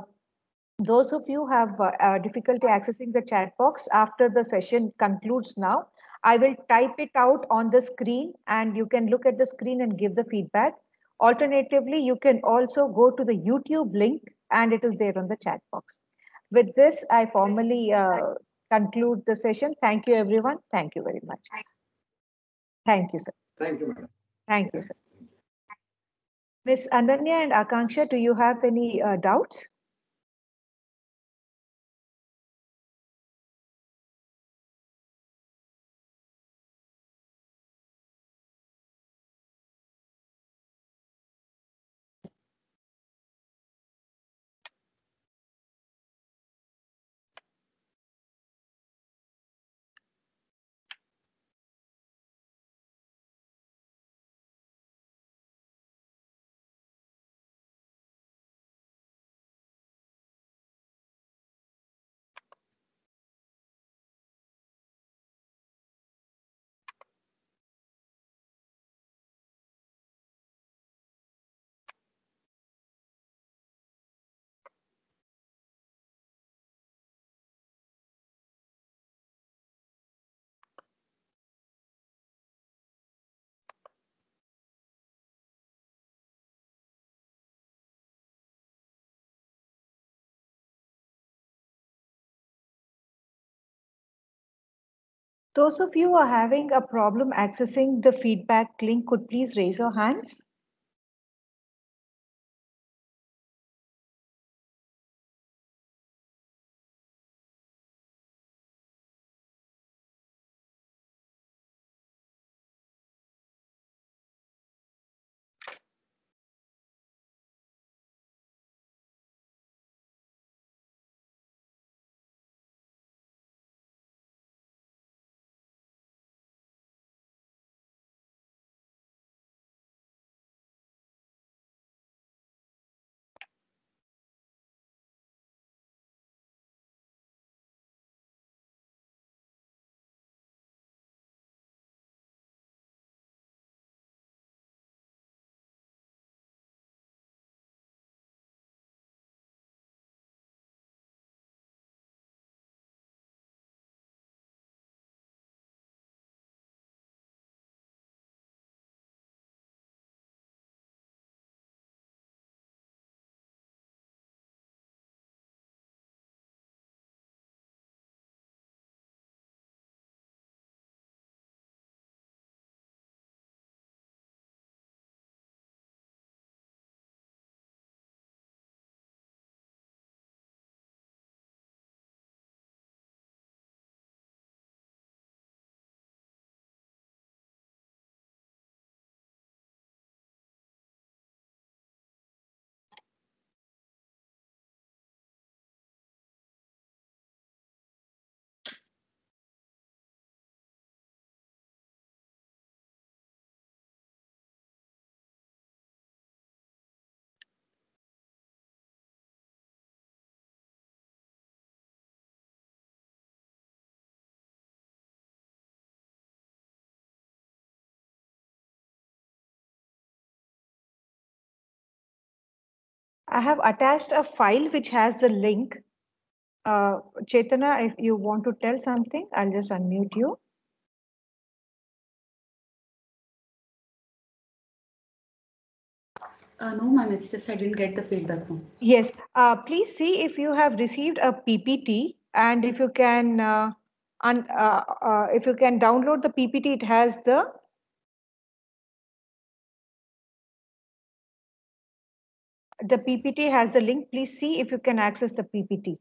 those of you have difficulty accessing the chat box, after the session concludes now, I will type it out on the screen, and you can look at the screen and give the feedback. Alternatively, you can also go to the YouTube link, and it is there on the chat box. With this, I formally conclude the session. Thank you, everyone. Thank you very much. Thank you, sir. Thank you, madam. Thank you, sir. Ms. Ananya and Akanksha, do you have any doubts? Those of you who are having a problem accessing the feedback link could please raise your hands. I have attached a file which has the link. Chetana, if you want to tell something, I'll just unmute you. No, ma'am, it's just I didn't get the feedback form. Yes, please see if you have received a PPT, and if you can download the PPT, it has the PPT has the link. Please see if you can access the PPT.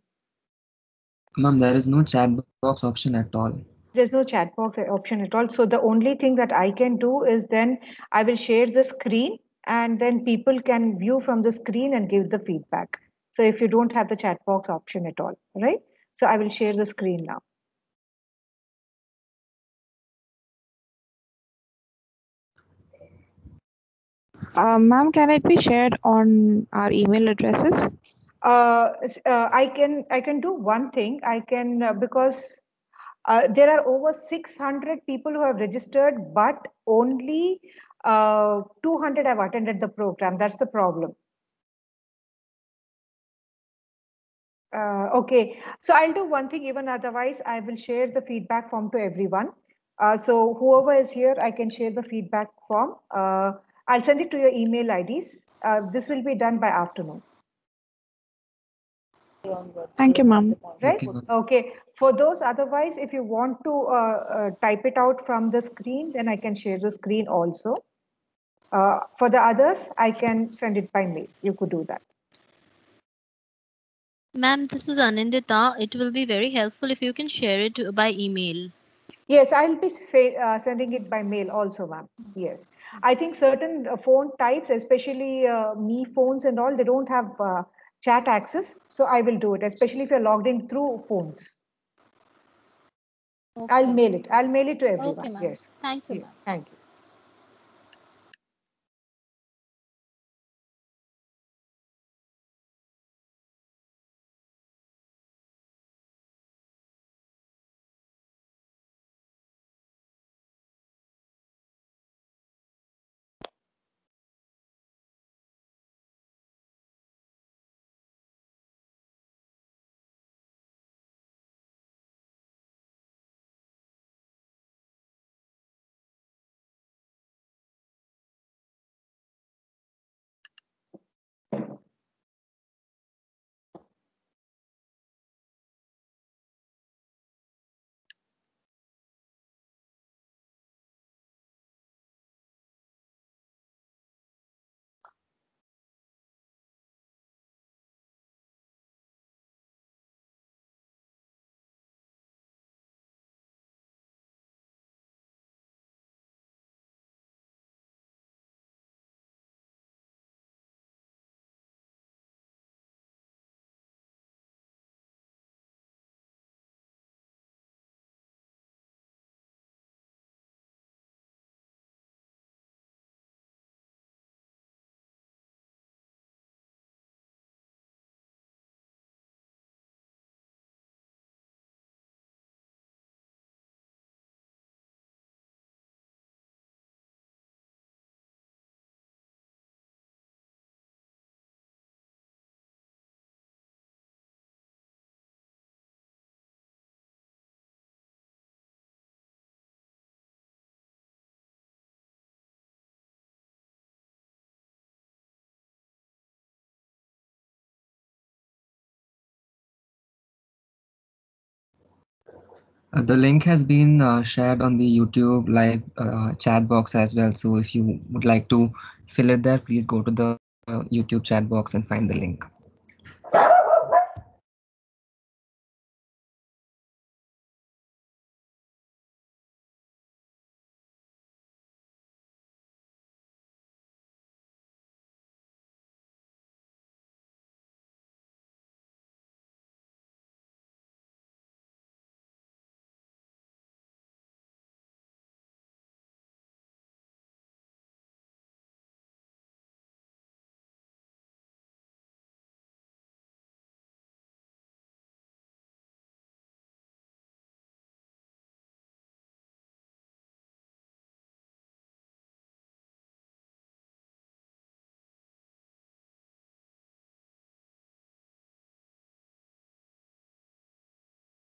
Ma'am, there is no chat box option at all. There's no chat box option at all. So the only thing that I can do is then I will share the screen, and then people can view from the screen and give the feedback. So if you don't have the chat box option at all, right? So I will share the screen now. Ma'am, can it be shared on our email addresses? I can do one thing. I can because there are over 600 people who have registered, but only 200 have attended the program. That's the problem. Okay, so I'll do one thing. Even otherwise, I will share the feedback form to everyone. So whoever is here, I can share the feedback form. I'll send it to your email IDs. This will be done by afternoon. Thank you, ma'am. Right? Okay. For those, otherwise, if you want to type it out from the screen, then I can share the screen also. For the others, I can send it by mail. You could do that. Ma'am, this is Anindita. It will be very helpful if you can share it by email. Yes, I'll be sending it by mail also, ma'am. Yes. I think certain phone types, especially me phones and all, they don't have chat access. So I will do it, especially if you're logged in through phones. Okay. I'll mail it. I'll mail it to everyone. Okay, ma'am. Yes. Thank you, Yes. ma'am. Thank you. The link has been shared on the YouTube live chat box as well. So if you would like to fill it there, please go to the YouTube chat box and find the link.